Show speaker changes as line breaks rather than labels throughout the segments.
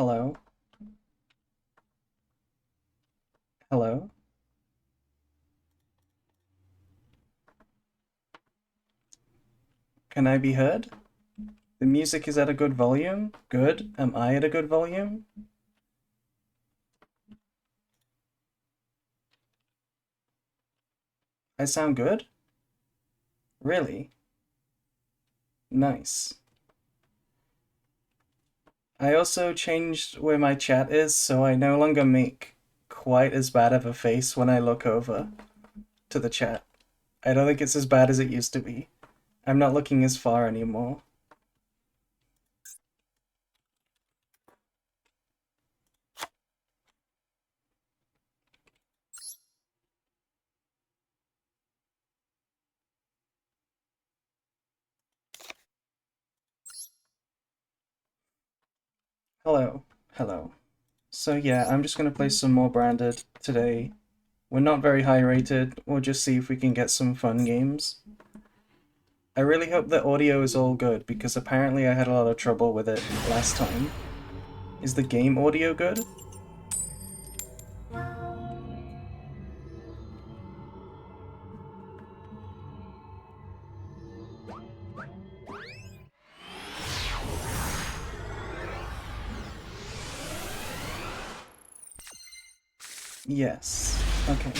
Hello? Hello? Can I be heard? The music is at a good volume? Good. Am I at a good volume? I sound good? Really? Nice. I also changed where my chat is, so I no longer make quite as bad of a face when I look over to the chat. I don't think it's as bad as it used to be. I'm not looking as far anymore. Hello. Hello. So yeah, I'm just gonna play some more Branded today. We're not very high rated, we'll just see if we can get some fun games. I really hope the audio is all good, because apparently I had a lot of trouble with it last time. Is the game audio good? Yes. Okay.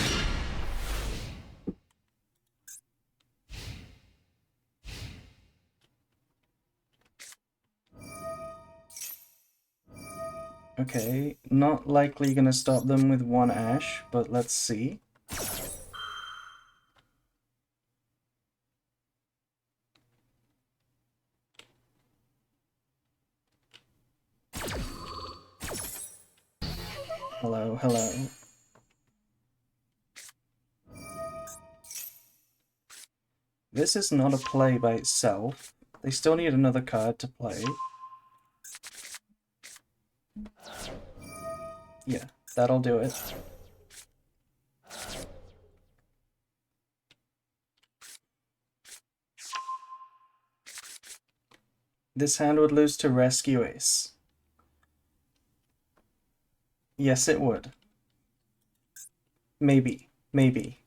Okay, not likely gonna stop them with one ash, but let's see. Hello, hello. This is not a play by itself. They still need another card to play. Yeah, that'll do it. This hand would lose to Rescue Ace. Yes, it would. Maybe. Maybe.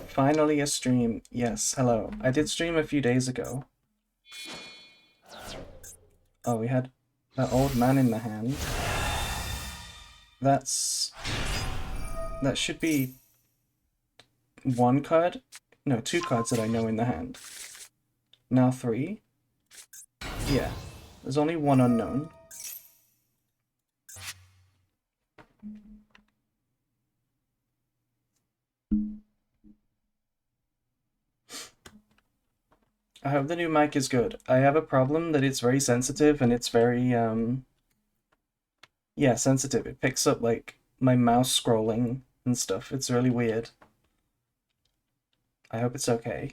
Finally a stream. Yes, hello. I did stream a few days ago. Oh, we had that old man in the hand. That should be one card? No, two cards that I know in the hand. Now three? Yeah. There's only one unknown. I hope the new mic is good. I have a problem that it's very sensitive and it's very, yeah, sensitive. It picks up, like, my mouse scrolling and stuff. It's really weird. I hope it's okay.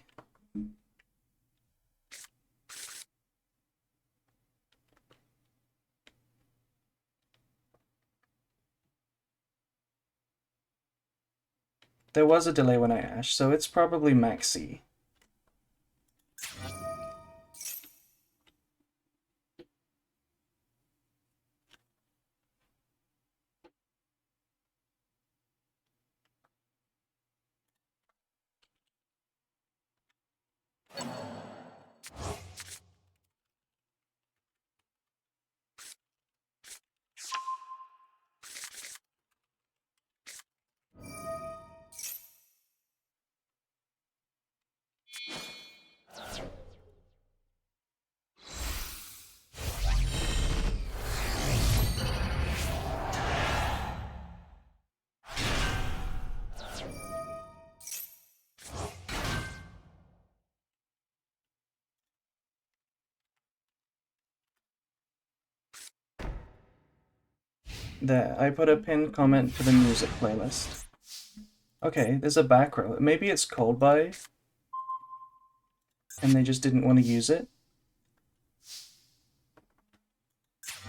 There was a delay when I ashed, so it's probably maxi. There, I put a pinned comment for the music playlist. Okay, there's a back row. Maybe it's called by, and they just didn't want to use it.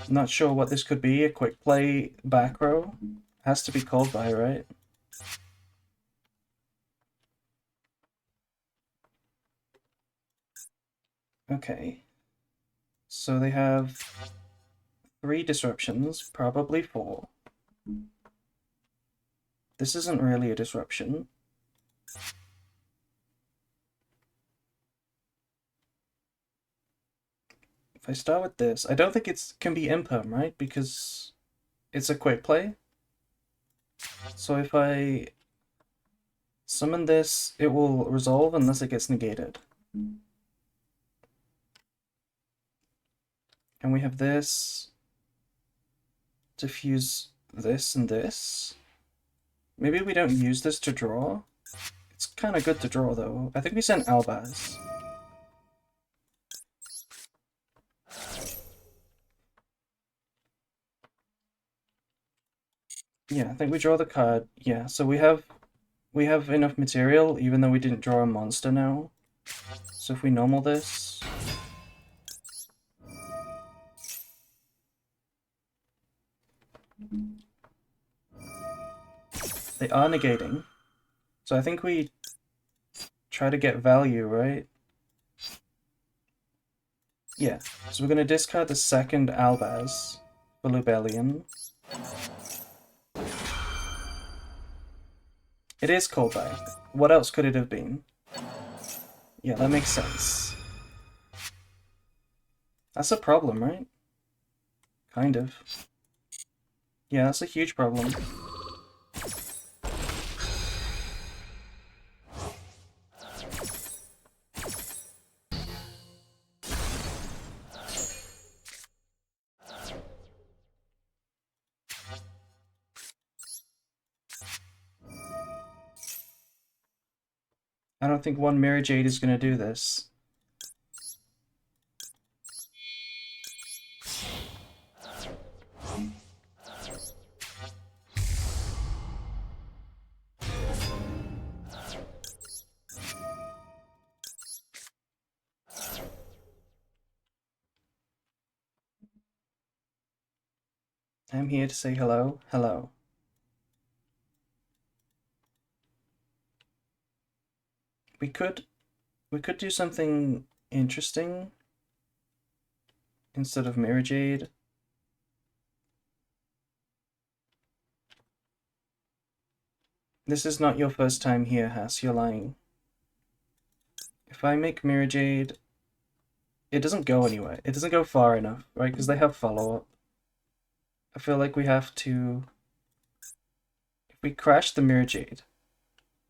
Not sure what this could be. A quick play back row? Has to be called by, right? Okay. So they have 3 disruptions, probably 4. This isn't really a disruption. If I start with this, I don't think it can be imperm, right? Because it's a quick play. So if I summon this, it will resolve unless it gets negated. And we have this to fuse this and this. Maybe we don't use this to draw. It's kind of good to draw, though. I think we sent Albaz. Yeah, I think we draw the card. Yeah, so we have enough material, even though we didn't draw a monster now. So if we normal this... They are negating. So I think we try to get value, right? Yeah, so we're going to discard the second Albaz for Lubellion. It is callback. What else could it have been? Yeah, that makes sense. That's a problem, right? Kind of. Yeah, that's a huge problem. I don't think one Mirror Jade is going to do this. I'm here to say hello, hello. We could do something interesting instead of Mirror Jade. This is not your first time here, Hass, you're lying. If I make Mirror Jade, it doesn't go anywhere. It doesn't go far enough, right? Because they have follow-up. I feel like we have to... If we crash the Mirror Jade,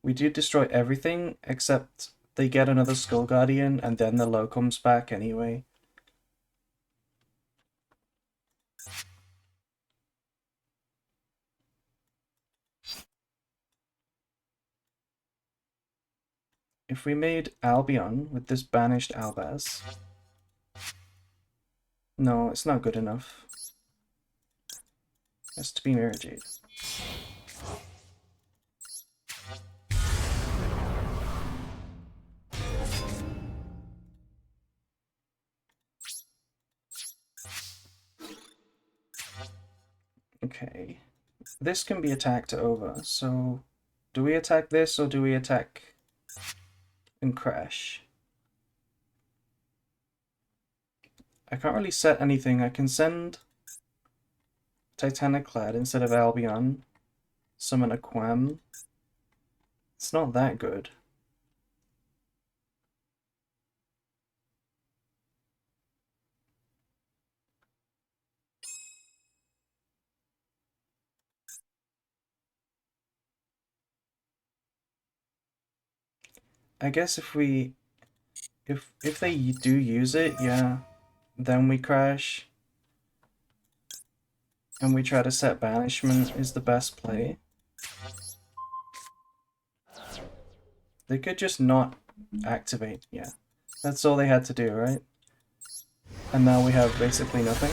we do destroy everything except they get another Skull Guardian and then the low comes back anyway. If we made Albion with this banished Albaz... No, it's not good enough. It has to be Mirror Jade. Okay. This can be attacked over, so do we attack this or do we attack and crash? I can't really set anything. I can send Titaniclad instead of Albion, summon a Quam. It's not that good. I guess if we... If they do use it, yeah, then we crash. And we try to set Banishment is the best play. They could just not activate, yeah. That's all they had to do, right? And now we have basically nothing.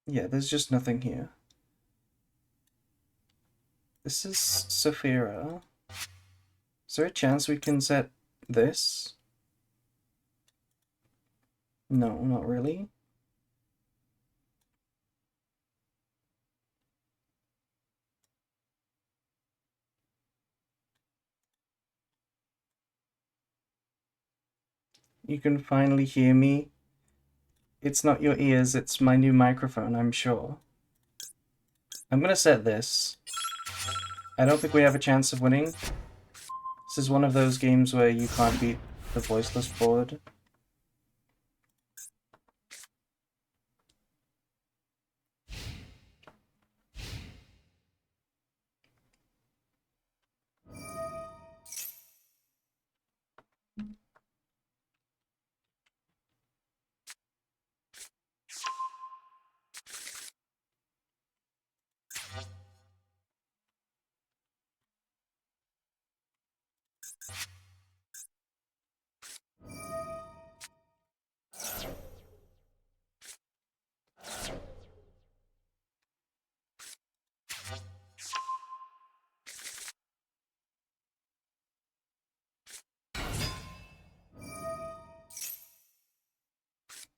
Yeah, there's just nothing here. This is Saphira. Is there a chance we can set this? No, not really. You can finally hear me. It's not your ears, it's my new microphone, I'm sure. I'm gonna set this. I don't think we have a chance of winning. This is one of those games where you can't beat the voiceless board.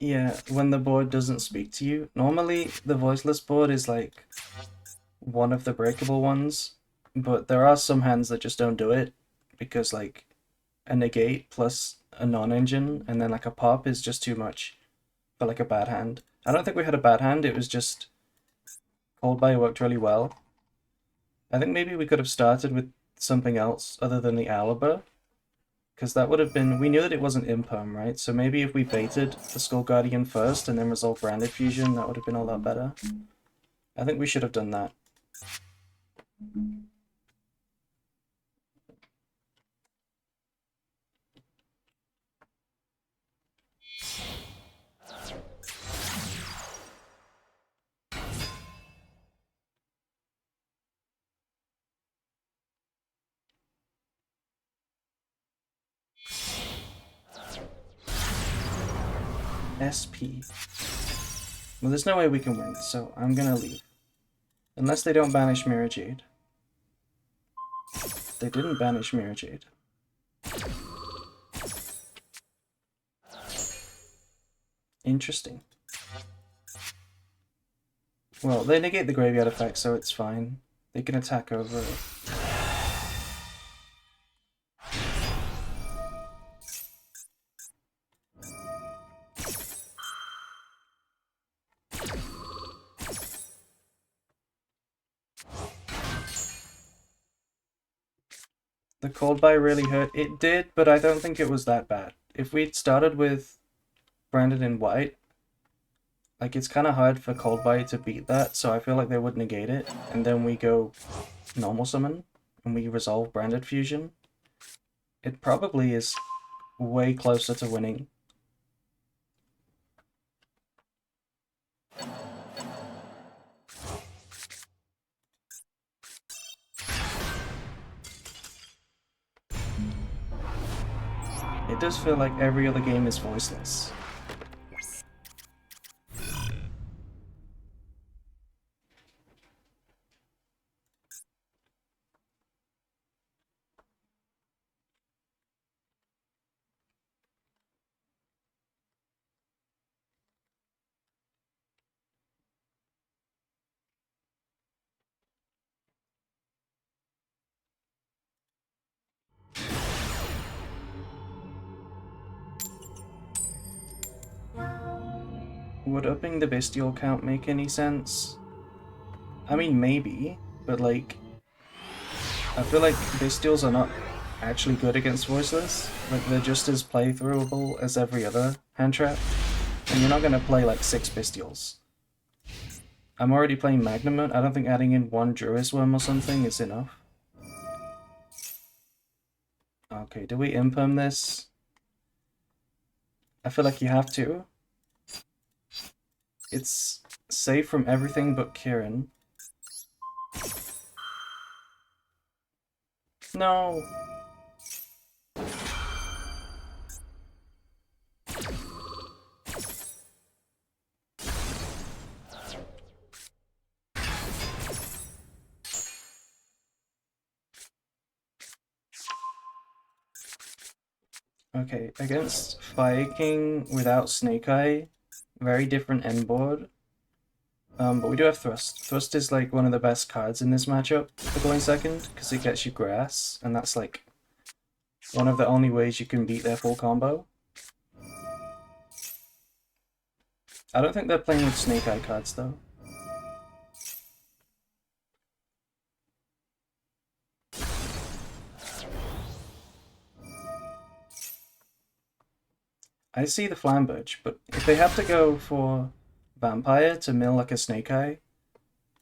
Yeah, when the board doesn't speak to you. Normally, the voiceless board is like one of the breakable ones, but there are some hands that just don't do it because like a negate plus a non-engine and then like a pop is just too much for like a bad hand. I don't think we had a bad hand, it was just Cold Buy worked really well. I think maybe we could have started with something else other than the Aliber, because that would have been, we knew that it wasn't imperm, right? So maybe if we baited the Skull Guardian first and then resolved Branded Fusion, that would have been a lot better. I think we should have done that. SP. Well, there's no way we can win, so I'm gonna leave. Unless they don't banish Mirror Jade. They didn't banish Mirror Jade. Interesting. Well, they negate the graveyard effect, so it's fine. They can attack over it. The cold buy really hurt. It did, but I don't think it was that bad. If we'd started with Branded in white, like it's kind of hard for cold buy to beat that, so I feel like they would negate it, and then we go normal summon, and we resolve Branded Fusion. It probably is way closer to winning. It does feel like every other game is voiceless. Would upping the bestial count make any sense? I mean, maybe, but like, I feel like bestials are not actually good against voiceless. Like, they're just as playthroughable as every other hand trap, and you're not gonna play like 6 bestials. I'm already playing Magnamut. I don't think adding in 1 Druis Worm or something is enough. Okay, do we imperm this? I feel like you have to. It's safe from everything but Kieran. No! Okay, against Fire King without Snake Eye, very different end board. But we do have Thrust. Thrust is like one of the best cards in this matchup for going second, because it gets you grass, and that's like one of the only ways you can beat their full combo. I don't think they're playing with Snake Eye cards though. I see the Flamberge, but if they have to go for Vampire to mill like a Snake Eye,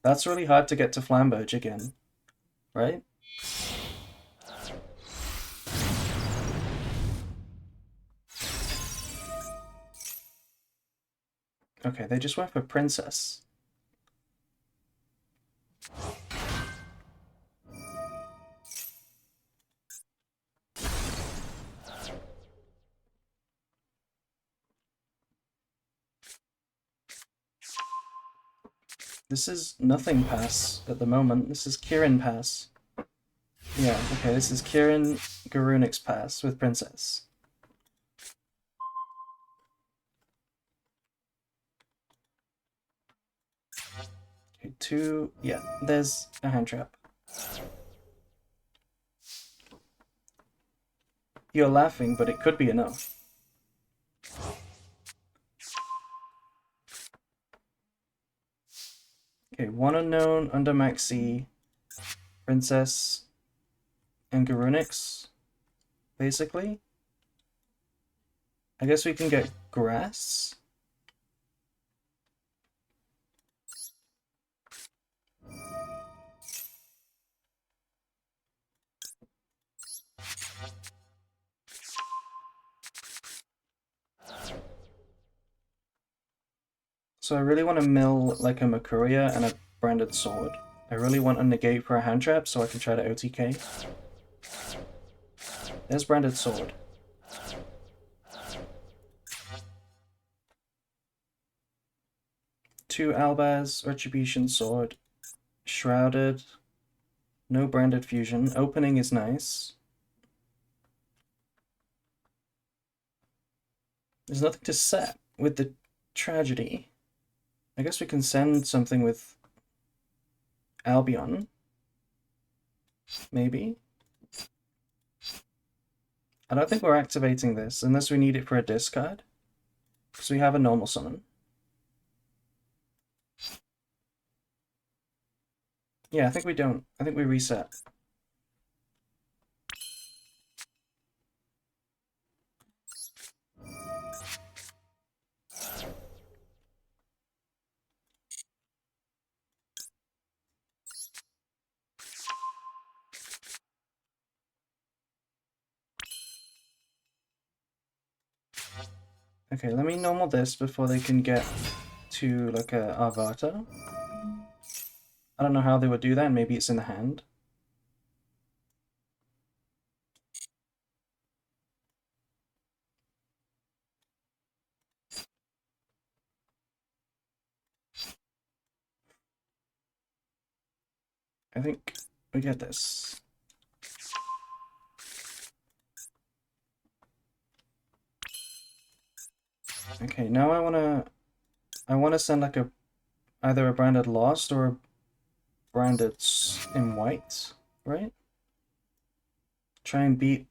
that's really hard to get to Flamberge again, right? Okay, they just went for Princess. This is nothing pass at the moment. This is Kirin pass. Yeah, okay, this is Kirin Garunik's pass with Princess. Okay, two, yeah, there's a hand trap. You're laughing, but it could be enough. Okay, one unknown under Maxi, Princess, and Garunix, basically. I guess we can get grass. So I really want to mill like a Makuria and a branded sword. I really want a negate for a hand trap so I can try to OTK. There's branded sword. Two Albaz, Retribution sword, shrouded, no branded fusion. Opening is nice. There's nothing to set with the tragedy. I guess we can send something with Albion. Maybe. I don't think we're activating this unless we need it for a discard. Because we have a normal summon. Yeah, I think we don't. I think we reset. Okay, let me normal this before they can get to like a Avata. I don't know how they would do that, and maybe it's in the hand. I think we get this. Okay, now I wanna send like either a branded Lost or a branded in white, right? Try and beat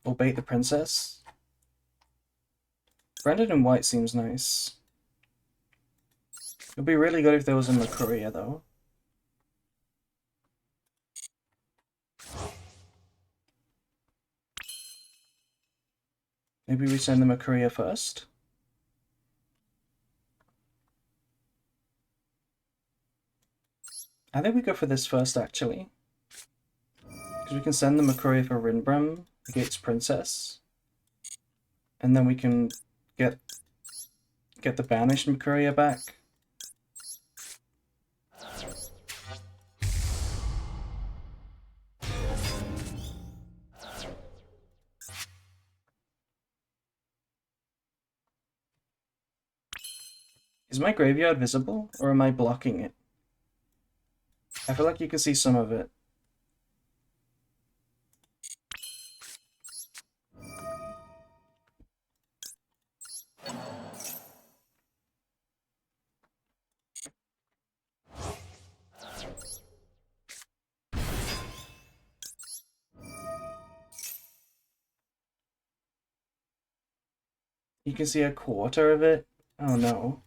or bait the princess. Branded in white seems nice. It would be really good if there was a Makuria though. Maybe we send the Makuria first. I think we go for this first actually. Because we can send the Makuria for Rinbram against Princess. And then we can get the banished Makuria back. Is my graveyard visible, or am I blocking it? I feel like you can see some of it. You can see a quarter of it. Oh no.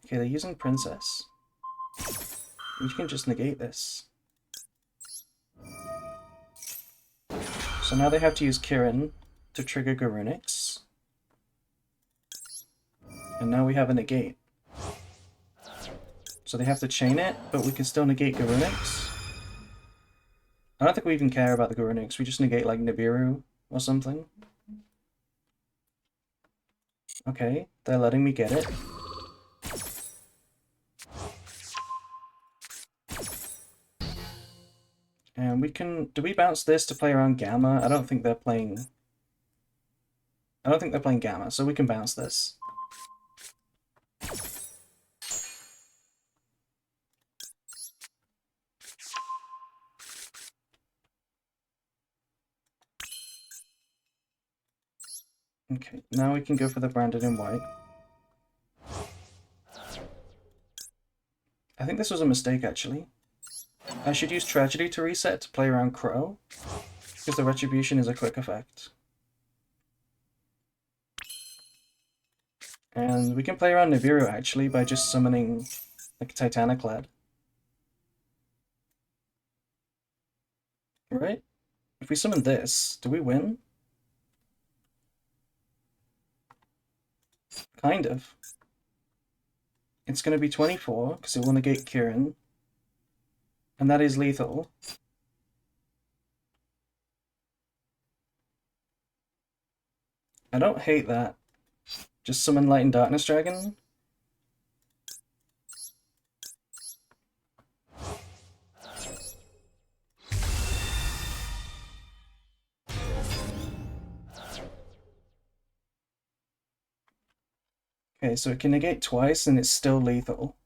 Okay, they're using Princess. We can just negate this. So now they have to use Kirin to trigger Garunix. And now we have a negate. So they have to chain it, but we can still negate Garunix. I don't think we even care about the Garunix, we just negate like Nibiru or something. Okay, they're letting me get it. And we can... do we bounce this to play around Gamma? I don't think they're playing Gamma, so we can bounce this. Okay, now we can go for the Branded in white. I think this was a mistake, actually. I should use Tragedy to reset to play around Crow, because the Retribution is a quick effect. And we can play around Nibiru, actually, by just summoning, like, Titaniclad. Right? If we summon this, do we win? Kind of. It's going to be 24, because it will negate Kirin. And that is lethal. I don't hate that. Just summon Light and Darkness Dragon. Okay, so it can negate twice and it's still lethal.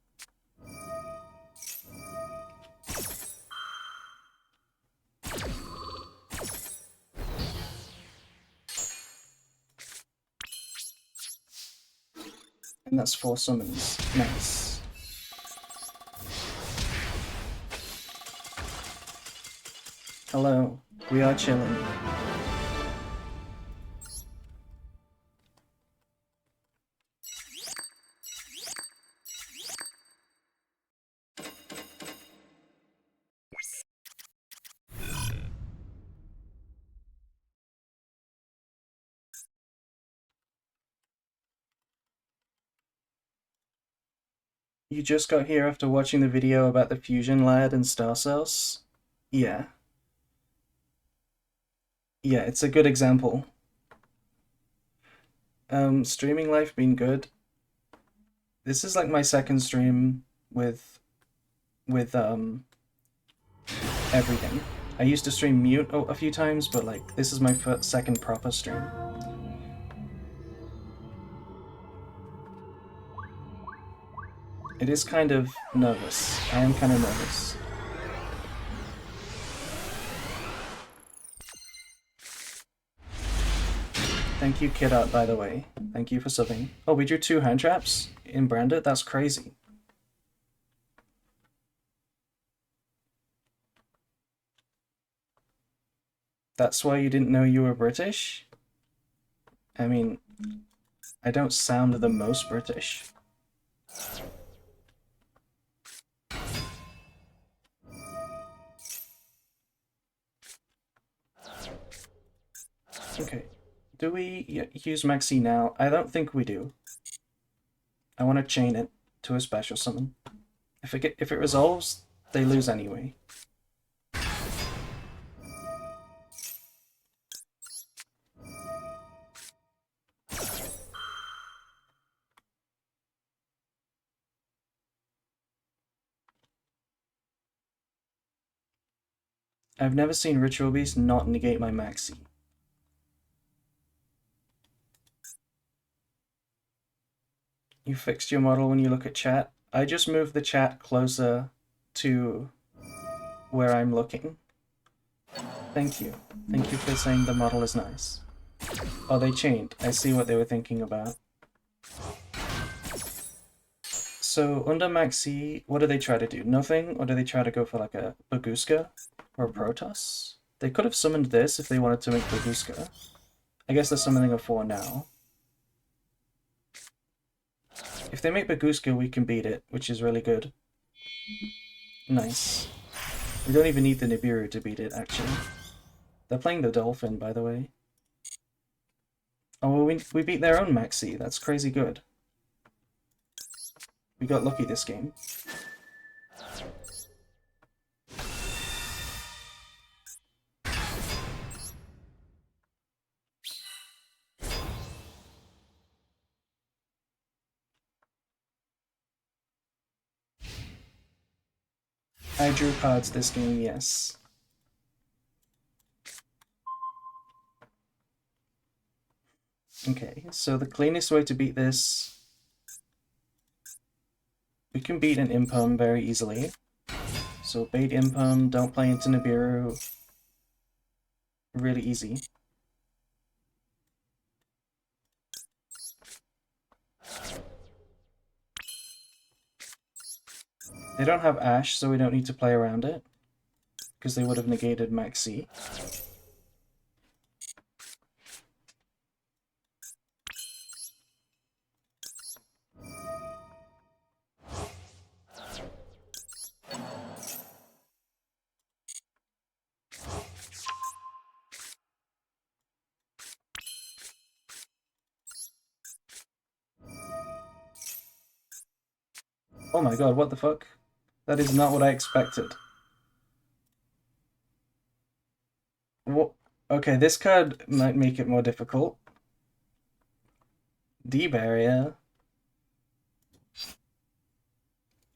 And that's 4 summons. Nice. Hello, we are chilling. You just got here after watching the video about the Fusion Lad and Star Cells? Yeah. Yeah, it's a good example. Streaming life been good. This is like my second stream with everything. I used to stream Mute a few times, but like this is my second proper stream. It is kind of nervous. I am kind of nervous. Thank you, Kid Art, by the way. Thank you for subbing. Oh, we drew 2 hand traps in Branded? That's crazy. That's why you didn't know you were British? I mean, I don't sound the most British. Okay. Do we use Maxi now? I don't think we do. I want to chain it to a special summon. If it resolves, they lose anyway. I've never seen Ritual Beast not negate my Maxi. You fixed your model when you look at chat. I just moved the chat closer to where I'm looking. Thank you. Thank you for saying the model is nice. Oh, they chained. I see what they were thinking about. So, under Maxi, what do they try to do? Nothing? Or do they try to go for like a Baguska? Or a Protoss? They could have summoned this if they wanted to make Baguska. I guess they're summoning a 4 now. If they make Baguska, we can beat it, which is really good. Nice. We don't even need the Nibiru to beat it, actually. They're playing the Dolphin, by the way. Oh, well, we beat their own Maxi. That's crazy good. We got lucky this game. I drew cards this game, yes. Okay, so the cleanest way to beat this... We can beat an Impum very easily. So bait Impum, don't play into Nibiru. Really easy. They don't have Ash, so we don't need to play around it. Because they would have negated Maxi. Oh my god, what the fuck? That is not what I expected. What? Okay, this card might make it more difficult. D-Barrier.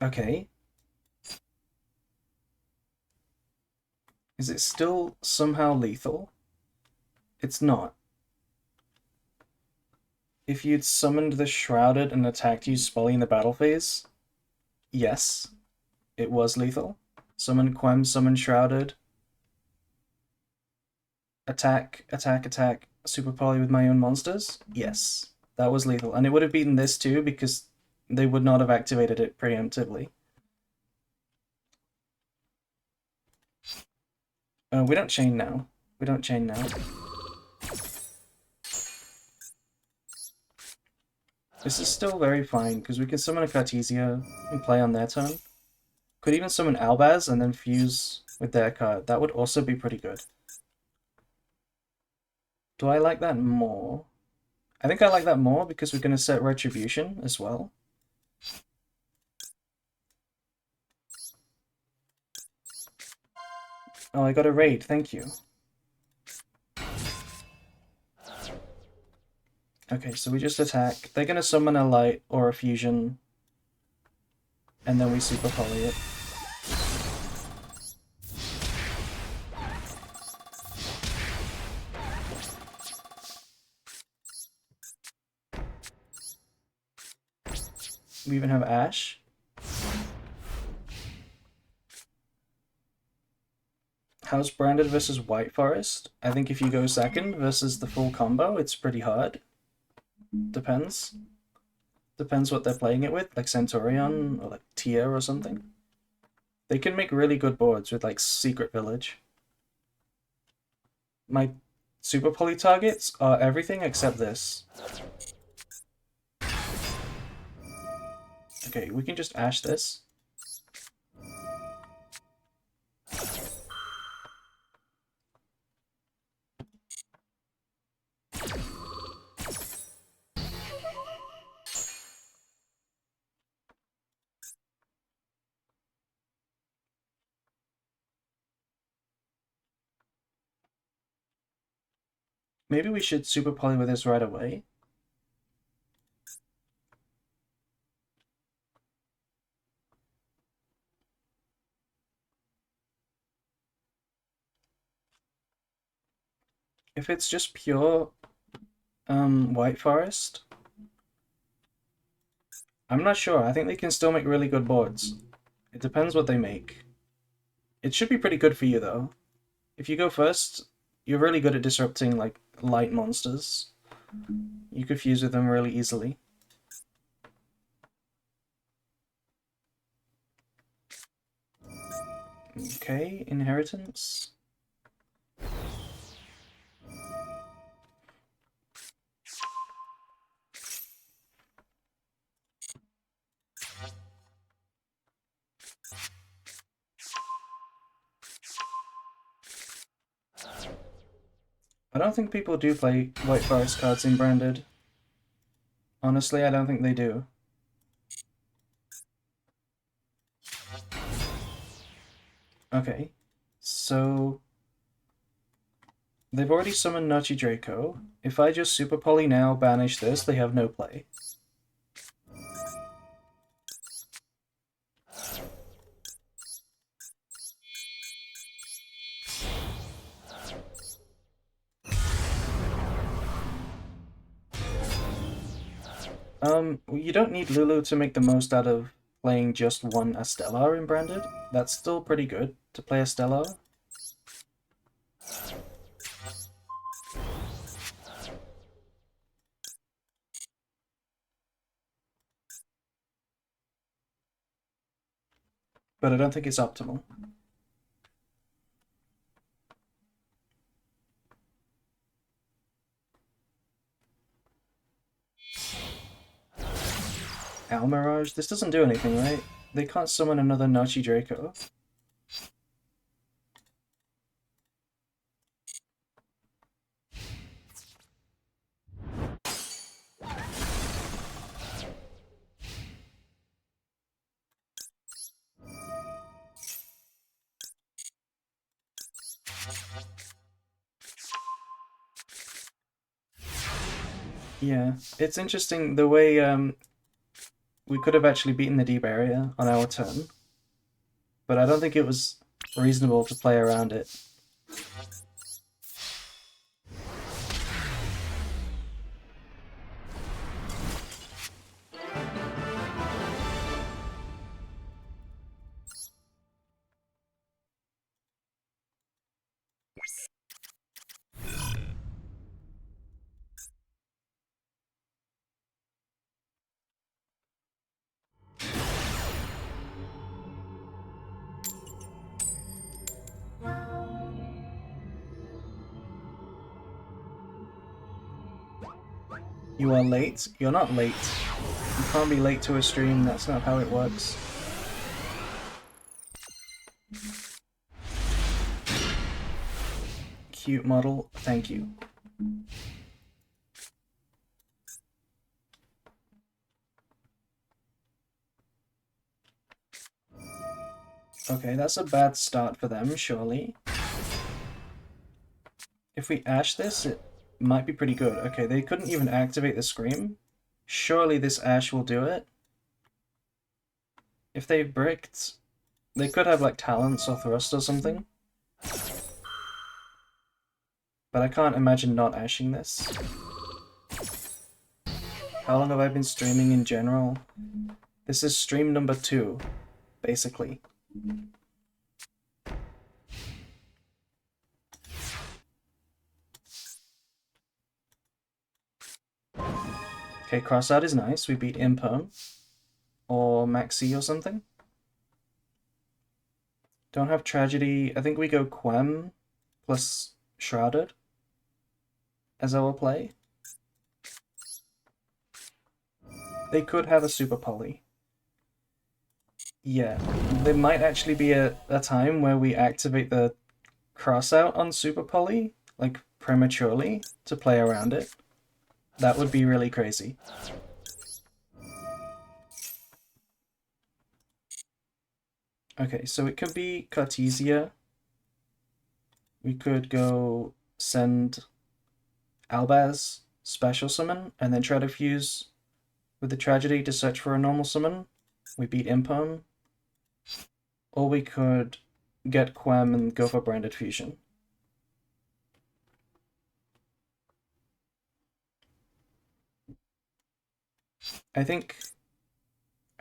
Okay. Is it still somehow lethal? It's not. If you'd summoned the Shrouded and attacked you spelling the battle phase, yes, it was lethal. Summon Quem, summon Shrouded. Attack, attack, attack, Super Poly with my own monsters? Yes, that was lethal. And it would have beaten this too because they would not have activated it preemptively. We don't chain now. We don't chain now. This is still very fine, because we can summon a Cartesia and play on their turn. Could even summon Albaz and then fuse with their card. That would also be pretty good. Do I like that more? I think I like that more because we're going to set Retribution as well. Oh, I got a raid, thank you. Okay, so we just attack. They're going to summon a Light or a Fusion, and then we Super Poly it. We even have Ash. How's Branded versus White Forest? I think if you go second versus the full combo, it's pretty hard. Depends. Depends what they're playing it with, like Centurion or like Tear or something. They can make really good boards with like Secret Village. My Super Poly targets are everything except this. Okay, we can just Ash this. Maybe we should Super Poly with this right away. If it's just pure White Forest, I'm not sure. I think they can still make really good boards. It depends what they make. It should be pretty good for you though. If you go first, you're really good at disrupting like light monsters. You could fuse with them really easily. Okay, inheritance. I don't think people do play White Forest cards in Branded. Honestly, I don't think they do. Okay, so they've already summoned Nachi Draco. If I just Super Poly now, banish this, they have no play. You don't need Lulu to make the most out of playing just one Astellar in Branded. That's still pretty good to play Astellar. But I don't think it's optimal. Almirage? This doesn't do anything, right? They can't summon another Nachi Draco. Yeah, it's interesting the way we could have actually beaten the deep area on our turn, but I don't think it was reasonable to play around it. You are late? You're not late. You can't be late to a stream, that's not how it works. Cute model, thank you. Okay, that's a bad start for them, surely. If we Ash this, it might be pretty good. Okay, they couldn't even activate the Scream. Surely this Ash will do it. If they bricked, they could have like Talents or Thrust or something. But I can't imagine not ashing this. How long have I been streaming in general? This is stream number 2, basically. Okay, Crossout is nice. We beat Imperm. Or Maxi or something. Don't have Tragedy. I think we go Quem plus Shrouded as our play. They could have a Super Poly. Yeah, there might actually be a time where we activate the Crossout on Super Poly, like prematurely, to play around it. That would be really crazy. Okay, so it could be Cartesia. We could go send Albaz, special summon, and then try to fuse with the Tragedy to search for a normal summon. We beat Imperm. Or we could get Quem and go for Branded Fusion. I think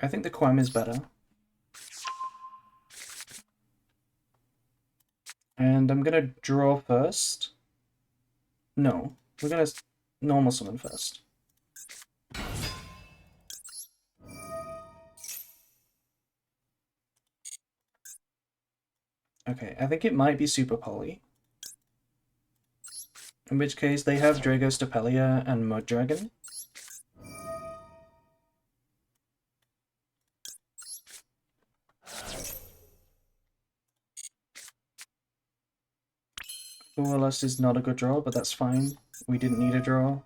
the Quem is better. And I'm gonna draw first. No, we're gonna normal summon first. Okay, I think it might be Super Poly. In which case, they have Dragostapelia and Mud Dragon. Duelist is not a good draw, but that's fine. We didn't need a draw.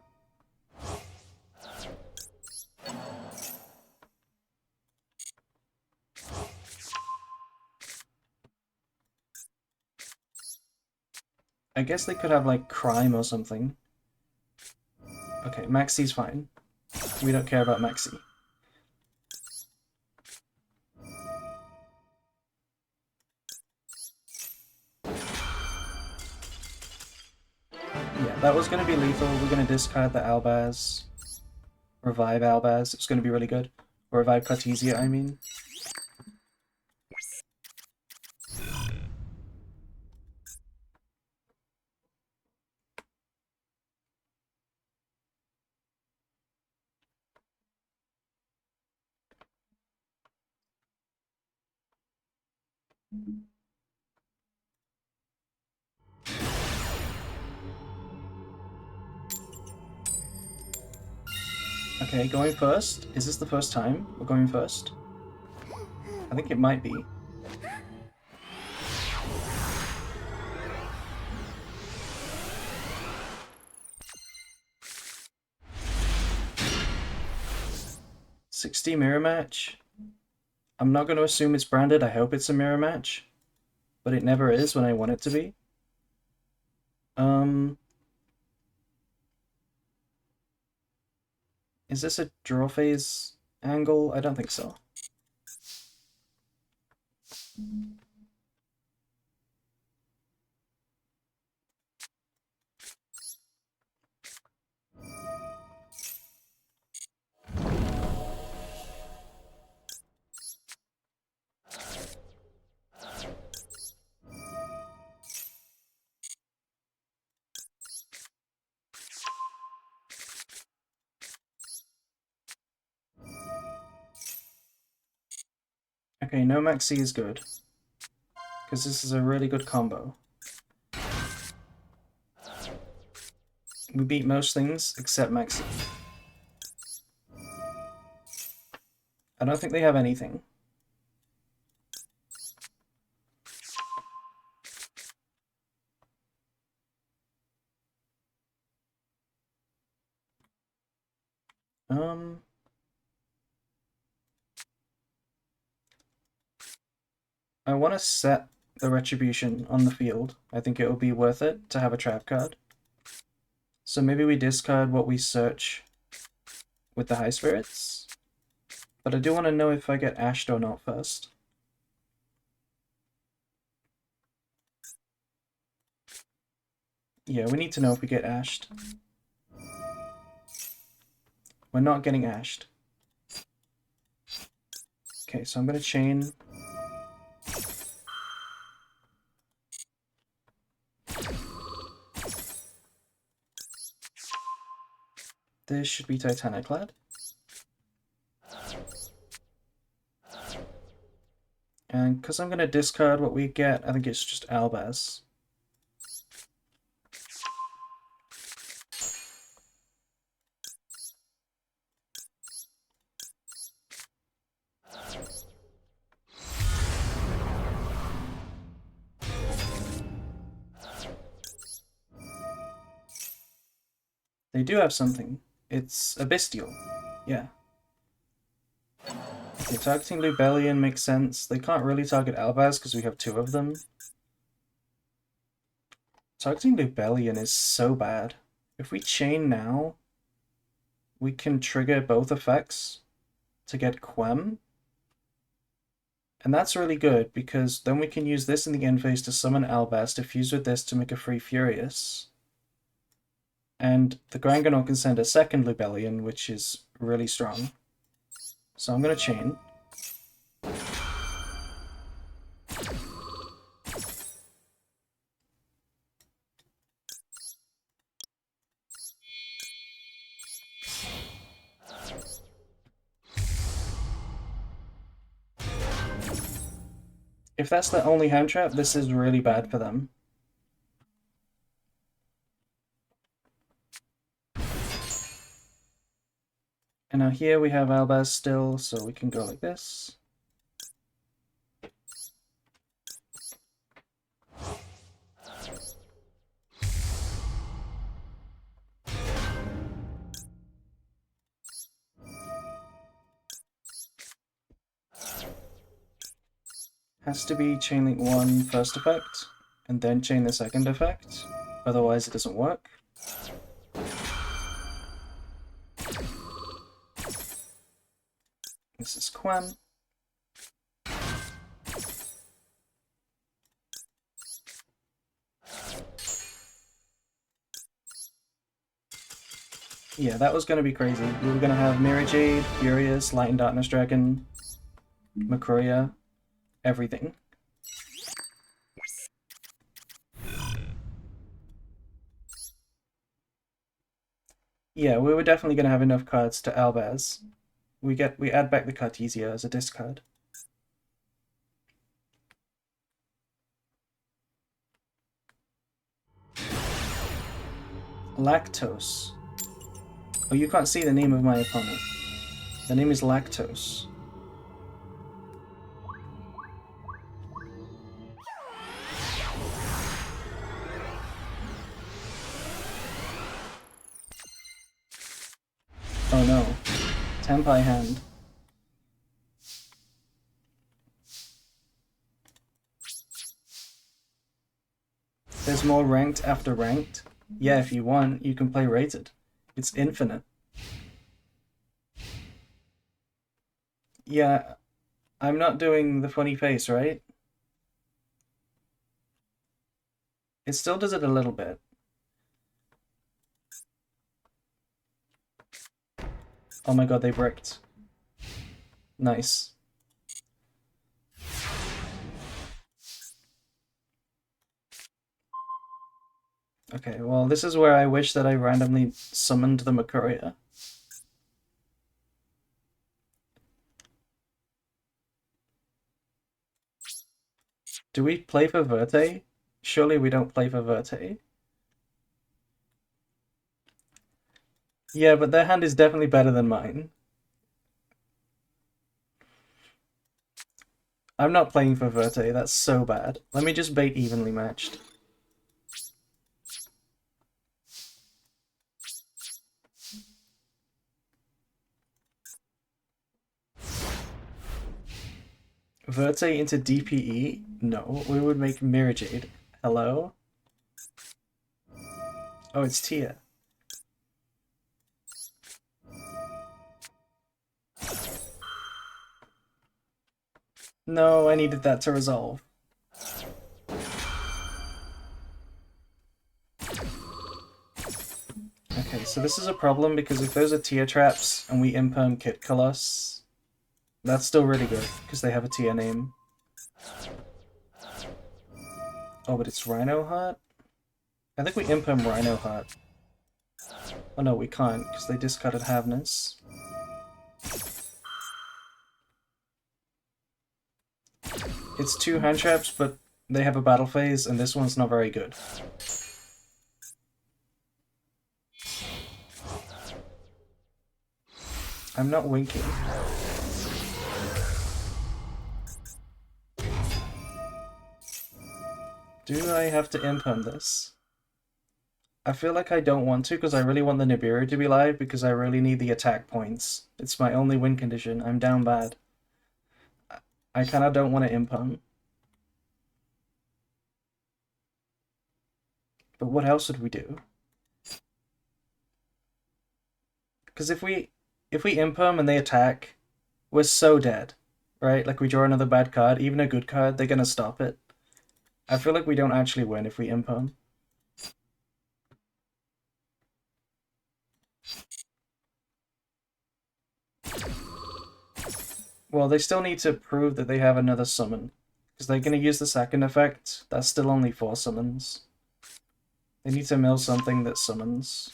I guess they could have, like, Crime or something. Okay, Maxi's fine. We don't care about Maxi. Yeah, that was going to be lethal. We're going to discard the Albaz. Revive Albaz. It's going to be really good. Or revive Cartesia, I mean. Okay, going first. Is this the first time we're going first? I think it might be. $60 mirror match. I'm not going to assume it's branded. I hope it's a mirror match. But it never is when I want it to be. Is this a draw phase angle? I don't think so. Okay, no Maxi is good. Because this is a really good combo. We beat most things except Maxi. I don't think they have anything. I want to set the Retribution on the field. I think it will be worth it to have a trap card. So maybe we discard what we search with the High Spirits. But I do want to know if I get ashed or not first. Yeah, we need to know if we get ashed. We're not getting ashed. Okay, so I'm going to chain. This should be Titaniclad. And because I'm going to discard what we get, I think it's just Albaz. They do have something. It's a Bestial. Yeah. Okay, targeting Lubellion makes sense. They can't really target Albaz because we have two of them. Targeting Lubellion is so bad. If we chain now, we can trigger both effects to get Quem. And that's really good, because then we can use this in the end phase to summon Albaz to fuse with this to make a free Furious. And the Granganor can send a second Lubellion, which is really strong. So I'm going to chain. If that's the only hand trap, this is really bad for them. And now here we have Albaz still, so we can go like this. Has to be chain link 1 first effect, and then chain the second effect, otherwise it doesn't work. This is Quan. Yeah, that was going to be crazy. We were going to have Mirror Jade, Furious, Light and Darkness Dragon, Makuria, everything. Yeah, we were definitely going to have enough cards to Albaz. We add back the Cartesia as a discard. Lactose. Oh, you can't see the name of my opponent. The name is Lactose. Oh no. Tenpai hand. There's more ranked after ranked. Yeah, if you want, you can play rated. It's infinite. Yeah, I'm not doing the funny face, right? It still does it a little bit. Oh my god, they bricked. Nice. Okay, well, this is where I wish that I randomly summoned the Makuria. Do we play for Verte? Surely we don't play for Verte. Yeah, but their hand is definitely better than mine. I'm not playing for Verte, that's so bad. Let me just bait evenly matched. Verte into DPE? No, we would make Mirror Jade. Hello? Oh, it's Tia. No, I needed that to resolve. Okay, so this is a problem because if those are Tia traps and we imperm Kit Colossus, that's still really good because they have a Tia name. Oh, but it's Rhino Heart? I think we imperm Rhino Heart. Oh no, we can't because they discarded Havness. It's 2 hand traps, but they have a battle phase, and this one's not very good. I'm not winking. Do I have to imperm this? I feel like I don't want to because I really want the Nibiru to be live because I really need the attack points. It's my only win condition. I'm down bad. I kind of don't want to imperm. But what else would we do? Because if we imperm and they attack, we're so dead, right? Like we draw another bad card, even a good card, they're gonna stop it. I feel like we don't actually win if we imperm. Well, they still need to prove that they have another summon. Because they're going to use the second effect. That's still only 4 summons. They need to mill something that summons.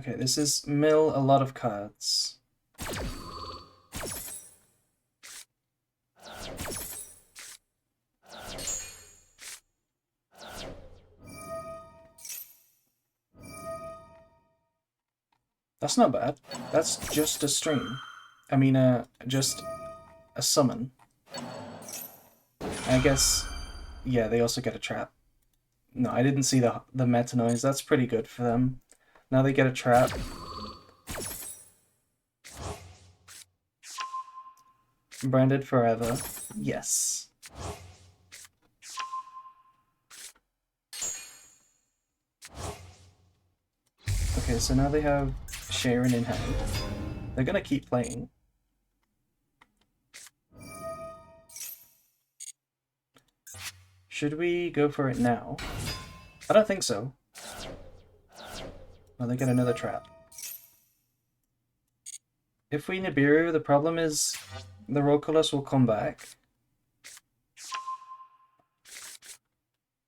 Okay, this is mill a lot of cards. That's not bad. That's just a stream. I mean, just a summon. I guess, yeah, they also get a trap. No, I didn't see the meta noise. That's pretty good for them. Now they get a trap. Branded forever. Yes. Okay, so now they have Sharon in hand. They're gonna keep playing. Should we go for it now? I don't think so. Well, they get another trap. If we Nibiru, the problem is the Rokulos will come back.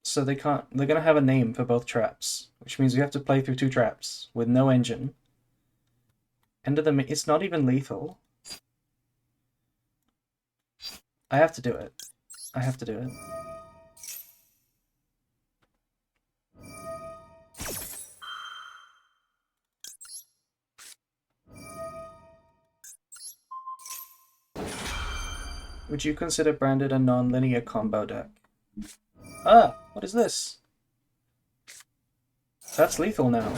So they can't. They're gonna have a name for both traps, which means we have to play through 2 traps with no engine. End of the. It's not even lethal. I have to do it. I have to do it. Would you consider Branded a non-linear combo deck? Ah, what is this? That's lethal now.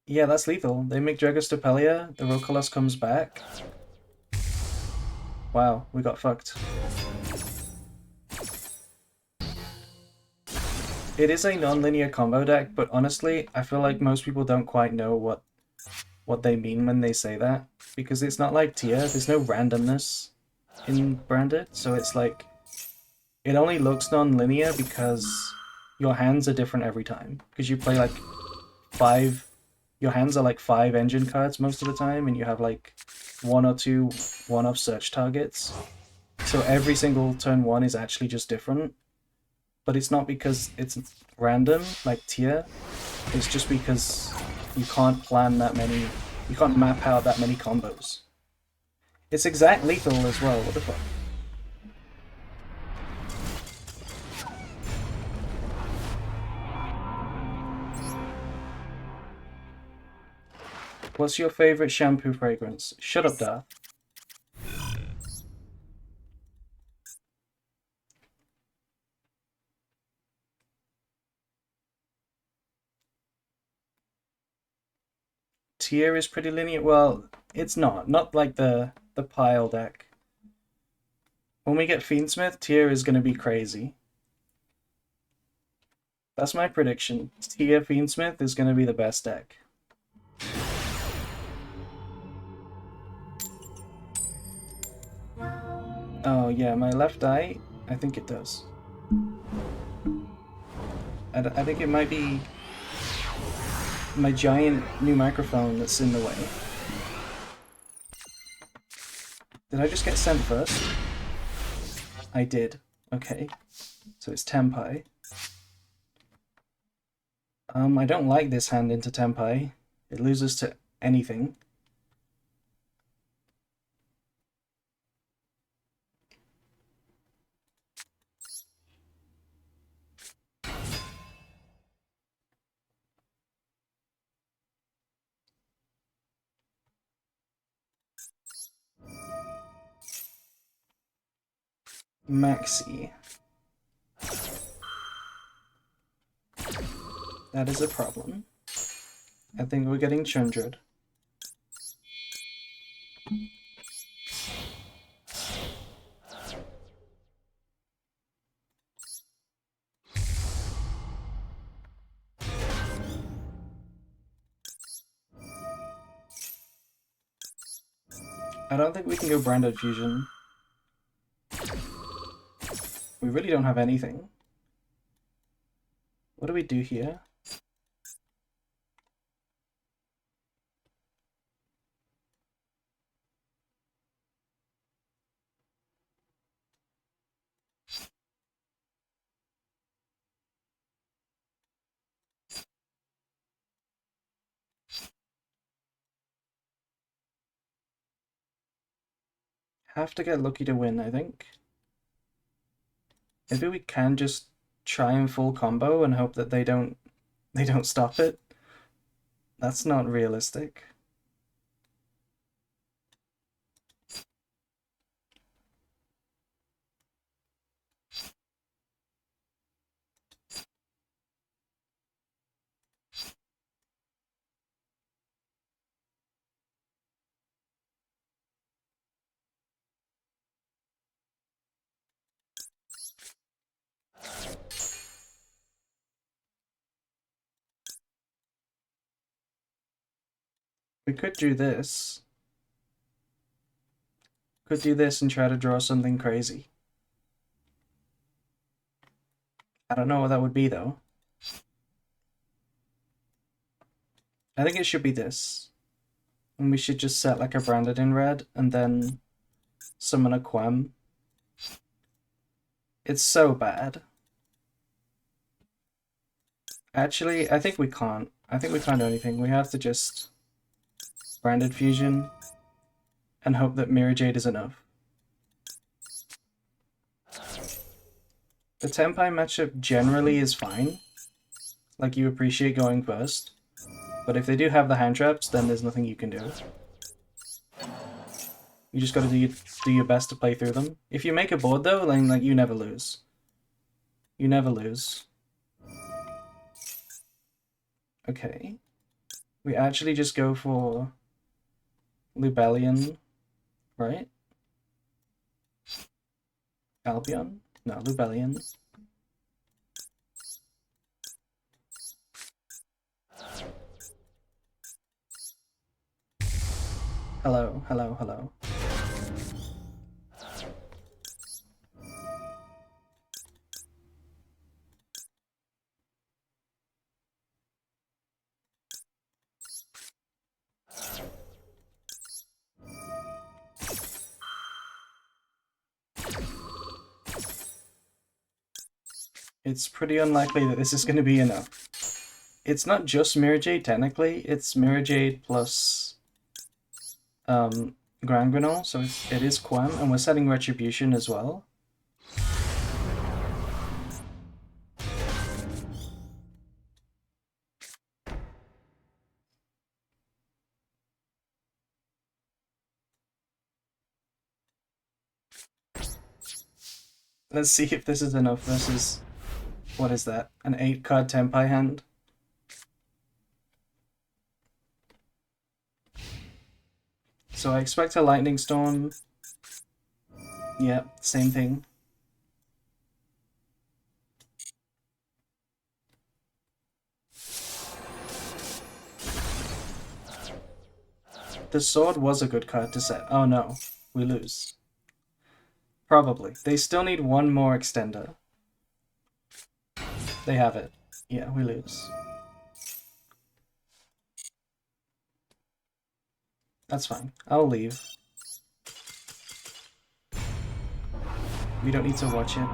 Yeah, that's lethal. They make Dragostopelia, the Rokolos comes back. Wow, we got fucked. It is a non-linear combo deck, but honestly, I feel like most people don't quite know what they mean when they say that. Because it's not like Tier, there's no randomness in Branded, so it's like... It only looks non-linear because your hands are different every time. Because you play like 5... Your hands are like 5 engine cards most of the time, and you have like 1 or 2 one-off search targets. So every single turn 1 is actually just different. But it's not because it's random, like Tier. It's just because you can't plan that many... You can't map out that many combos. It's exact lethal as well, what the fuck? What's your favorite shampoo fragrance? Shut up, Darth. Tier is pretty linear. Well, it's not. Not like the pile deck. When we get Fiendsmith, Tier is going to be crazy. That's my prediction. Tier Fiendsmith is going to be the best deck. Oh yeah, my left eye, I think it does. I think it might be my giant new microphone that's in the way. Did I just get sent first? I did. Okay. So it's Tenpai. I don't like this hand into Tenpai. It loses to anything. Maxi. That is a problem. I think we're getting Chundred. I don't think we can go Branded Fusion. We really don't have anything. What do we do here? have to get lucky to win, I think. Maybe we can just try and full combo and hope that they don't stop it. That's not realistic. We could do this. Could do this and try to draw something crazy. I don't know what that would be, though. I think it should be this. And we should just set like a Branded in red and then summon a Quem. It's so bad. Actually, I think we can't. I think we can't do anything. We have to just Branded Fusion and hope that Mirror Jade is enough. The Tenpai matchup generally is fine. Like, you appreciate going first. But if they do have the hand traps, then there's nothing you can do. You just gotta do your best to play through them. If you make a board though, then like you never lose. You never lose. Okay. We actually just go for Lubellion, right? Albion? No, Lubellion. Hello, hello, hello. It's pretty unlikely that this is going to be enough. It's not just Mirror Jade, technically. It's Mirror Jade plus Grand Granol, so it is Quem, and we're setting Retribution as well. Let's see if this is enough versus... What is that? An 8-card Tenpai hand? So I expect a Lightning Storm. Yeah, same thing. The Sword was a good card to set. Oh no, we lose. Probably. They still need one more extender. They have it. Yeah, we lose. That's fine. I'll leave. We don't need to watch it.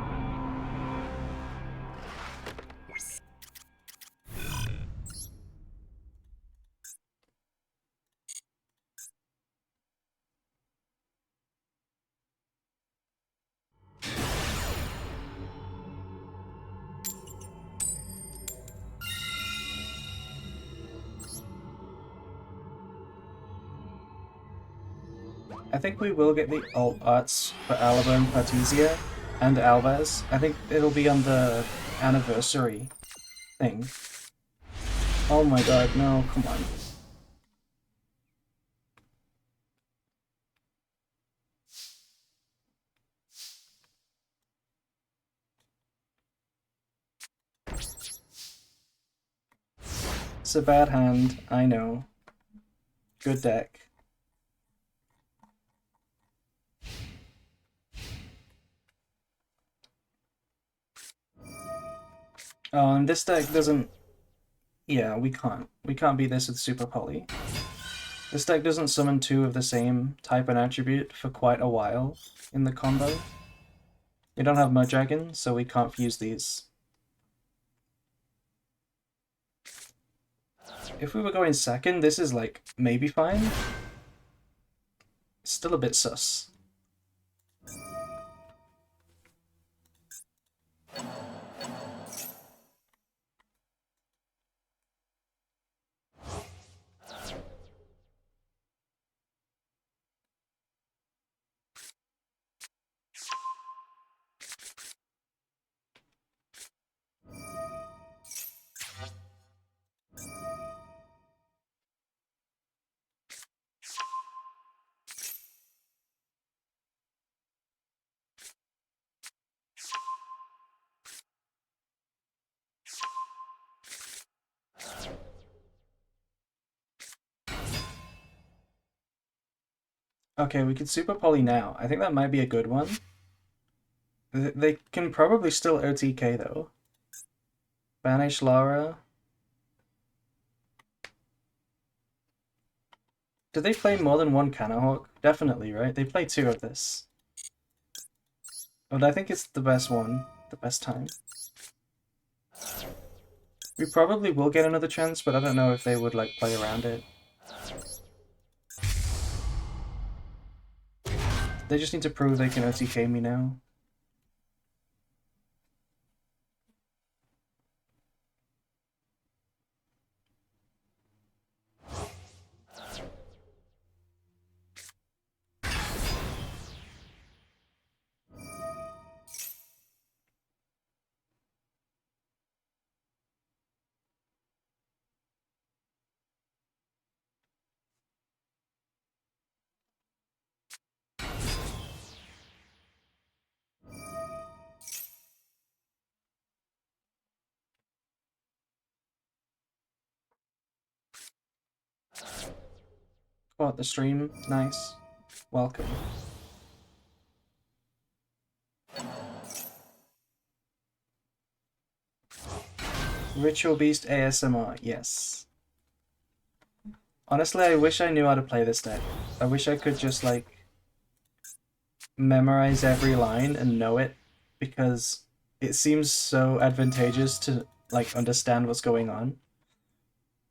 I think we will get the alt arts for Alaba and Partizia and Alvaz. I think it'll be on the anniversary thing. Oh my god, no, come on. It's a bad hand, I know. Good deck. Oh, and this deck doesn't... Yeah, we can't. We can't beat this with Super Poly. This deck doesn't summon two of the same type and attribute for quite a while in the combo. We don't have Mud Dragon, so we can't fuse these. If we were going second, this is like maybe fine. Still a bit sus. Okay, we could super poly now. I think that might be a good one. They can probably still OTK though. Banish Lara. Do they play more than one Canahawk? Definitely, right? They play two of this. But I think it's the best one. The best time. We probably will get another chance, but I don't know if they would like play around it. They just need to prove they can OTK me now. Oh, the stream. Nice. Welcome. Ritual Beast ASMR. Yes. Honestly, I wish I knew how to play this deck. I wish I could just, like, memorize every line and know it, because it seems so advantageous to, like, understand what's going on.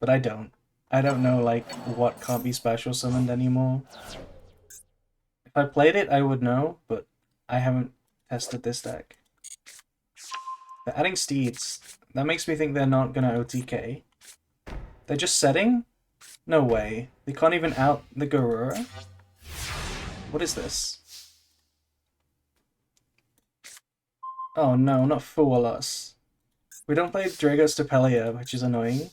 But I don't. I don't know, like, what can't be special summoned anymore. If I played it, I would know, but I haven't tested this deck. They're adding steeds. That makes me think they're not gonna OTK. They're just setting? No way. They can't even out the Garura? What is this? Oh no, not fool us. We don't play Dragos Stapelia, which is annoying.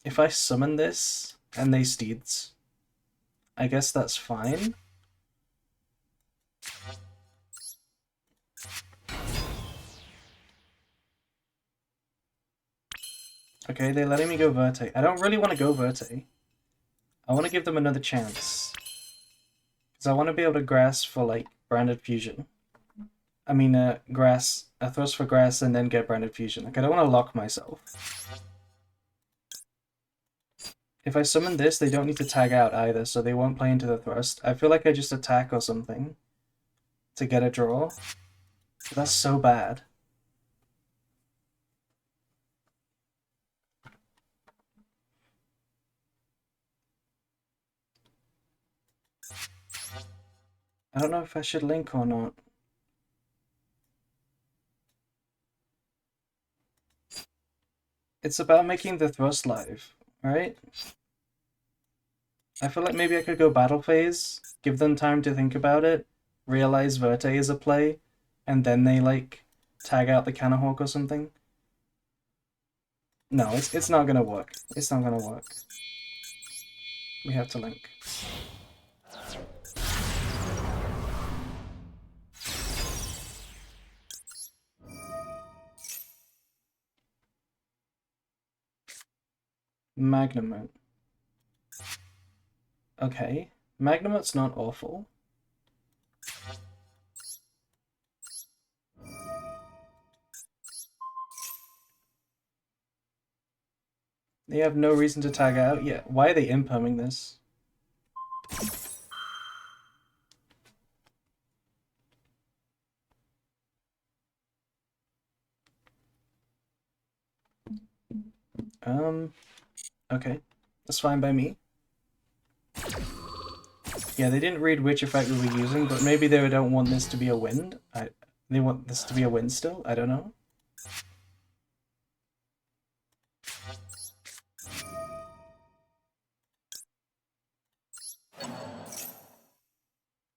If I summon this, and they steeds, I guess that's fine. Okay, they're letting me go Verte. I don't really want to go Verte. I want to give them another chance. Because I want to be able to grass for, like, Branded Fusion. I mean, grass, a thrust for grass and then get Branded Fusion. Like, I don't want to lock myself. If I summon this, they don't need to tag out either, so they won't play into the thrust. I feel like I just attack or something to get a draw. That's so bad. I don't know if I should link or not. It's about making the thrust live, right? I feel like maybe I could go battle phase, give them time to think about it, realize Verte is a play, and then they, like, tag out the Canahawk or something. No, it's not gonna work. It's not gonna work. We have to link. Magnemite. Okay. Magnemite's not awful. They have no reason to tag out yet. Why are they imperming this? Okay. That's fine by me. Yeah, they didn't read which effect we were using, but maybe they don't want this to be a wind. They want this to be a wind still? I don't know.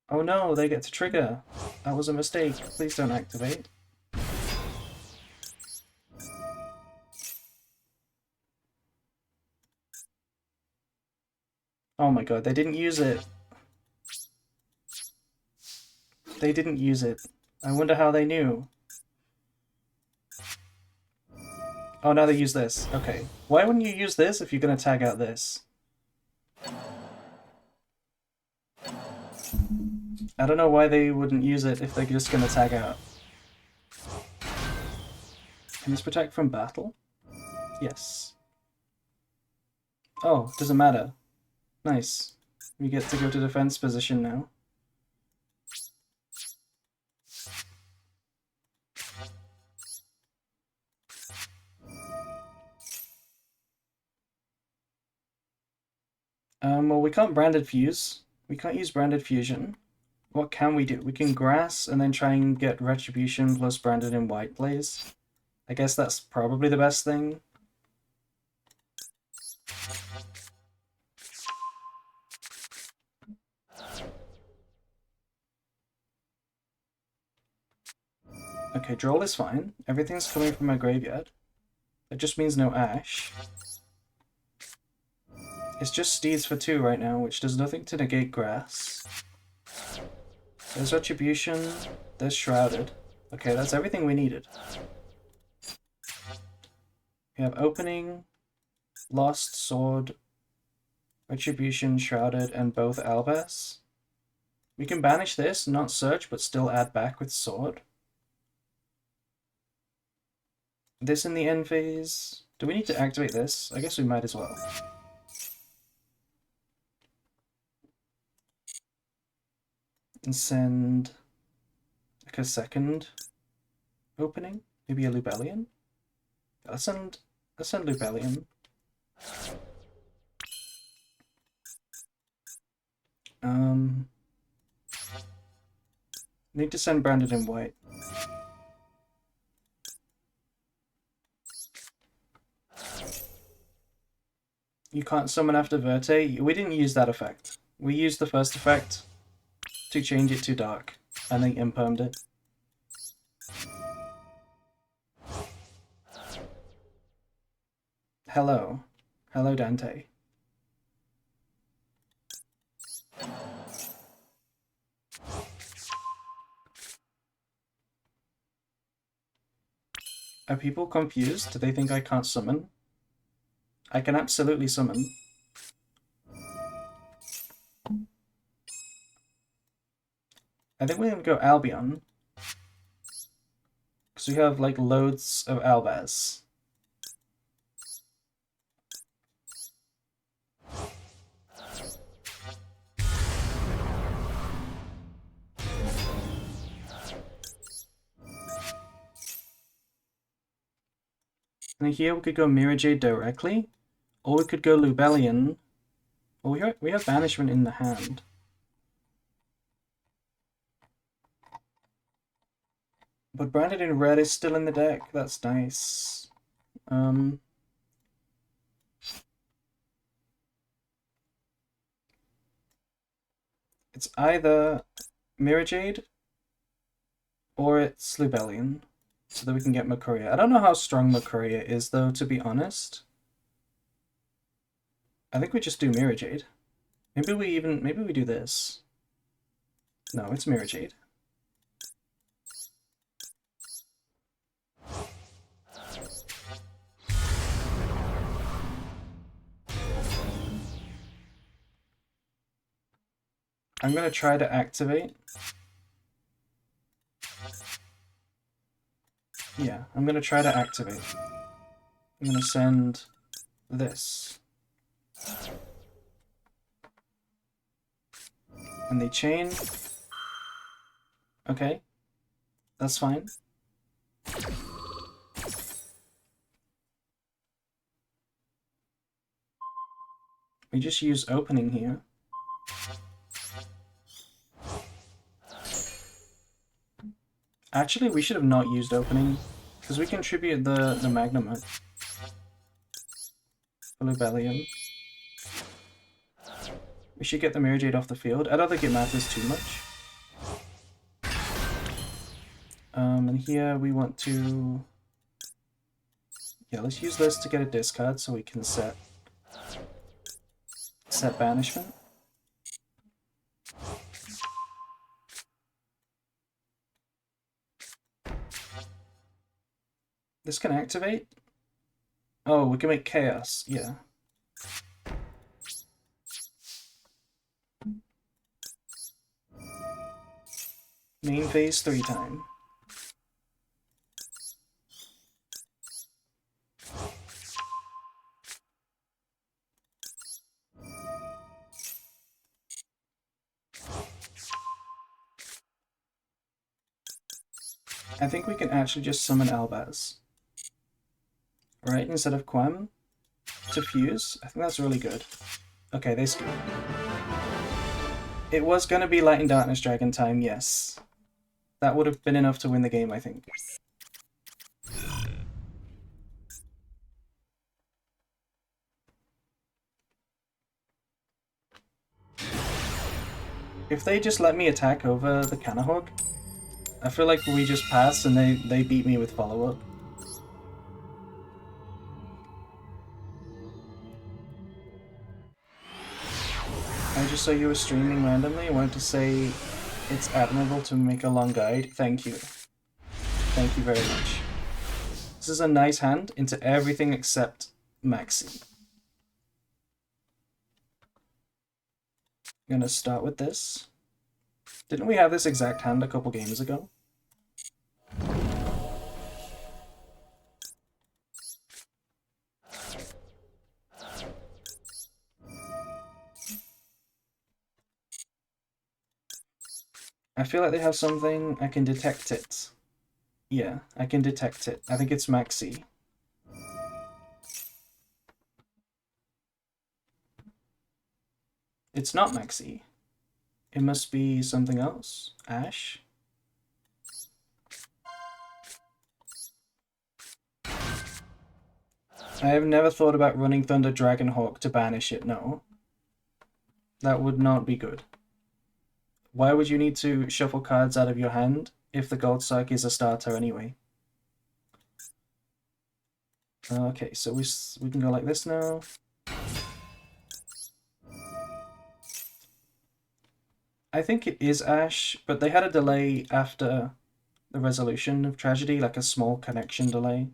Oh no, they get to trigger. That was a mistake. Please don't activate. Oh my god, they didn't use it. They didn't use it. I wonder how they knew. Oh, now they use this. Okay. Why wouldn't you use this if you're gonna tag out this? I don't know why they wouldn't use it if they're just gonna tag out. Can this protect from battle? Yes. Oh, doesn't matter. Nice. We get to go to defense position now. Well, we can't branded fuse. We can't use branded fusion. What can we do? We can grass and then try and get retribution plus branded in white plays. I guess that's probably the best thing. Okay, Droll is fine. Everything's coming from my graveyard. That just means no Ash. It's just Steeds for 2 right now, which does nothing to negate grass. There's Retribution, there's Shrouded. Okay, that's everything we needed. We have Opening, Lost, Sword, Retribution, Shrouded, and both Albas. We can banish this, not search, but still add back with Sword. This in the end phase. Do we need to activate this? I guess we might as well. And send like a second opening, maybe a Lubellion. Let's send Lubellion. Need to send Branded in white. You can't summon after Verte. We didn't use that effect. We used the first effect to change it to dark, and then impermed it. Hello. Hello, Dante. Are people confused? Do they think I can't summon? I can absolutely summon. I think we're gonna go Albion. Because we have like loads of Albaz. And here we could go Mirajade directly, or we could go Lubellion. Well, we have Banishment in the hand. But Branded in red is still in the deck. That's nice. It's either Mirajade or it's Lubellion, so that we can get Makuria. I don't know how strong Makuria is, though, to be honest. I think we just do Mirajade. Maybe we do this. No, it's Mirajade. I'm gonna try to activate. Yeah, I'm gonna try to activate. I'm gonna send this. And they chain. Okay. That's fine. We just use opening here. Actually, we should have not used opening, because we contribute the Magnemite. Lubellion. We should get the Mirajade off the field. I don't think it matters too much. And here we want to... Yeah, let's use this to get a discard so we can set Banishment. This can activate? Oh, we can make Chaos, yeah. Main phase 3 time. I think we can actually just summon Albaz. Right, instead of Quam to fuse. I think that's really good. Okay, they skip. It was going to be Light and Darkness Dragon time, yes. That would have been enough to win the game, I think. If they just let me attack over the Canahog, I feel like we just pass and they beat me with follow-up. I just saw you were streaming randomly. I wanted to say it's admirable to make a long guide. Thank you. Thank you very much. This is a nice hand into everything except Maxi. I'm gonna start with this. Didn't we have this exact hand a couple games ago? I feel like they have something. I can detect it. Yeah, I can detect it. I think it's Maxi. It's not Maxi. It must be something else. Ash? I have never thought about running Thunder Dragonhawk to banish it, no. That would not be good. Why would you need to shuffle cards out of your hand if the Gold Sark is a starter anyway? Okay, so we can go like this now. I think it is Ash, but they had a delay after the resolution of Tragedy, like a small connection delay.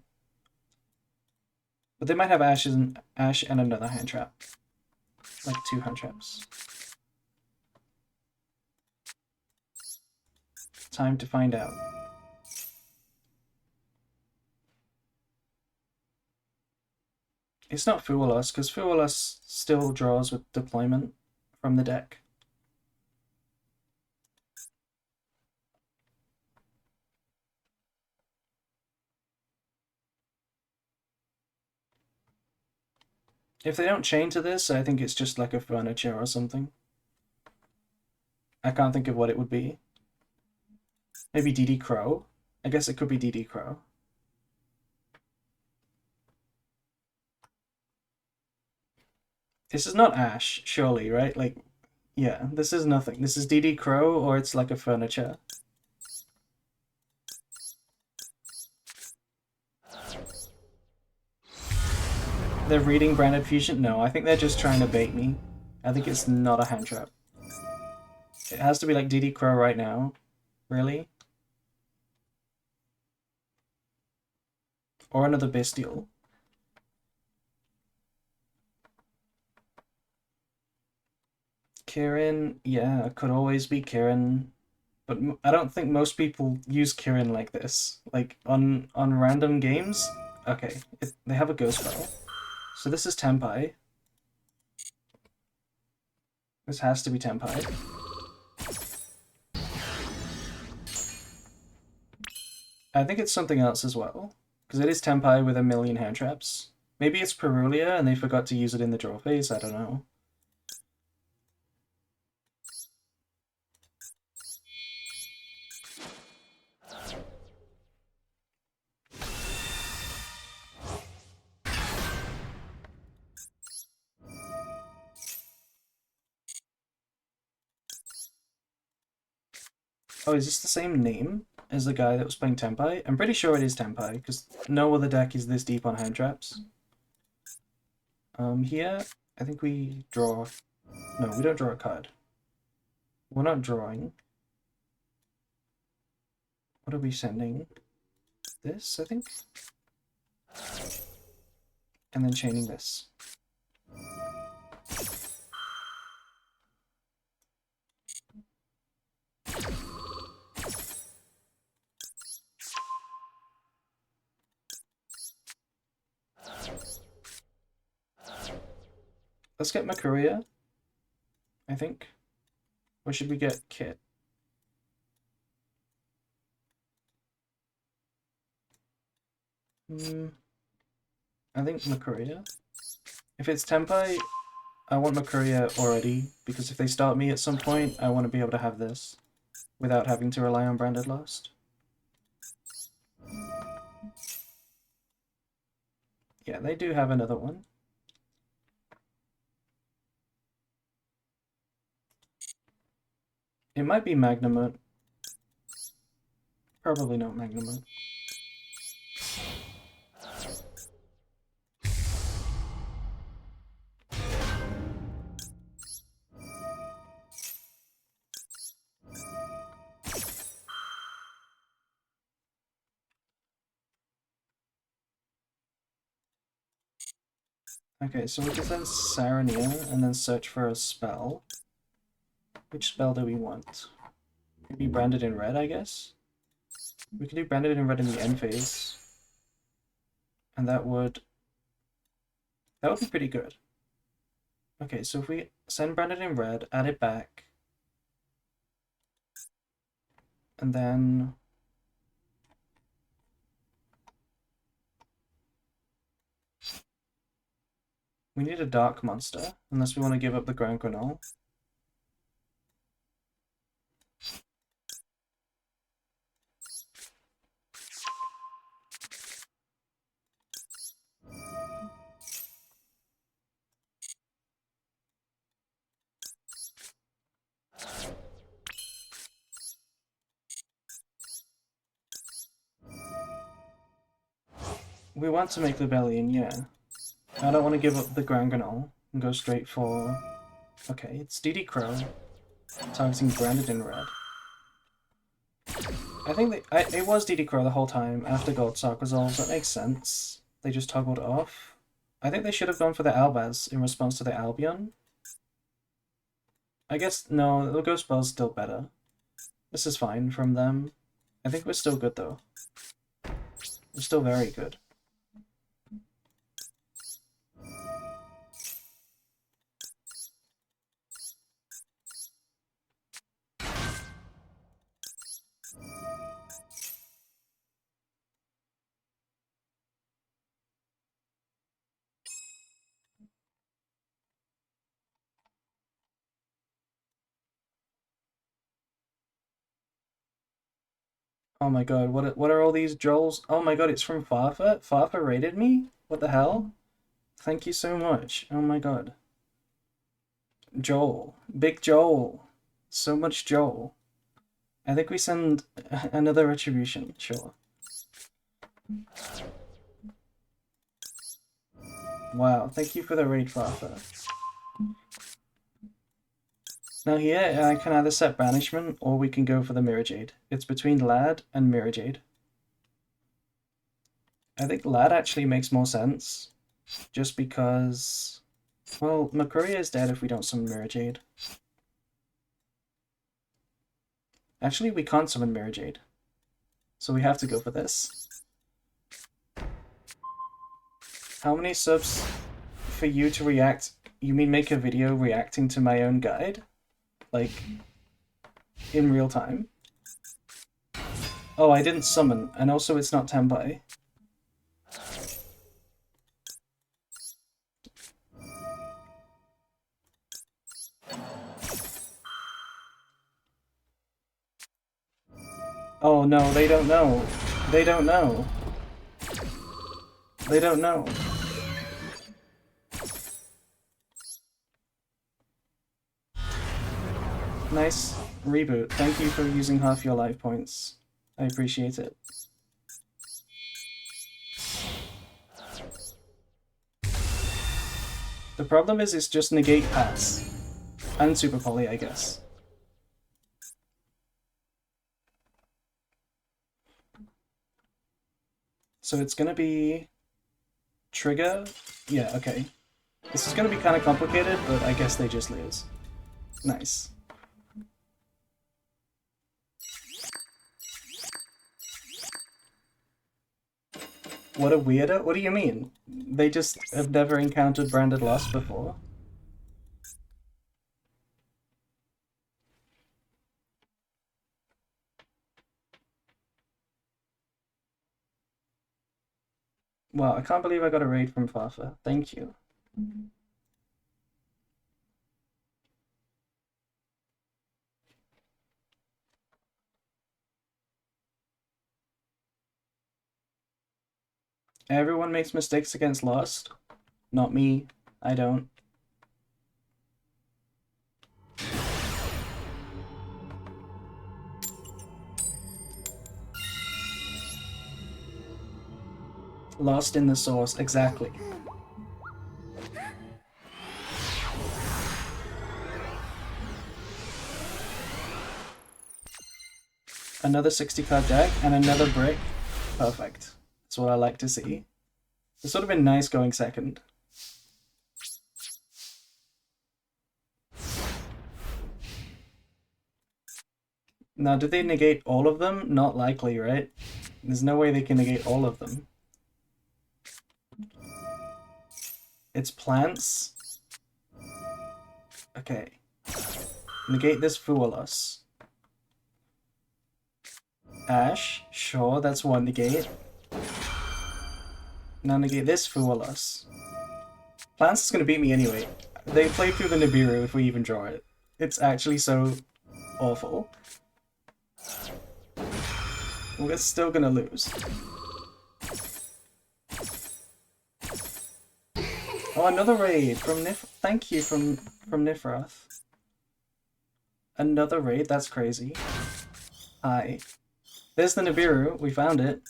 But they might have Ash and another hand trap. Like 2 hand traps. Time to find out. It's not Fool Us, because Fool Us still draws with deployment from the deck. If they don't chain to this, I think it's just like a furniture or something. I can't think of what it would be. Maybe DD Crow? I guess it could be DD Crow. This is not Ash, surely, right? Like, yeah, this is nothing. This is DD Crow, or it's like a furniture. They're reading Branded Fusion? No, I think they're just trying to bait me. I think it's not a hand trap. It has to be like DD Crow right now. Really? Or another Bestial. Kirin, yeah, could always be Kirin. But I don't think most people use Kirin like this. Like, on random games? Okay, they have a Ghost Spell. So this is Tenpai. This has to be Tenpai. I think it's something else as well. Because it is Tenpai with a million hand traps. Maybe it's Perulia and they forgot to use it in the draw phase, I don't know. Oh, is this the same name as the guy that was playing Tenpai? I'm pretty sure it is Tenpai, because no other deck is this deep on hand traps. Here, I think we draw... No, we don't draw a card. We're not drawing. What are we sending? This, I think? And then chaining this. Let's get Makuria, I think. Or should we get Kit? I think Makuria. If it's Tenpai, I want Makuria already, because if they start me at some point, I want to be able to have this without having to rely on Branded last. Yeah, they do have another one. It might be Magnamut. Probably not Magnamut. Okay, so we can send Sarania and then search for a spell. Which spell do we want? Maybe Branded in red, I guess? We can do Branded in red in the end phase. And that would be pretty good. Okay, so if we send Branded in red, add it back, and then we need a dark monster, unless we want to give up the Grand Granole. We want to make Libellion, yeah. I don't want to give up the Grand Granole and go straight for... Okay, it's DD Crow, targeting Branded in red. I think it was DD Crow the whole time after Gold Sock resolves. That makes sense. They just toggled off. I think they should have gone for the Albaz in response to the Albion. I guess, no, the Ghost Bell's still better. This is fine from them. I think we're still good though. We're still very good. Oh my god, what are all these Joels? Oh my god, it's from Farfa? Farfa raided me? What the hell? Thank you so much. Oh my god. Joel. Big Joel. So much Joel. I think we send another Retribution, sure. Wow, thank you for the raid, Farfa. Now here, I can either set Banishment, or we can go for the Mirror Jade. It's between Lad and Mirror Jade. I think Lad actually makes more sense, just because... Well, Makuria is dead if we don't summon Mirror Jade. Actually, we can't summon Mirror Jade, so we have to go for this. How many subs for you to react? You mean make a video reacting to my own guide? Like, in real time? Oh, I didn't summon, and also it's not Tenpai. Oh no, they don't know. They don't know. They don't know. Nice reboot. Thank you for using half your life points. I appreciate it. The problem is it's just negate pass. And super poly, I guess. So it's gonna be... Trigger? Yeah, okay. This is gonna be kind of complicated, but I guess they just lose. Nice. What a weirdo. What do you mean? They just have never encountered Branded loss before. Wow, I can't believe I got a raid from Fafa. Thank you. Everyone makes mistakes against Lost. Not me. I don't. Lost in the source, exactly. Another 60-card deck and another brick. Perfect. That's what I like to see. It's sort of been nice going second. Now, did they negate all of them? Not likely, right? There's no way they can negate all of them. It's plants. Okay. Negate this Fool Us. Ash. Sure, that's one negate. Now negate this Fool Us. Plants is gonna beat me anyway. They play through the Nibiru if we even draw it. It's actually so awful. We're still gonna lose. Oh, another raid from Nif. Thank you from Nifrath. Another raid. That's crazy. Hi. There's the Nibiru. We found it.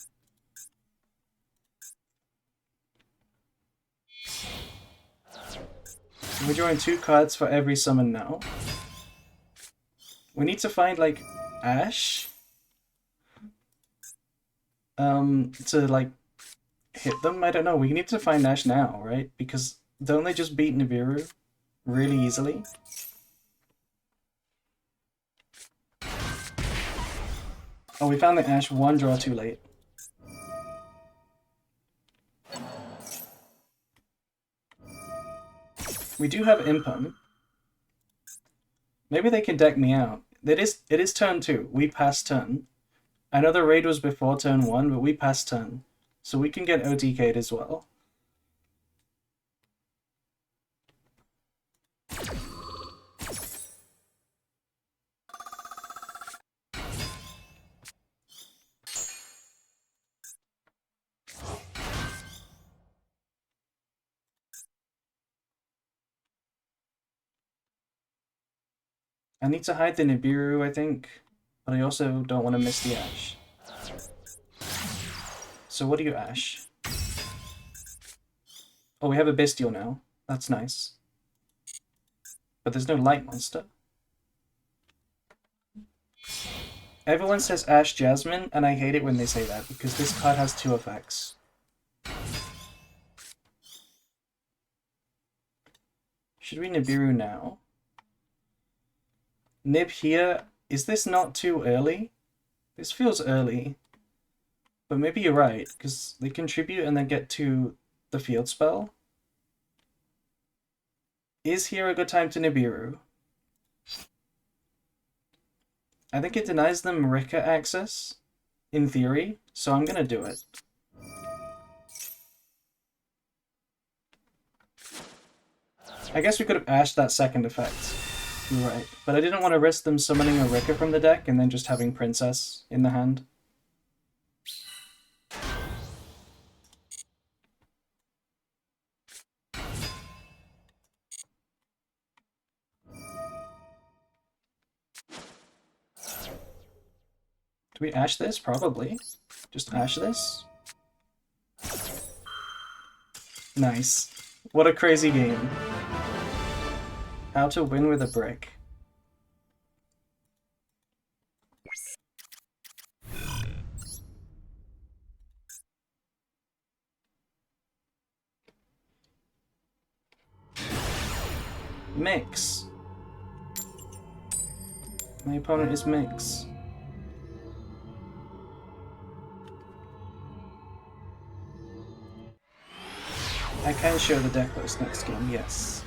We're drawing 2 cards for every summon now. We need to find like Ash. To like hit them? I don't know. We need to find Ash now, right? Because don't they just beat Nibiru really easily? Oh, we found the Ash 1 draw too late. We do have Impum. Maybe they can deck me out. It is turn 2. We passed turn. I know the raid was before turn 1, but we passed turn. So we can get OTK'd as well. I need to hide the Nibiru, I think. But I also don't want to miss the Ash. So what do you Ash? Oh, we have a Bestial now. That's nice. But there's no Light Monster. Everyone says Ash Jasmine, and I hate it when they say that, because this card has 2 effects. Should we Nibiru now? Nib here. Is this not too early? This feels early. But maybe you're right, because they contribute and then get to the field spell. Is here a good time to Nibiru? I think it denies them Rika access, in theory, so I'm gonna do it. I guess we could have ashed that second effect. You're right. But I didn't want to risk them summoning a Rika from the deck and then just having Princess in the hand. Do we ash this? Probably. Just ash this? Nice. What a crazy game. How to win with a brick. Mix. My opponent is Mix. I can show the deck list next game, yes.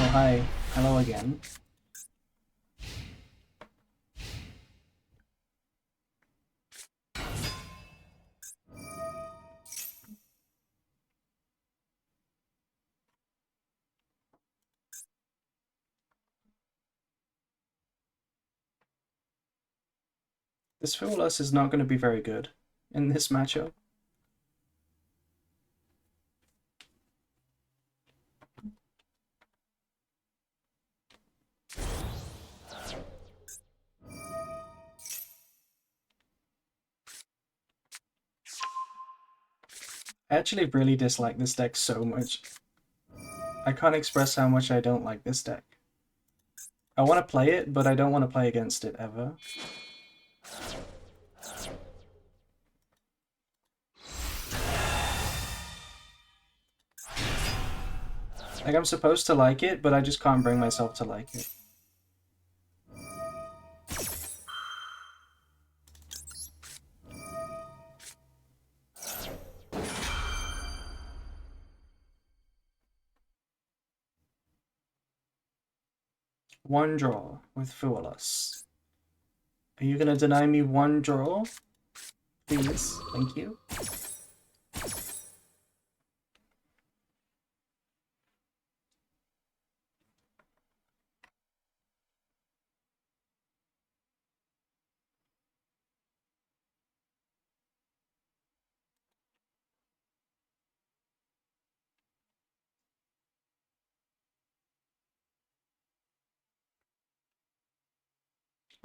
Oh, hi. Hello again. This Voiceless is not going to be very good in this matchup. I actually really dislike this deck so much. I can't express how much I don't like this deck. I want to play it, but I don't want to play against it ever. Like, I'm supposed to like it, but I just can't bring myself to like it. One draw with Voiceless. Are you gonna deny me one draw? Please, thank you.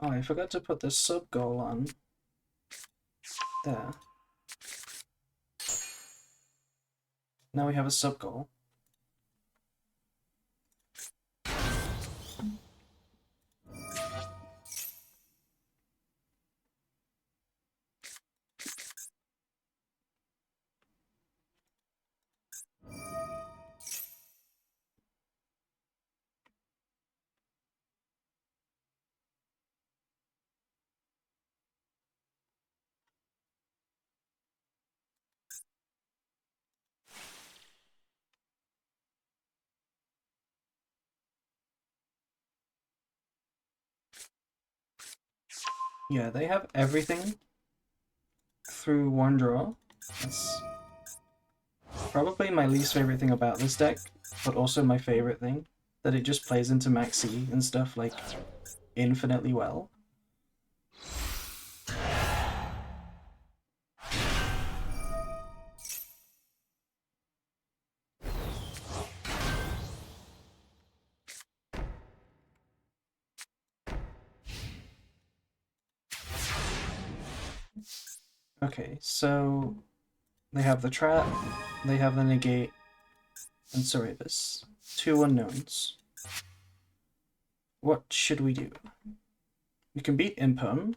Oh, I forgot to put the sub goal on. There. Now we have a sub goal. Yeah, they have everything through one draw. That's probably my least favorite thing about this deck, but also my favorite thing, that it just plays into Maxi and stuff like infinitely well. Okay, so they have the trap, they have the negate, and Cerebus. Two unknowns. What should we do? We can beat Imperm.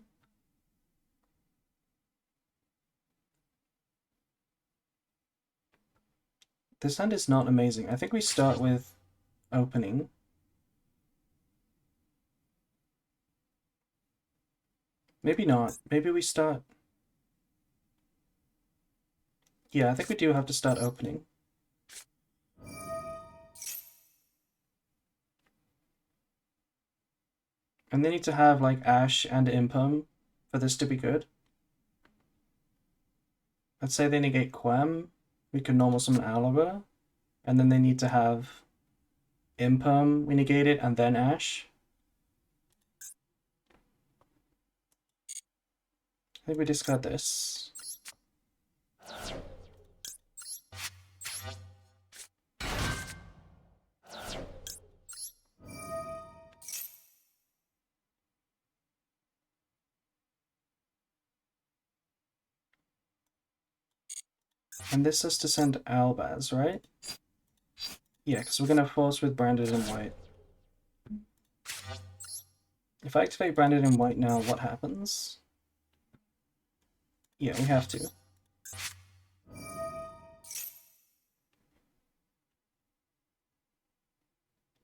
This hand is not amazing. I think we start with opening. Maybe not. Maybe we start... Yeah, I think we do have to start opening. And they need to have like Ash and Imperm for this to be good. Let's say they negate Quem. We can normal summon Oliver. And then they need to have Imperm, we negate it, and then Ash. I think we discard this. And this is to send Albaz, right? Yeah, because we're going to force with Branded and White. If I activate Branded and White now, what happens? Yeah, we have to.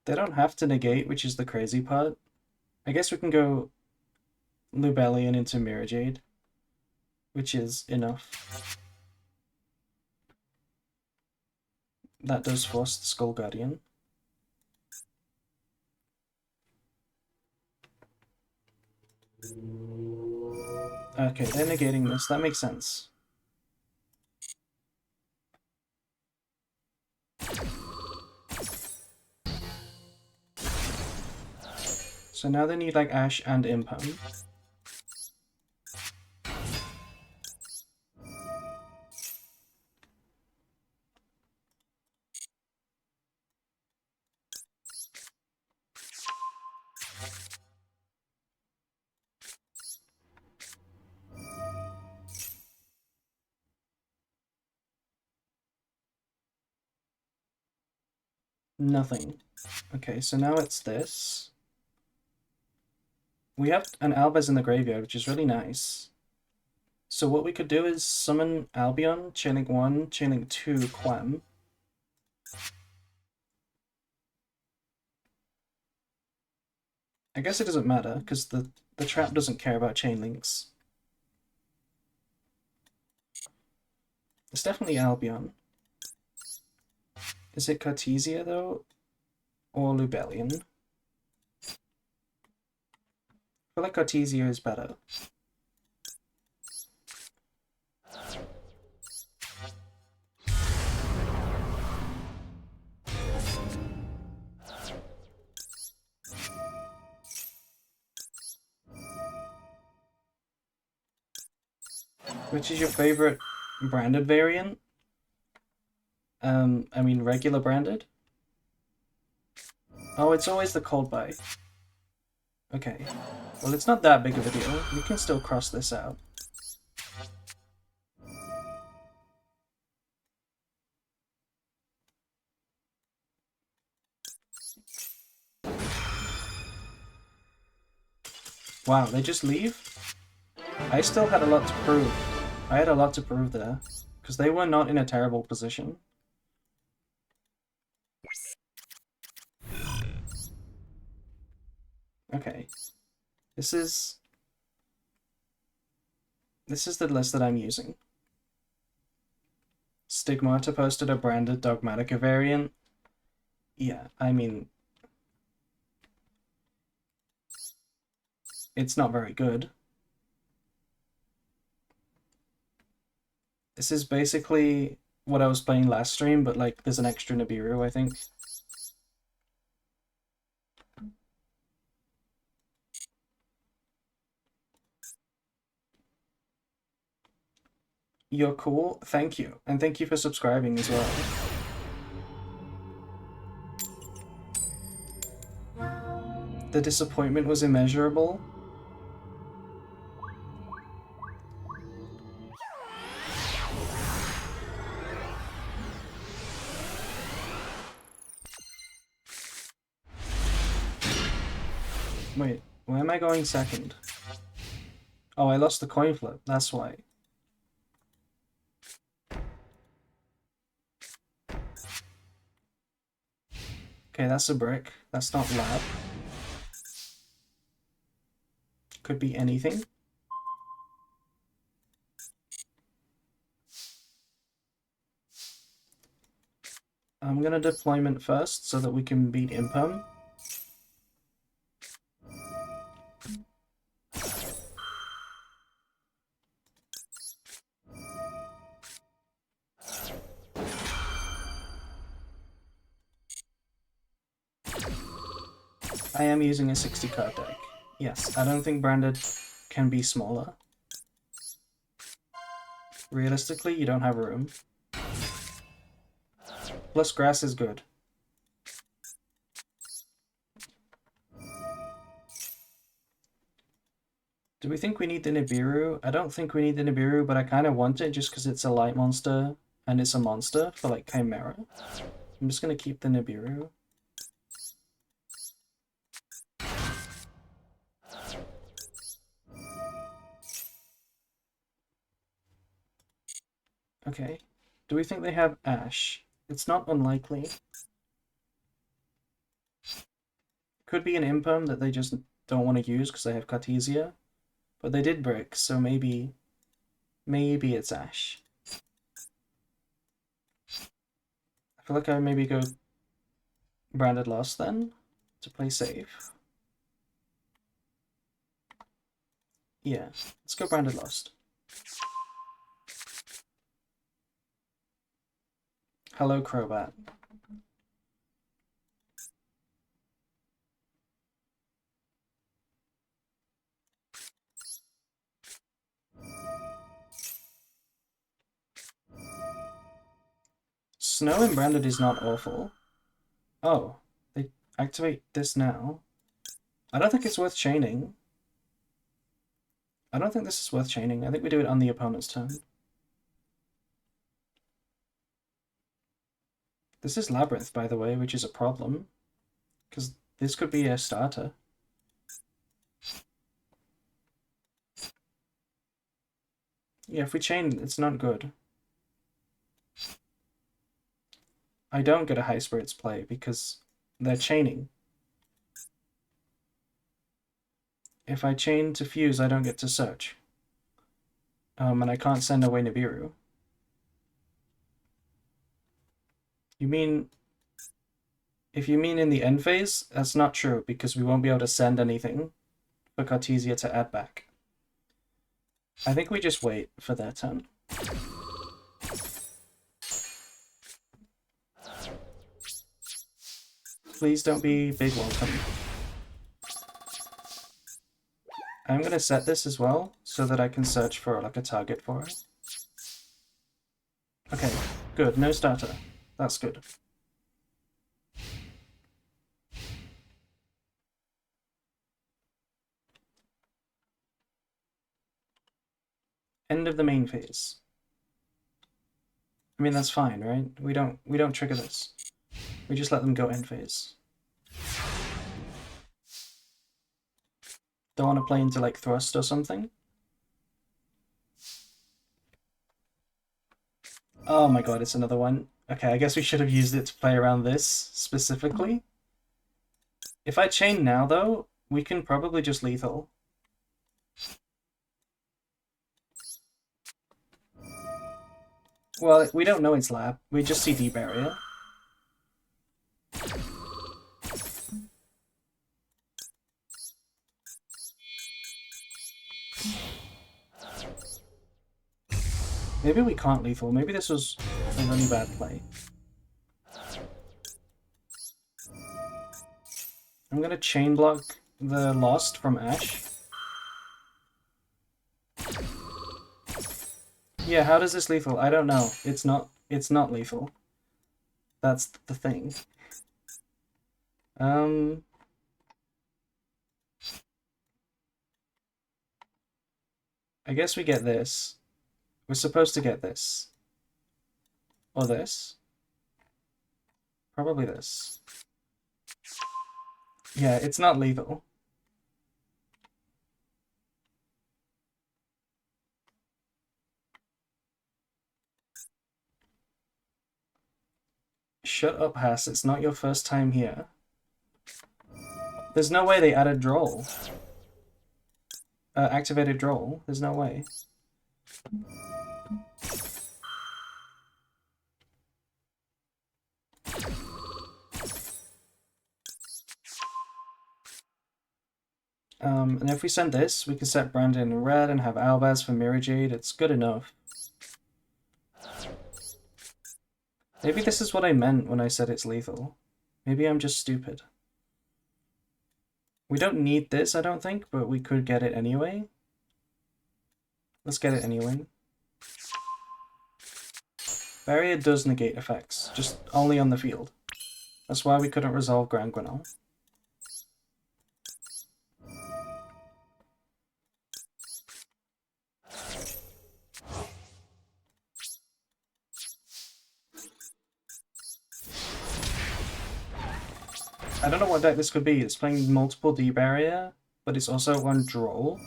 They don't have to negate, which is the crazy part. I guess we can go Lubellion into Mirror Jade, which is enough. That does force the Skull Guardian. Okay, they're negating this. That makes sense. So now they need like Ash and Imperm. Nothing. Okay, so now it's this. We have an Albaz in the graveyard, which is really nice. So what we could do is summon Albion, Chainlink 1, Chainlink 2, Quam. I guess it doesn't matter, because the trap doesn't care about Chainlinks. It's definitely Albion. Is it Cartesia, though? Or Lubellion? I feel like Cartesia is better. Which is your favorite branded variant? I mean regular branded? Oh, it's always the cold buy. Okay. Well, it's not that big of a deal. We can still cross this out. Wow, they just leave? I still had a lot to prove. I had a lot to prove there. Because they were not in a terrible position. Okay. This is the list that I'm using. Stigmata posted a branded Dogmatica variant. Yeah, I mean, it's not very good. This is basically what I was playing last stream, but like there's an extra Nibiru, I think. You're cool, thank you. And thank you for subscribing as well. The disappointment was immeasurable. Wait, why am I going second? Oh, I lost the coin flip, that's why. Okay, that's a brick. That's not lab. Could be anything. I'm gonna deployment first so that we can beat Impum. I am using a 60 card deck. Yes, I don't think branded can be smaller. Realistically, you don't have room. Plus grass is good. Do we think we need the Nibiru? I don't think we need the Nibiru, but I kind of want it just because it's a light monster and it's a monster for like Chimera. I'm just going to keep the Nibiru. Okay. Do we think they have Ash? It's not unlikely. Could be an Impum that they just don't want to use because they have Cartesia. But they did brick, so maybe it's Ash. I feel like I would maybe go branded lost then to play safe. Yeah, let's go branded lost. Hello, Crobat. Snow and branded is not awful. Oh, they activate this now. I don't think it's worth chaining. I don't think this is worth chaining. I think we do it on the opponent's turn. This is Labyrinth, by the way, which is a problem. Because this could be a starter. Yeah, if we chain, it's not good. I don't get a High Spirits play because they're chaining. If I chain to fuse, I don't get to search. And I can't send away Nibiru. You mean... If you mean in the end phase, that's not true, because we won't be able to send anything for Cartesia to add back. I think we just wait for their turn. Please don't be big welcome. I'm going to set this as well, so that I can search for like a target for it. Okay, good, no starter. That's good. End of the main phase. I mean, that's fine, right? We don't trigger this. We just let them go end phase. Don't want to play into like thrust or something. Oh my god, it's another one. Okay, I guess we should have used it to play around this specifically. If I chain now though, we can probably just lethal. Well, we don't know it's lab. We just see D-barrier. Maybe we can't lethal. Maybe this was a really bad play. I'm gonna chain block the Lost from Ash. Yeah, how does this lethal? I don't know. It's not lethal. That's the thing. I guess we get this. We're supposed to get this. Or this. Probably this. Yeah, it's not lethal. Shut up, Hass. It's not your first time here. There's no way they added Droll. Activated Droll. There's no way. And if we send this, we can set Brandon in red and have Albaz for Mirror Jade. It's good enough. Maybe this is what I meant when I said it's lethal. Maybe I'm just stupid. We don't need this, I don't think, but we could get it anyway. Let's get it anyway. Barrier does negate effects, just only on the field. That's why we couldn't resolve Grand Grenelle. I don't know what deck this could be. It's playing multiple D-barrier, but it's also on Droll.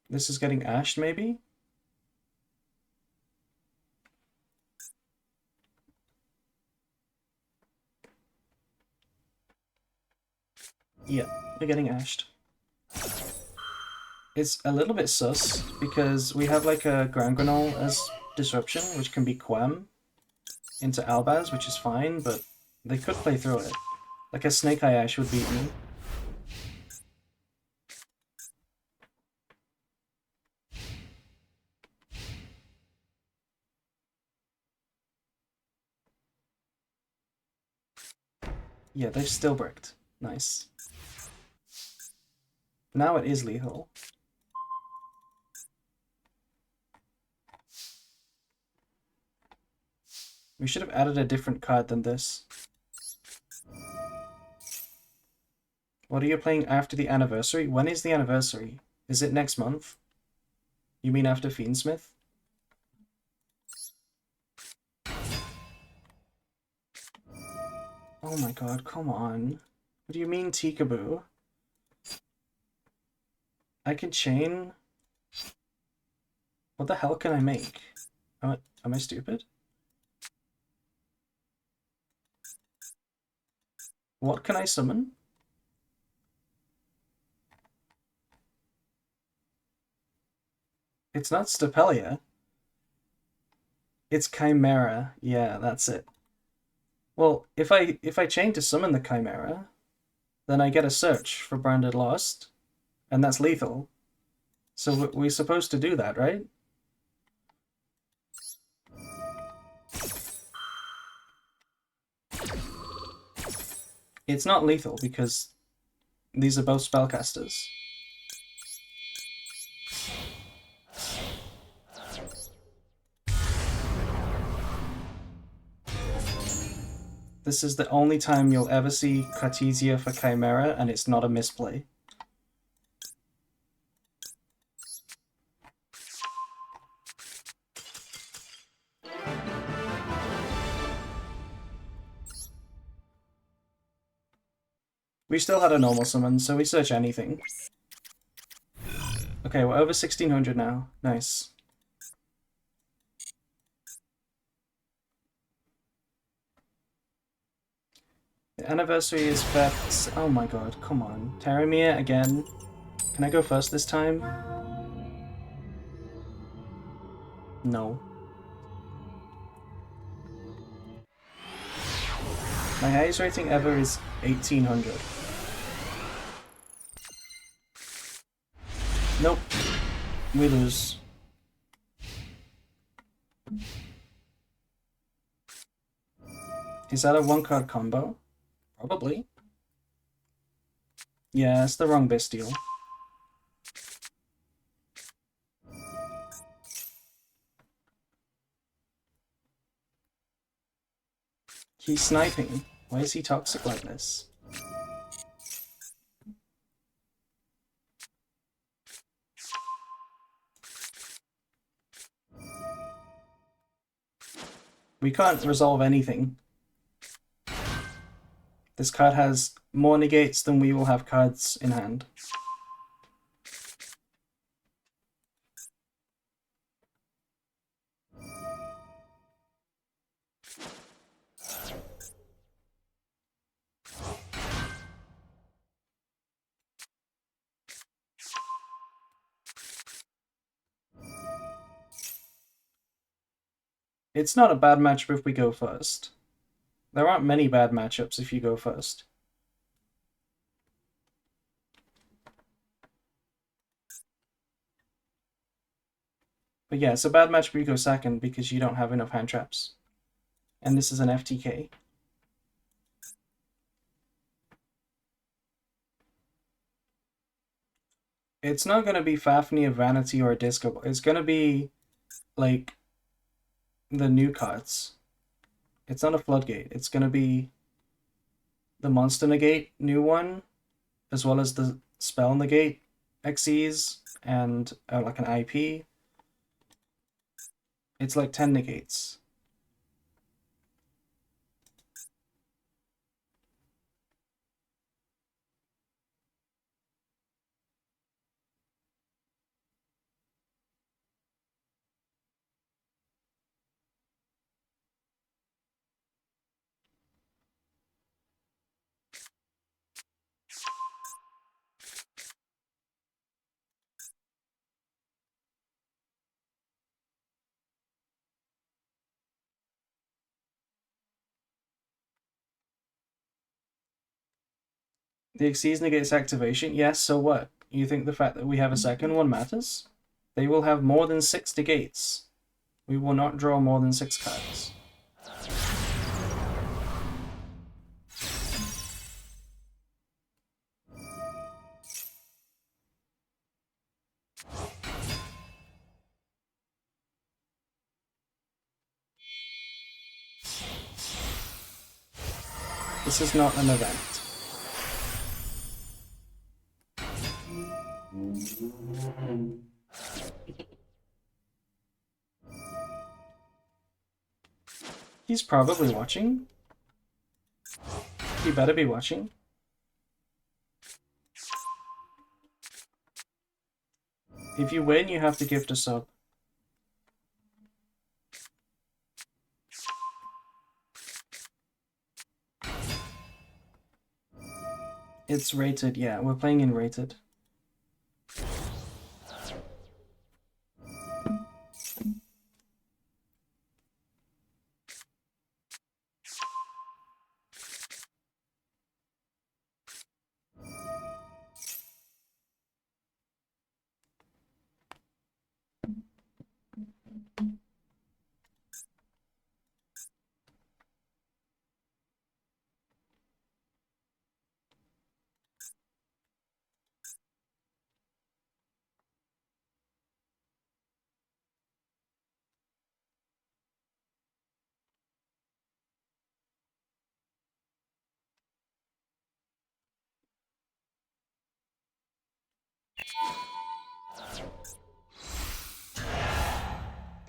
This is getting ashed, maybe? Yeah, we're getting ashed. It's a little bit sus, because we have like a Grand Grenelle as disruption, which can be Quem into Albaz, which is fine, but they could play through it. Like a Snake Eye Ash would beat me. Yeah, they've still bricked. Nice. Now it is lethal. We should have added a different card than this. What are you playing after the anniversary? When is the anniversary? Is it next month? You mean after Fiendsmith? Oh my god, come on. What do you mean, Tikaboo? I can chain? What the hell can I make? Am I stupid? What can I summon? It's not Stapelia. It's Chimera. Yeah, that's it. Well, if I chain to summon the Chimera, then I get a search for Branded Lost, and that's lethal. So we're supposed to do that, right? It's not lethal because these are both spellcasters. This is the only time you'll ever see Cartesia for Chimera, and it's not a misplay. We still had a normal summon, so we search anything. Okay, we're over 1600 now. Nice. The anniversary is Verte. Oh my god, come on. Terramere again. Can I go first this time? No. My highest rating ever is 1800. Nope. We lose. Is that a one-card combo? Probably. Yeah, it's the wrong bestial. He's sniping. Why is he toxic like this? We can't resolve anything. This card has more negates than we will have cards in hand. It's not a bad matchup if we go first. There aren't many bad matchups if you go first. But yeah, it's a bad matchup if you go second because you don't have enough hand traps. And this is an FTK. It's not going to be Fafnir, Vanity, or Disco. It's going to be, like, the new cards. It's not a Floodgate. It's going to be the Monster Negate new one, as well as the Spell Negate XEs, and like an IP. It's like 10 negates. The Xyz negates activation. Yes, so what? You think the fact that we have a second one matters? They will have more than 6 negates. We will not draw more than 6 cards. This is not an event. He's probably watching. You better be watching. If you win, you have to gift a sub. It's rated, yeah, we're playing in rated.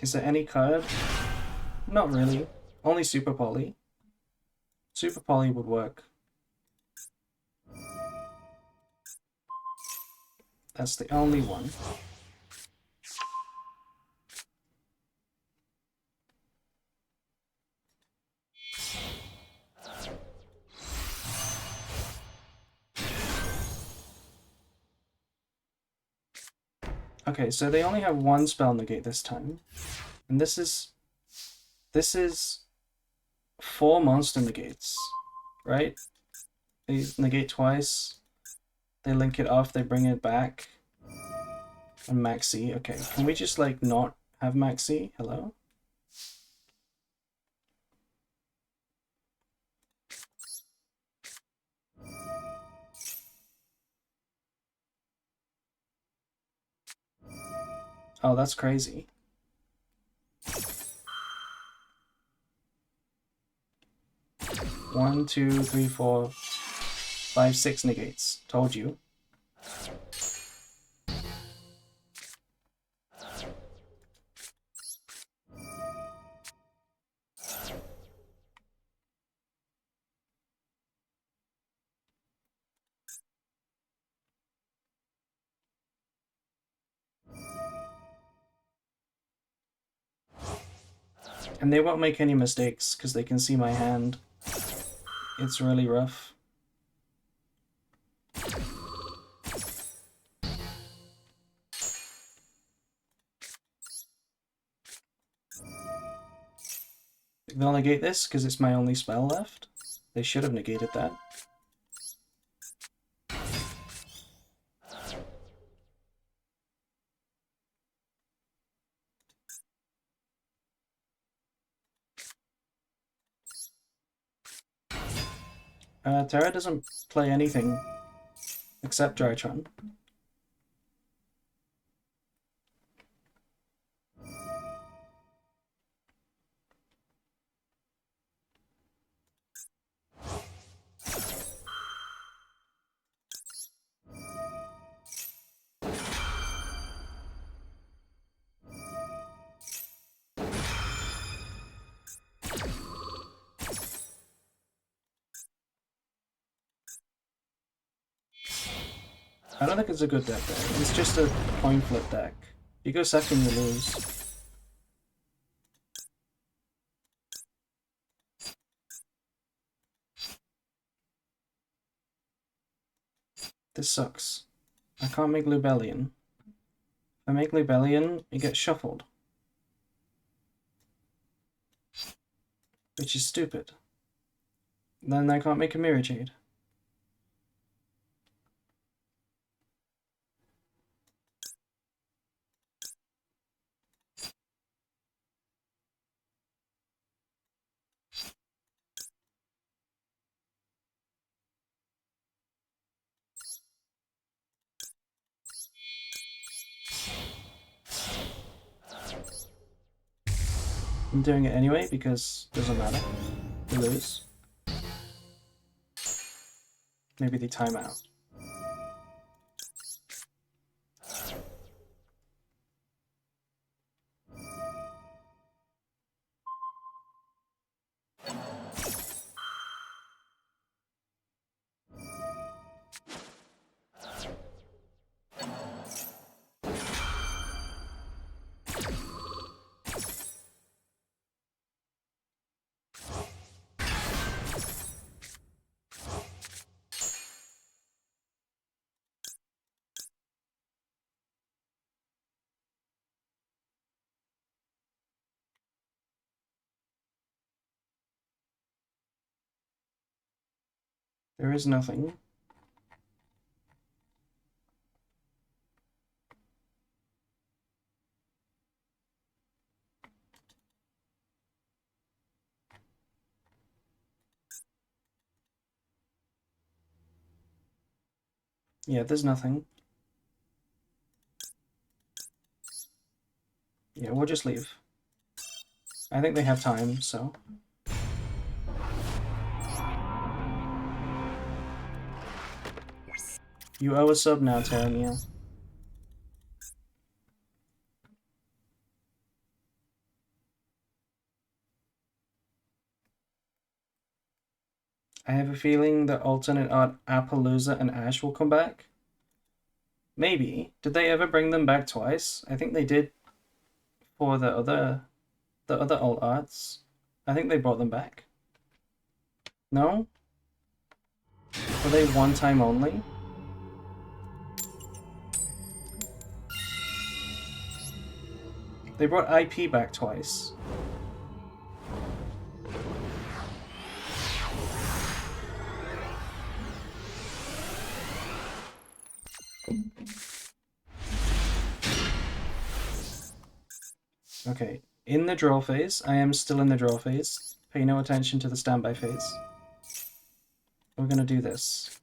Is there any card? Not really. Only Super Poly. Super Poly would work. That's the only one. Okay, so they only have one spell negate this time. And this is 4 monster negates, right? They negate twice. They link it off, they bring it back. And Maxi. Okay, can we just like not have Maxi? Hello? Oh, that's crazy. One, two, three, four, five, 6 negates. Told you. And they won't make any mistakes because they can see my hand. It's really rough. They'll negate this because it's my only spell left. They should have negated that. Terra doesn't play anything except Drytron. I don't think it's a good deck there. It's just a coin flip deck. You go second, you lose. This sucks. I can't make Lubellion. If I make Lubellion, it gets shuffled. Which is stupid. Then I can't make a Mirror Jade. I'm doing it anyway because it doesn't matter. We lose. Maybe they time out. There is nothing. Yeah, there's nothing. Yeah, we'll just leave. I think they have time, so... You owe a sub now, Tearlaments. I have a feeling that alternate art Appaloosa and Ash will come back. Maybe. Did they ever bring them back twice? I think they did for the other alt arts. I think they brought them back. No? Were they one time only? They brought IP back twice. Okay, in the draw phase. I am still in the draw phase. Pay no attention to the standby phase. We're gonna do this.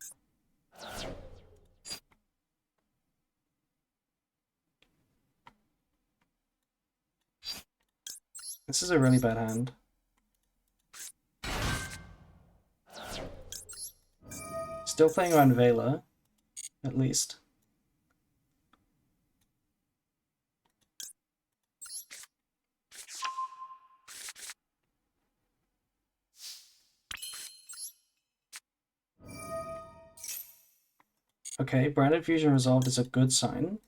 This is a really bad hand. Still playing around Vela, at least. Okay, Branded Fusion resolved is a good sign.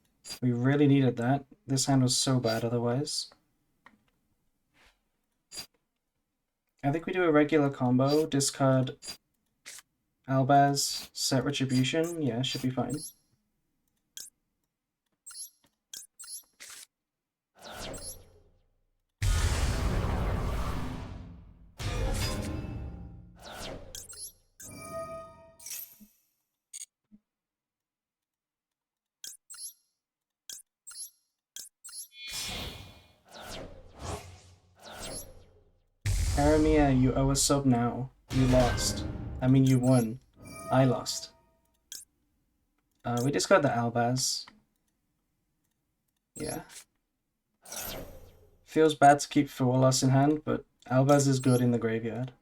We really needed that. This hand was so bad otherwise. I think we do a regular combo, discard Albaz, set Retribution. Yeah, should be fine. Aramia, you owe a sub now. You lost. I mean, you won. I lost. We discard the Albaz. Yeah. Feels bad to keep Voiceless in hand, but Albaz is good in the graveyard.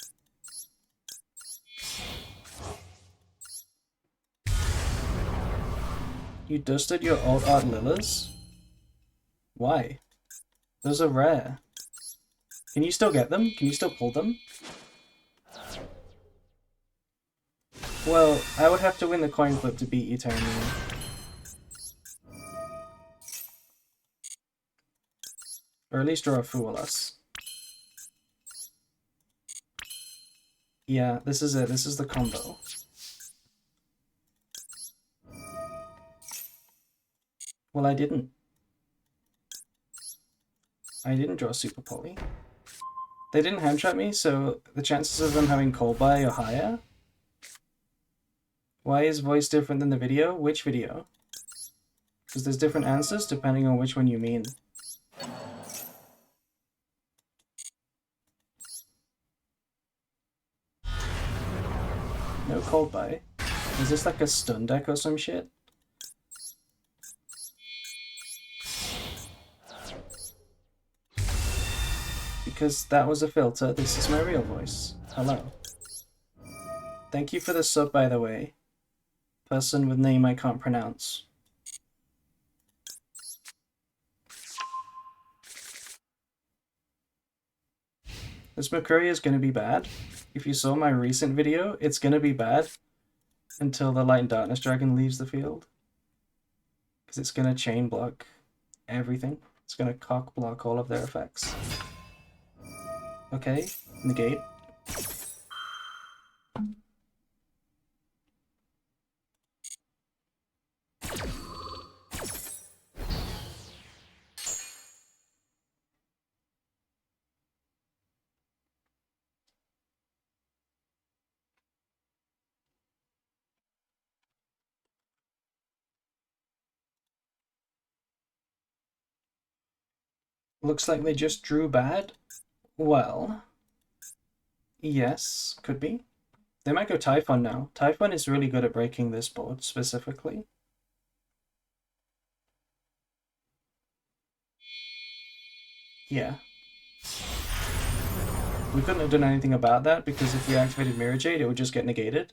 You dusted your alt art Lillas? Why? Those are rare. Can you still get them? Can you still pull them? Well, I would have to win the coin flip to beat you, Tyranny. Or at least draw a Voiceless. Yeah, this is it. This is the combo. Well, I didn't. I didn't draw Super Poly. They didn't hand trap me, so the chances of them having cold buy are higher. Why is voice different than the video? Which video? Because there's different answers depending on which one you mean. No cold buy. Is this like a stun deck or some shit? Because that was a filter, this is my real voice. Hello. Thank you for the sub, by the way. Person with name I can't pronounce. This McCurry is going to be bad. If you saw my recent video, it's going to be bad until the Light and Darkness Dragon leaves the field. Because it's going to chain block everything. It's going to cock block all of their effects. Okay, negate. Looks like they just drew bad. Well, yes, could be. They might go Typhon now. Typhon is really good at breaking this board, specifically. Yeah. We couldn't have done anything about that, because if we activated Mirror Jade, it would just get negated.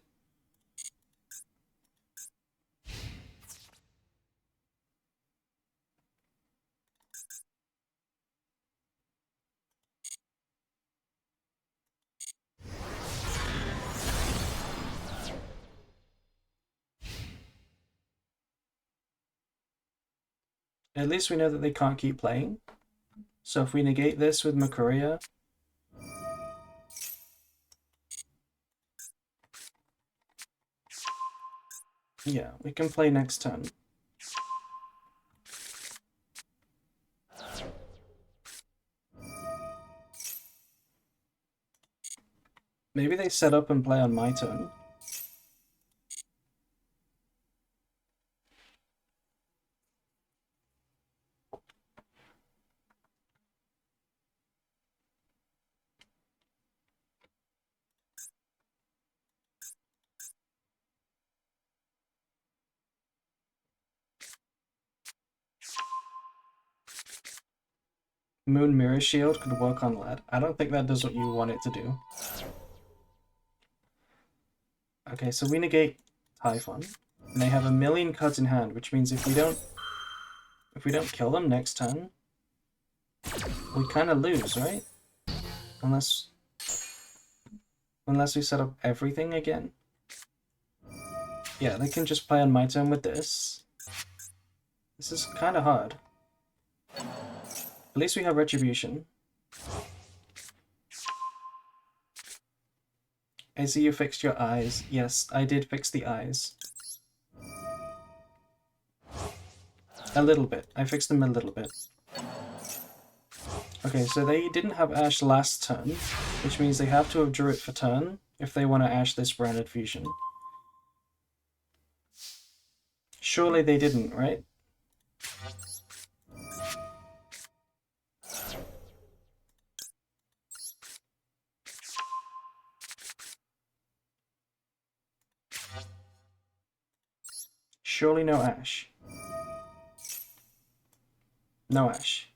At least we know that they can't keep playing. So if we negate this with Makuria, yeah, we can play next turn. Maybe they set up and play on my turn. Moon Mirror Shield could work on Lad. I don't think that does what you want it to do. Okay, so we negate Typhon. And they have a million cards in hand, which means if we don't kill them next turn, we kind of lose, right? Unless we set up everything again. Yeah, they can just play on my turn with this. This is kind of hard. At least we have Retribution. I see you fixed your eyes. Yes, I did fix the eyes. A little bit. I fixed them a little bit. Okay, so they didn't have Ash last turn, which means they have to have drew it for turn if they want to Ash this Branded Fusion. Surely they didn't, right? Surely no Ash. No Ash.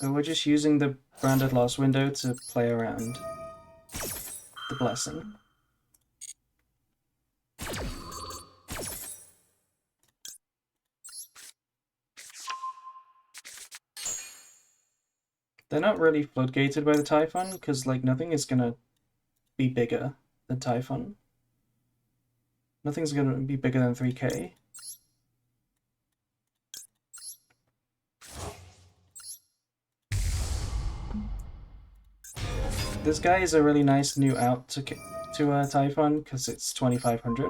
So we're just using the Branded Lost window to play around the Blessing. They're not really floodgated by the Typhon, because like nothing is gonna be bigger than Typhon. Nothing's gonna be bigger than 3k. This guy is a really nice new out to Typhon, because it's 2500.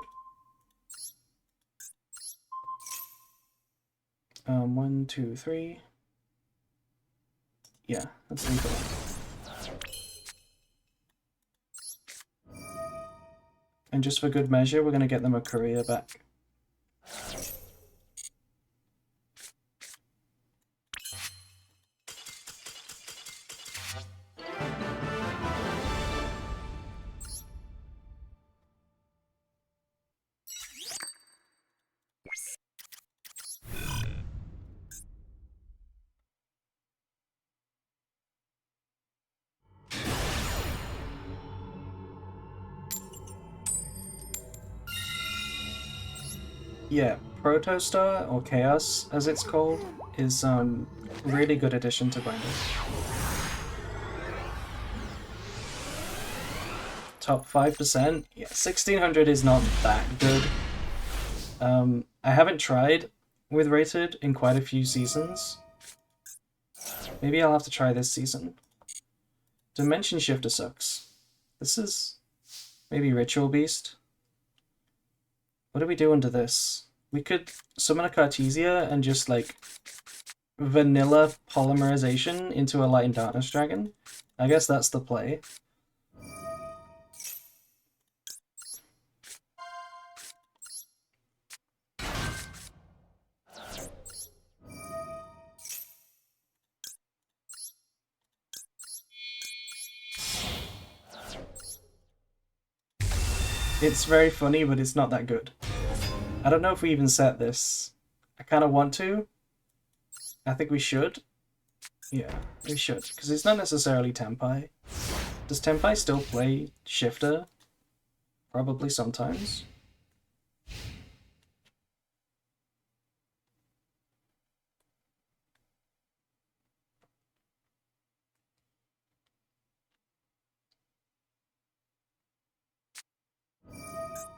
1, 2, 3. Yeah, that's lethal. And just for good measure, we're gonna get them a courier back. Yeah, Protostar, or Chaos as it's called, is really good addition to Branded. Top 5%? Yeah, 1600 is not that good. I haven't tried with Rated in quite a few seasons. Maybe I'll have to try this season. Dimension Shifter sucks. This is maybe Ritual Beast. What do we do under this? We could summon a Cartesia and just like vanilla polymerization into a Light and Darkness Dragon. I guess that's the play. It's very funny, but it's not that good. I don't know if we even set this. I kind of want to. I think we should. Yeah, we should. Because it's not necessarily Tenpai. Does Tenpai still play Shifter? Probably sometimes.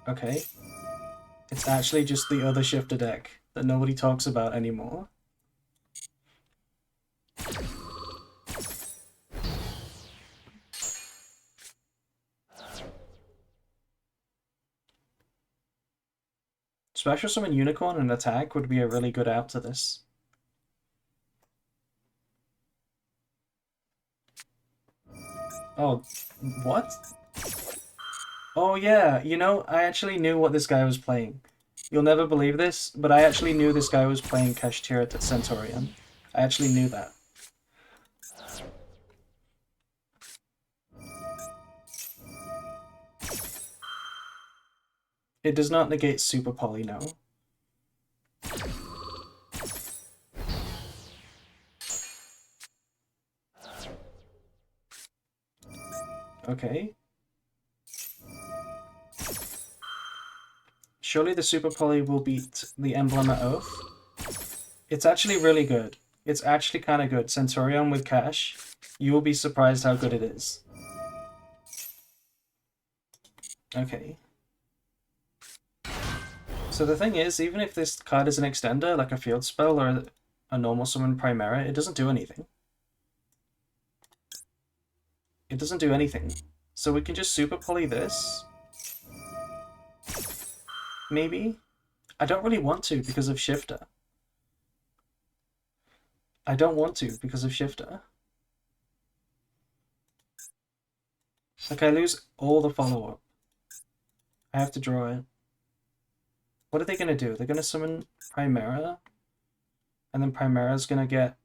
Okay. It's actually just the other Shifter deck that nobody talks about anymore. Special Summon Unicorn and attack would be a really good out to this. Oh, what? Oh yeah, you know, I actually knew what this guy was playing. You'll never believe this, but I actually knew this guy was playing Kashtira to Centurion. I actually knew that. It does not negate Super Poly, no. Okay. Surely the Super Poly will beat the Emblem at Oath. It's actually really good. It's actually kind of good. Centurion with Cash. You will be surprised how good it is. Okay. So the thing is, even if this card is an extender, like a field spell or a normal summon Primera, it doesn't do anything. It doesn't do anything. So we can just Super Poly this. Maybe? I don't really want to because of Shifter. I don't want to because of Shifter. Like, I lose all the follow-up. I have to draw it. What are they going to do? They're going to summon Primera, and then Primera's going to get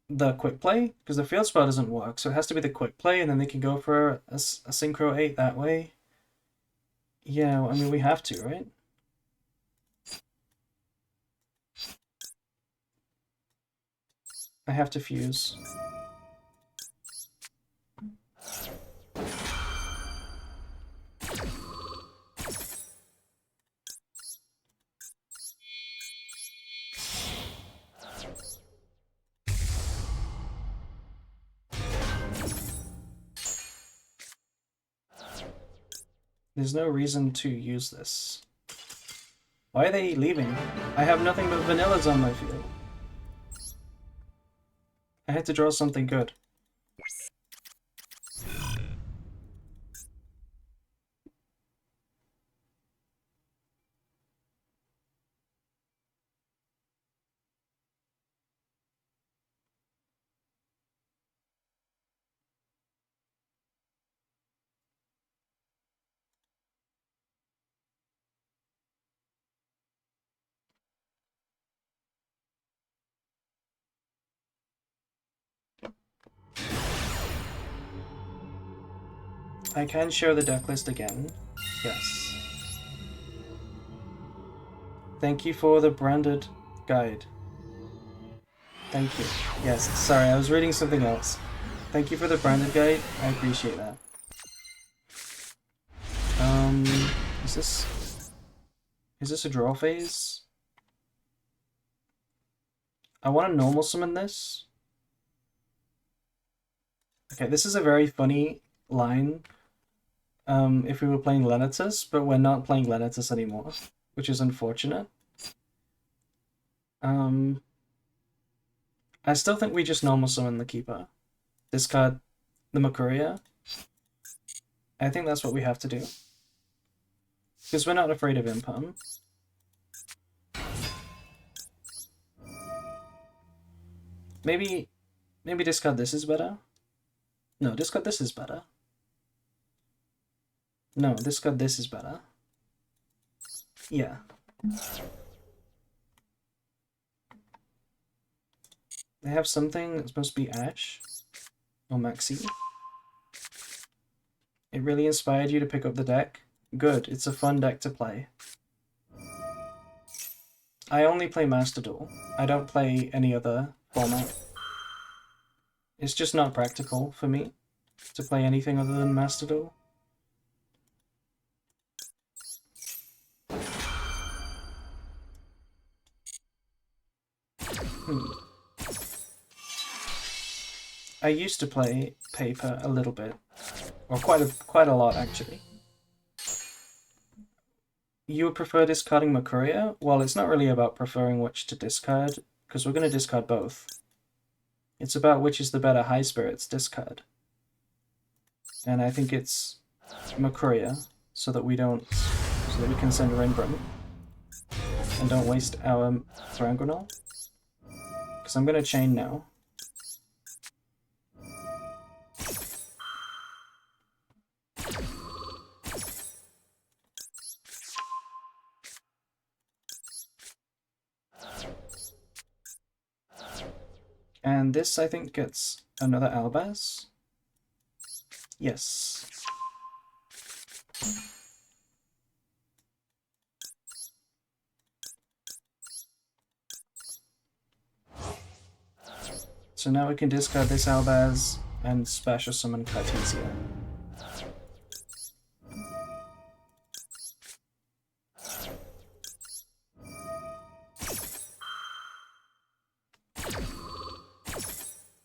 the quick play, because the field spell doesn't work, so it has to be the quick play, and then they can go for a Synchro 8 that way. Yeah, I mean, we have to, right? I have to fuse. There's no reason to use this. Why are they leaving? I have nothing but vanillas on my field. I had to draw something good. I can show the deck list again. Yes. Thank you for the branded guide. Thank you. Yes, sorry, I was reading something else. Thank you for the branded guide. I appreciate that. Is this... Is this a draw phase? I want to normal summon this. Okay, this is a very funny line if we were playing Lenatus, but we're not playing Lenatus anymore, which is unfortunate. I still think we just normal summon the Keeper. Discard the Makuria. I think that's what we have to do. Because we're not afraid of Impalm. Maybe discard this is better? No, discard this is better. No, discard this is better. Yeah. They have something that's supposed to be Ash. Or Maxi. It really inspired you to pick up the deck? Good, it's a fun deck to play. I only play Master Duel. I don't play any other format. It's just not practical for me to play anything other than Master Duel. I used to play Paper a little bit, or quite a lot actually. You would prefer discarding Makuria? Well, it's not really about preferring which to discard, because we're going to discard both. It's about which is the better High Spirits discard. And I think it's Makuria, so that we can send Rainbrim and don't waste our Thranguinol. Because I'm going to chain now. And this, I think, gets another Albaz. Yes. So now we can discard this Albaz and special summon Cartesia.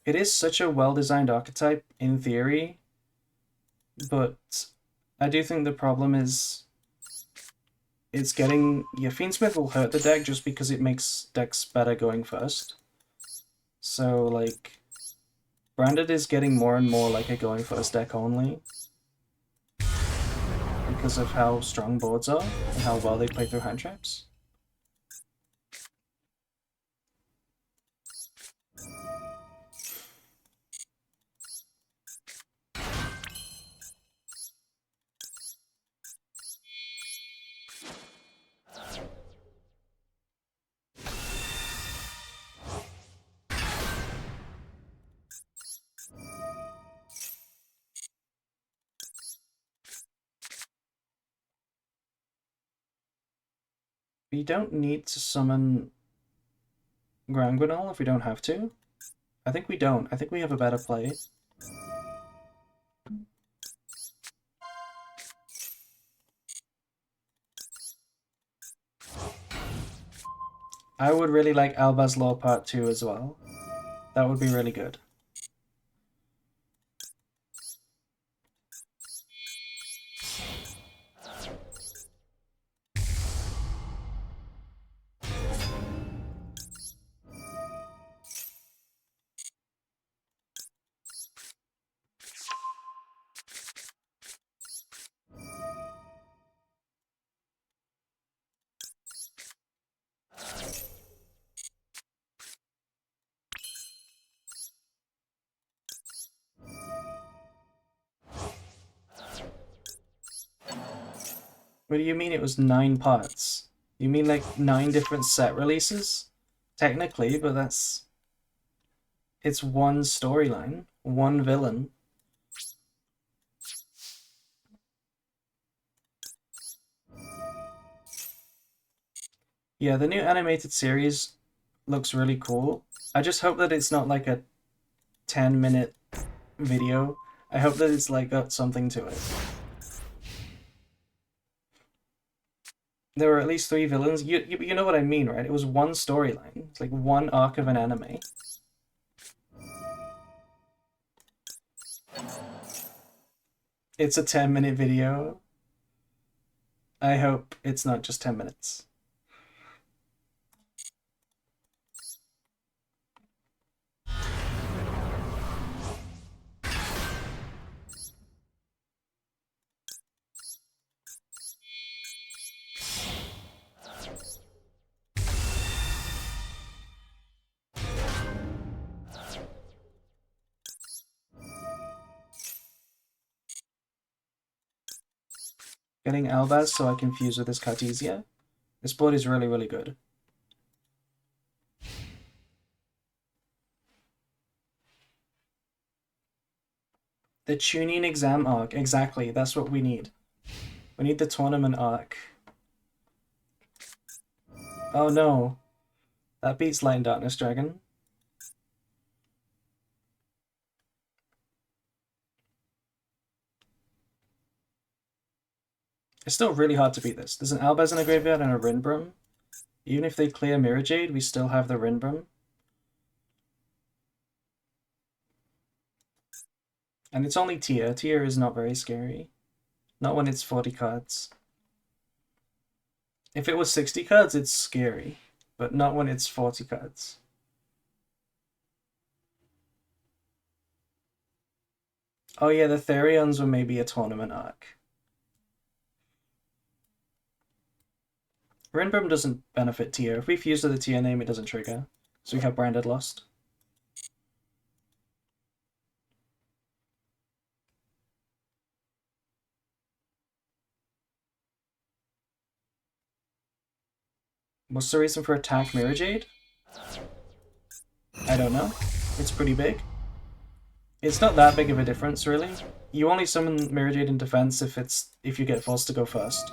It is such a well-designed archetype, in theory, but I do think the problem is it's getting... Yeah, Fiendsmith will hurt the deck just because it makes decks better going first. So, like, Branded is getting more and more like a going first deck only because of how strong boards are and how well they play through hand traps. We don't need to summon Granguinol if we don't have to. I think we don't. I think we have a better play. I would really like Albaz Law Part 2 as well. That would be really good. What do you mean it was 9 parts? You mean like 9 different set releases? Technically, but that's... It's one storyline, one villain. Yeah, the new animated series looks really cool. I just hope that it's not like a 10-minute video. I hope that it's like got something to it. There were at least 3 villains. You know what I mean, right? It was one storyline. It's like one arc of an anime. It's a 10-minute video. I hope it's not just 10 minutes. Getting Albaz so I can fuse with this Cartesia. This board is really, really good. The tuning exam arc, exactly, that's what we need. We need the tournament arc. Oh no. That beats Light and Darkness Dragon. It's still really hard to beat this. There's an Albaz in a graveyard and a Rinbrum. Even if they clear Mirror Jade, we still have the Rinbrum. And it's only Tear. Tear is not very scary. Not when it's 40 cards. If it was 60 cards, it's scary. But not when it's 40 cards. Oh yeah, the Therions were maybe a tournament arc. Rinbrum doesn't benefit Tear. If we fuse with the Tear name, it doesn't trigger. So we have Branded lost. What's the reason for attack Mirror Jade? I don't know. It's pretty big. It's not that big of a difference, really. You only summon Mirror Jade in defense if you get forced to go first.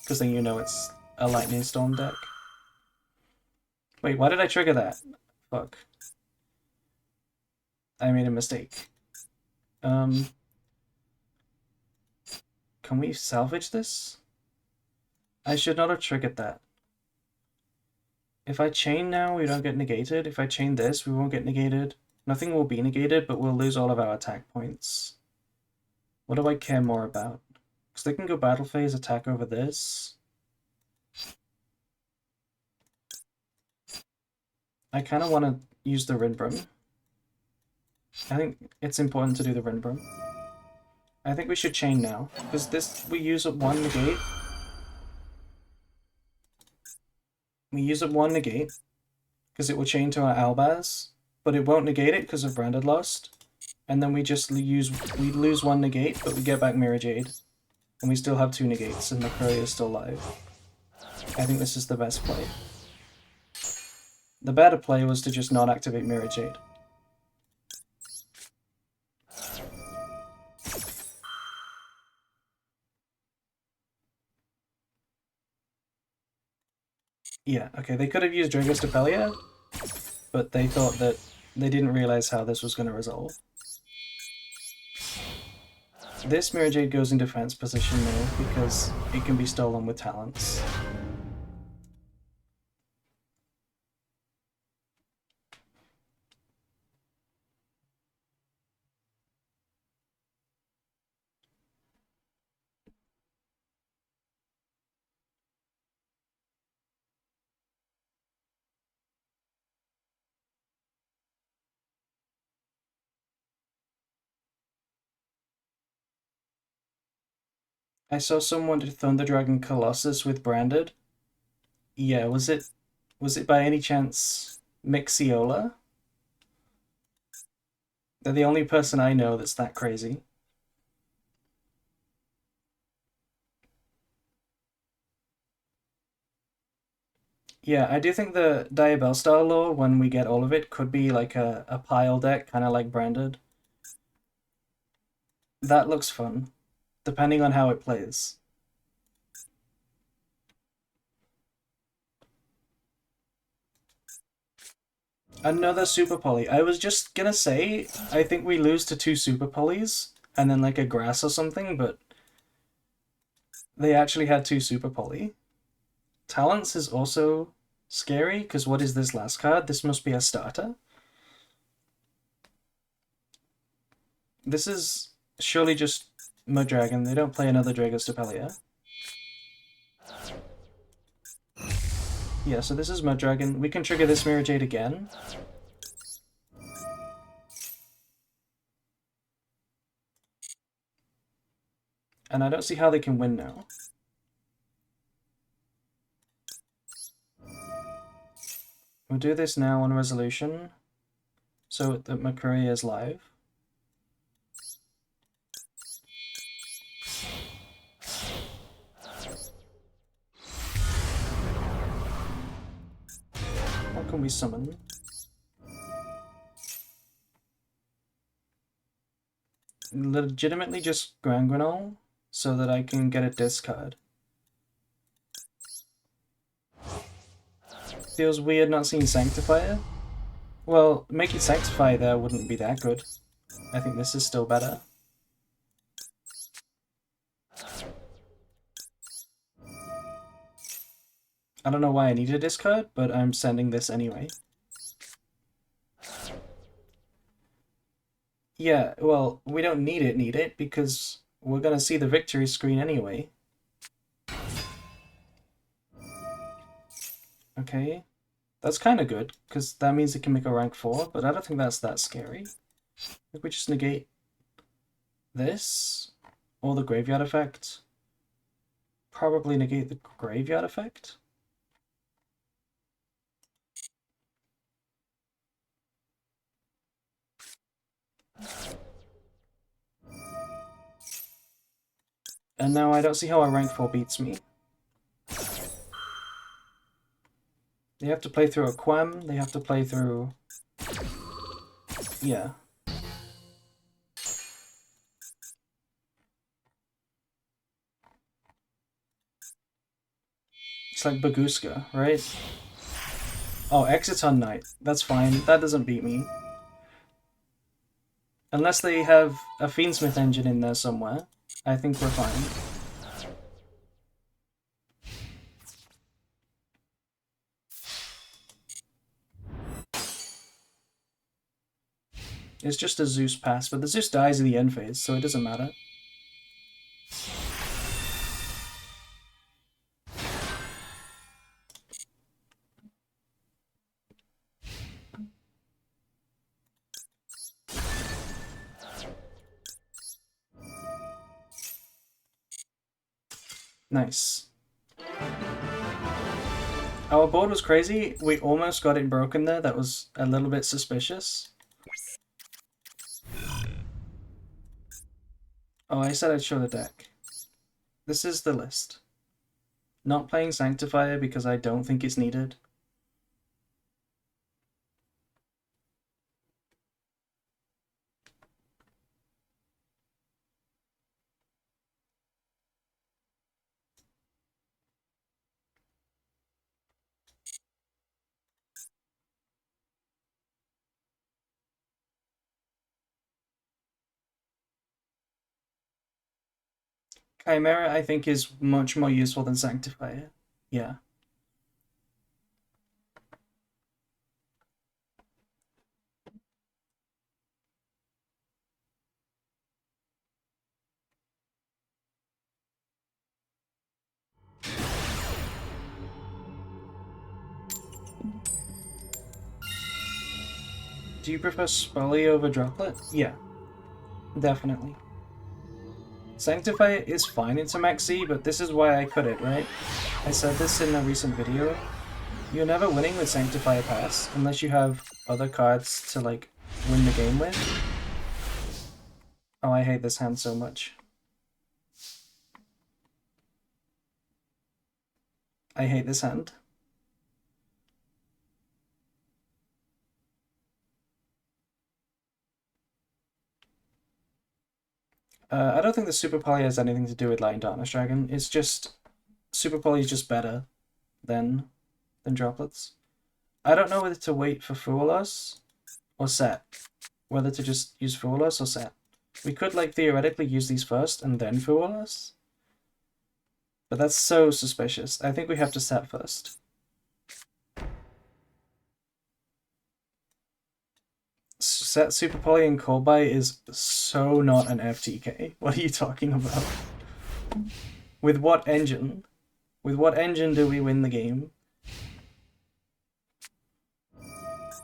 Because then you know it's a Lightning Storm deck. Wait, why did I trigger that? Fuck. I made a mistake. Can we salvage this? I should not have triggered that. If I chain now, we don't get negated. If I chain this, we won't get negated. Nothing will be negated, but we'll lose all of our attack points. What do I care more about? Because they can go battle phase, attack over this. I kind of want to use the Rinbrum. I think it's important to do the Rinbrum. I think we should chain now, because this, we use up 1 negate. We use up 1 negate, because it will chain to our Albaz, but it won't negate it because of Branded Lost. And then we lose 1 negate, but we get back Mirror Jade. And we still have 2 negates, and McCurry is still live. I think this is the best play. The better play was to just not activate Mirror Jade. Yeah, okay, they could have used Dragos Depelia, but they thought that they didn't realize how this was going to resolve. This Mirror Jade goes in defense position though, because it can be stolen with talents. I saw someone do Thunder Dragon Colossus with Branded. Yeah, was it by any chance Mixiola? They're the only person I know that's that crazy. Yeah, I do think the Diabell Star lore, when we get all of it, could be like a pile deck, kind of like Branded. That looks fun, depending on how it plays. Another Super Poly. I was just gonna say, I think we lose to 2 Super Polys, and then like a Grass or something, but they actually had 2 Super Poly. Talents is also scary, because what is this last card? This must be a starter. This is surely just Mud Dragon. They don't play another Dragostapelia. Yeah, so this is Mud Dragon. We can trigger this Mirror Jade again. And I don't see how they can win now. We'll do this now on resolution, so that McCurry is live. What can we summon? Legitimately just Granguinol, so that I can get a discard. Feels weird not seeing Sanctifier. Well, making Sanctify there wouldn't be that good. I think this is still better. I don't know why I need a discard, but I'm sending this anyway. Yeah, well, we don't need it, because we're gonna see the victory screen anyway. Okay, that's kind of good, because that means it can make a rank 4, but I don't think that's that scary. If we just negate this, or the graveyard effect, probably negate the graveyard effect. And now I don't see how a rank 4 beats me. They have to play through a Quem, they have to play through... yeah. It's like Baguska, right? Oh, Exiton Knight. That's fine. That doesn't beat me. Unless they have a Fiendsmith engine in there somewhere, I think we're fine. It's just a Zeus pass, but the Zeus dies in the end phase, so it doesn't matter. Nice. Our board was crazy. We almost got it broken there. That was a little bit suspicious. Oh, I said I'd show the deck. This is the list. Not playing Sanctifier because I don't think it's needed. Chimera, I think, is much more useful than Sanctifier. Yeah. Do you prefer Spully over Droplet? Yeah, definitely. Sanctifier is fine into Maxi, but this is why I cut it, right? I said this in a recent video. You're never winning with Sanctifier Pass unless you have other cards to, like, win the game with. Oh, I hate this hand so much. I hate this hand. I don't think the Super Poly has anything to do with Light and Darkness Dragon. It's just... Super Poly is just better than Droplets. I don't know whether to wait for Fool Us or Set. Whether to just use Fool Us or Set. We could, like, theoretically use these first and then Fool Us. But that's so suspicious. I think we have to set first. Set Super Poly and Kolbai is so not an FTK. What are you talking about? With what engine? With what engine do we win the game?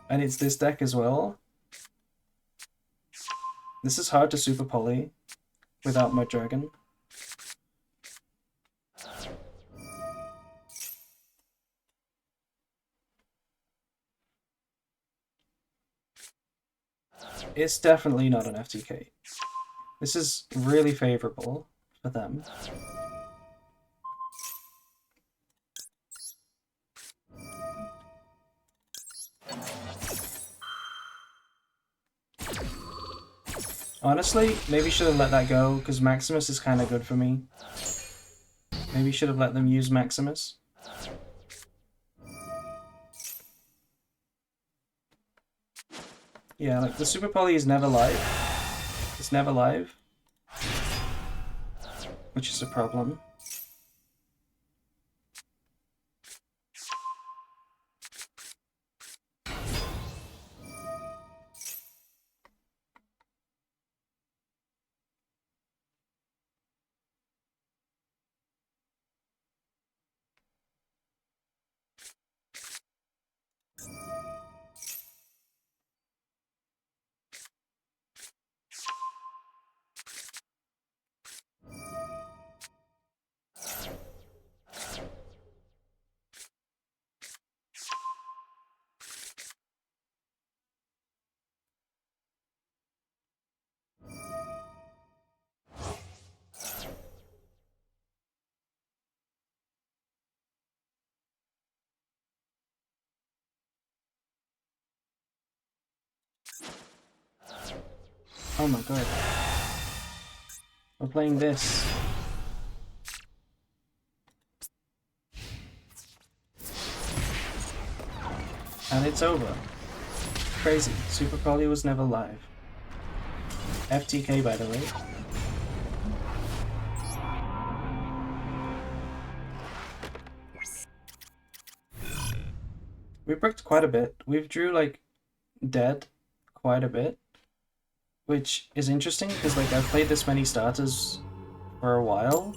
And it's this deck as well. This is hard to Super Poly without Mud Dragon. It's definitely not an FTK. This is really favorable for them. Honestly, maybe should have let that go, because Maximus is kind of good for me. Maybe should have let them use Maximus. Yeah, like, the Super Poly is never live. It's never live. Which is a problem. Oh my god. We're playing this. And it's over. Crazy. Super Poly was never live. FTK, by the way. We bricked quite a bit. We've drew, like, dead quite a bit. Which is interesting, because, like, I've played this many starters for a while.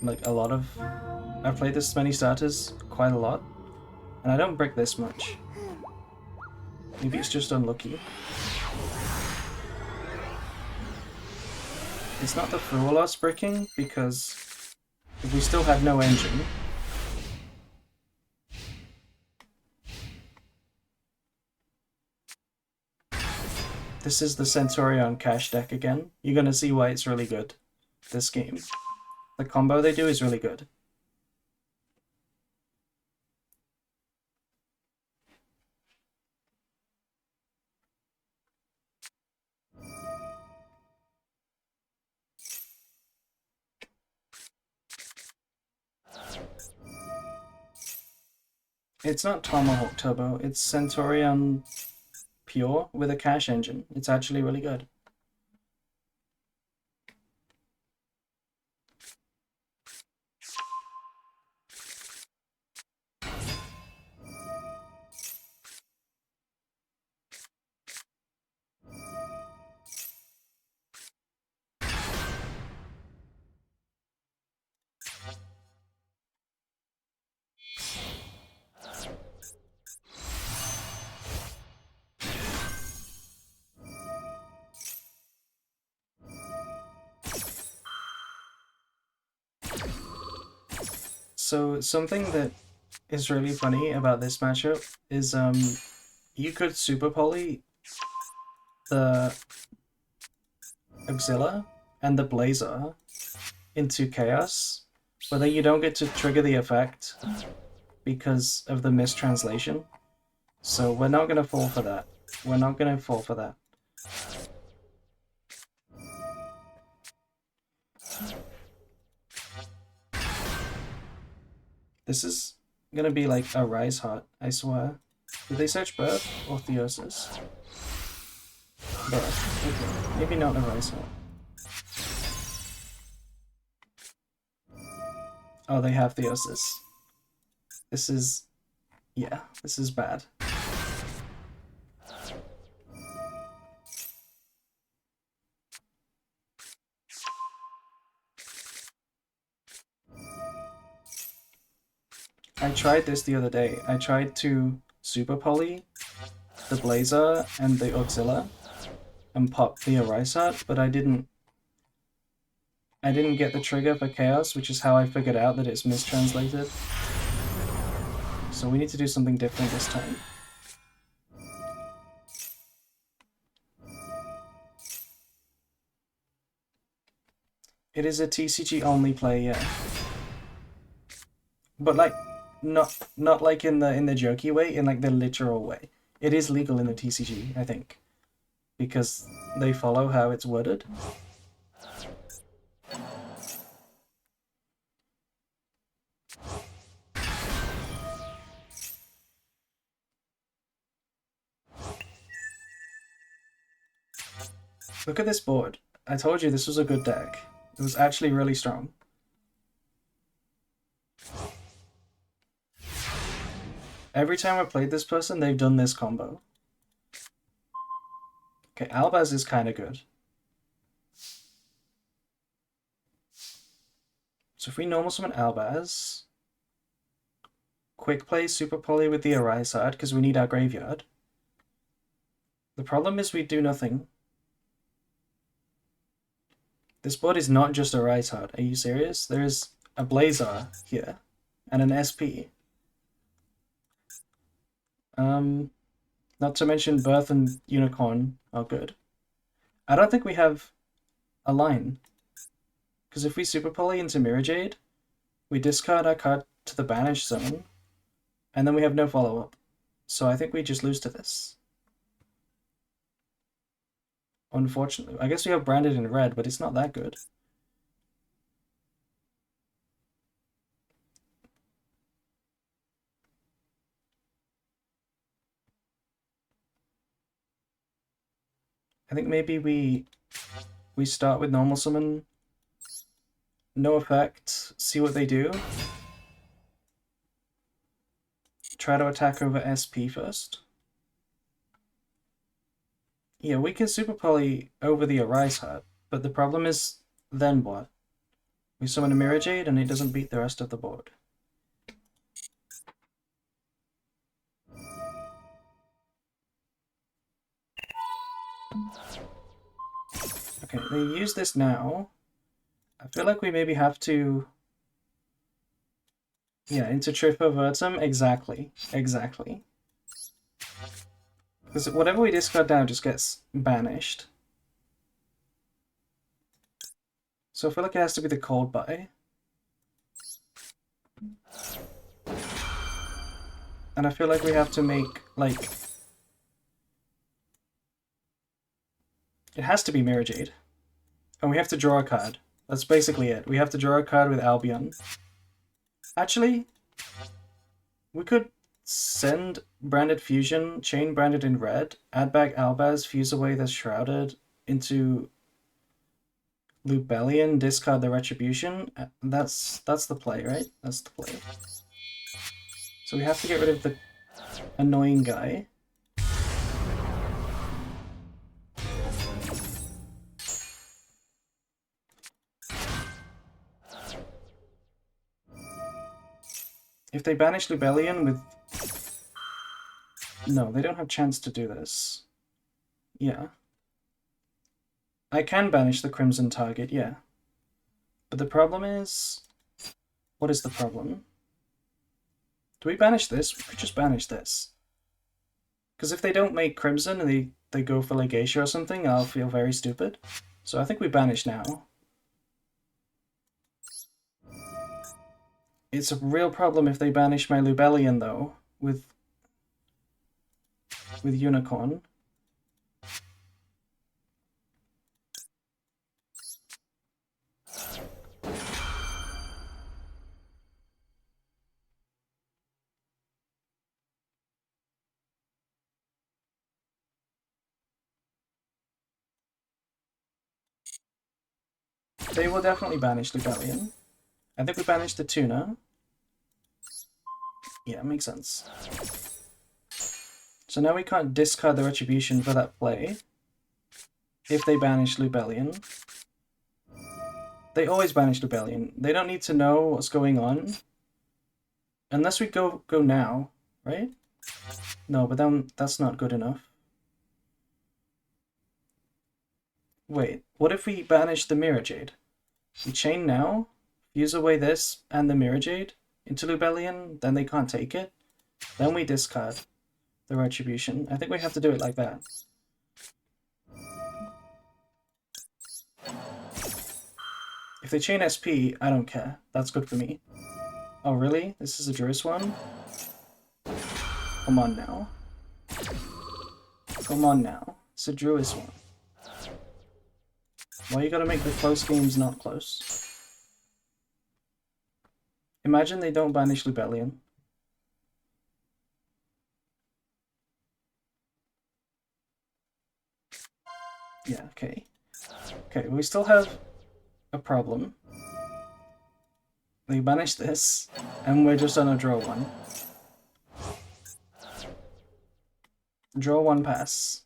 Like, I've played this many starters quite a lot. And I don't brick this much. Maybe it's just unlucky. It's not the Frualos bricking, because if we still had no engine... This is the Centurion-Kashtira deck again. You're gonna see why it's really good, this game. The combo they do is really good. It's not Tomahawk Turbo, it's Centurion Pure with a cash engine. It's actually really good. So something that is really funny about this matchup is you could Super Poly the Auxilia and the Blazer into Chaos, but then you don't get to trigger the effect because of the mistranslation. So we're not gonna fall for that. We're not gonna fall for that. This is gonna be like a Rise Heart, I swear. Did they search Birth or Theosis? Birth. Okay. Maybe not a Rise Heart. Oh, they have Theosis. This is... yeah, this is bad. I tried this the other day. I tried to Super Poly the Blazer and the Auxilla and pop the Arisat, but I didn't get the trigger for Chaos, which is how I figured out that it's mistranslated. So we need to do something different this time. It is a TCG only play, yeah. But like not like in the jokey way, in like the literal way. It is legal in the TCG, I think. Because they follow how it's worded. Look at this board. I told you this was a good deck. It was actually really strong. Every time I played this person, they've done this combo. Okay, Albaz is kind of good. So if we normal summon Albaz, quick play Super Poly with the Arisad because we need our graveyard. The problem is we do nothing. This board is not just Arisad. Are you serious? There is a Blazar here and an SP. Not to mention Birth and Unicorn are good. I don't think we have a line. Because if we Super Poly into Mirrorjade, we discard our card to the Banish Zone, and then we have no follow-up. So I think we just lose to this. Unfortunately. I guess we have Branded in red, but it's not that good. I think maybe we start with normal summon, no effect, see what they do. Try to attack over SP first. Yeah, we can Super Poly over the Arisat, but the problem is, then what? We summon a Mirrorjade and it doesn't beat the rest of the board. Okay, they use this now. I feel like we maybe have to... yeah, into Tripa Vertum, exactly. Because whatever we discard down just gets banished. So I feel like it has to be the cold buy. And I feel like we have to make, like... it has to be Mirrorjade. And we have to draw a card. That's basically it. We have to draw a card with Albion. Actually, we could send Branded Fusion, chain Branded in red, add back Albaz, fuse away the Shrouded into Lubellion, discard the Retribution. That's the play, right? That's the play. So we have to get rid of the annoying guy. If they banish Lubellion with... no, they don't have chance to do this. Yeah. I can banish the Crimson target, yeah. But the problem is... what is the problem? Do we banish this? We could just banish this. Because if they don't make Crimson and they go for Legacia or something, I'll feel very stupid. So I think we banish now. It's a real problem if they banish my Lubellion, though, with Unicorn. They will definitely banish Lubellion. I think we banished the tuna. Yeah, makes sense. So now we can't discard the retribution for that play if they banish Lubellion. They always banish Lubellion. They don't need to know what's going on. Unless we go now, right? No, but then that's not good enough. Wait, what if we banish the Mirror Jade? We chain now, use away this and the Mirror Jade into Lubellion, then they can't take it. Then we discard the retribution. I think we have to do it like that. If they chain SP, I don't care. That's good for me. Oh, really? This is a Druis one? Come on now. Come on now. It's a Druis one. Why you gotta make the close games not close? Imagine they don't banish Lubellion. Yeah, okay. Okay, we still have a problem. They banish this, and we're just on a draw one. Draw one pass.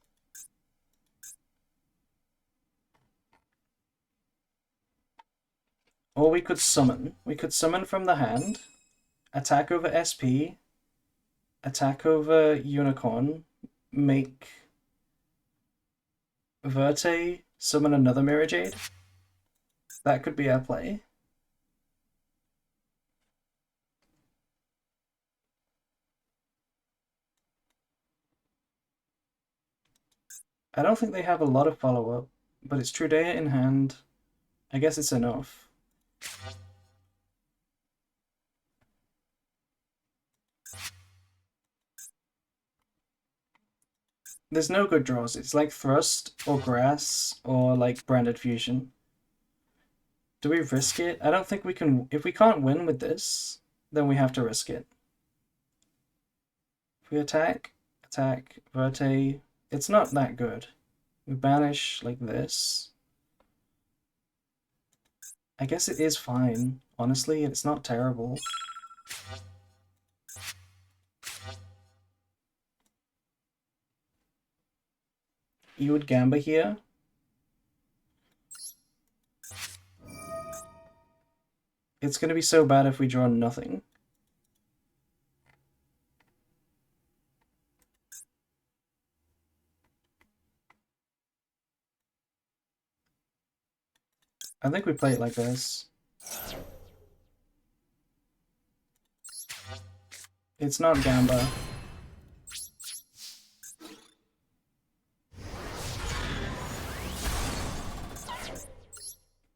Or we could summon. We could summon from the hand, attack over SP, attack over Unicorn, make Verte summon another Mirror Jade. That could be our play. I don't think they have a lot of follow-up, but it's Trudea in hand. I guess it's enough. There's no good draws. It's like Thrust or Grass or like Branded Fusion. Do we risk it? I don't think we can. If we can't win with this, then we have to risk it. If we attack, Verte, it's not that good. We banish like this. I guess it is fine. Honestly, it's not terrible. You would Gamba here. It's gonna be so bad if we draw nothing. I think we play it like this. It's not Gamba.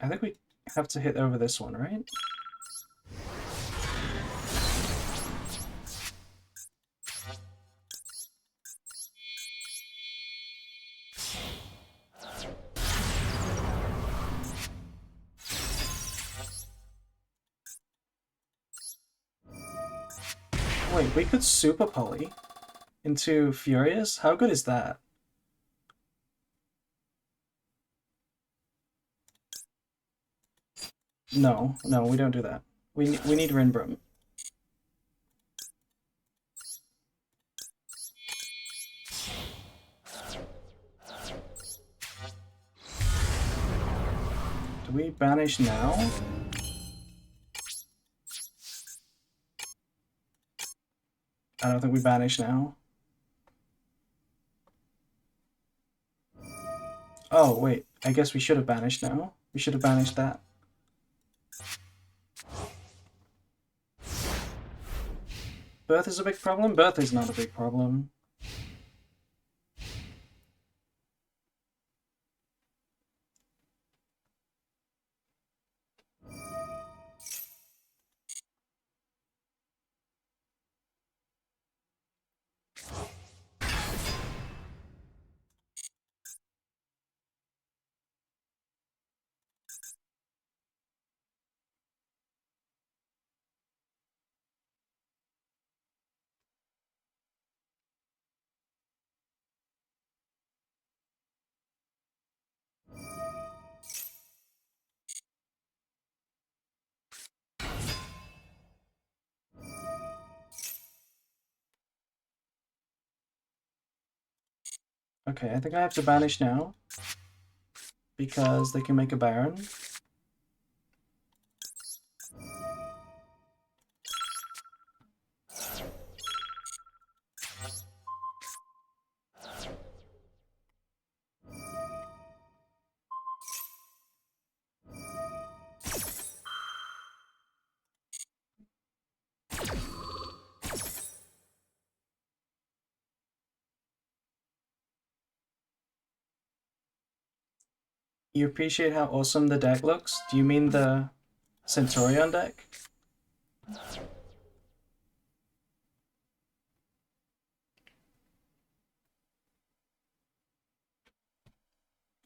I think we have to hit over this one, right? Wait, we could Super Poly into Furious? How good is that? No, we don't do that. We need Rinbrum. Do we banish now? I don't think we banish now. Oh, wait. I guess we should have banished now. We should have banished that. Birth is a big problem? Birth is not a big problem. Okay, I think I have to banish now. Because they can make a Baron. You appreciate how awesome the deck looks? Do you mean the Centurion deck?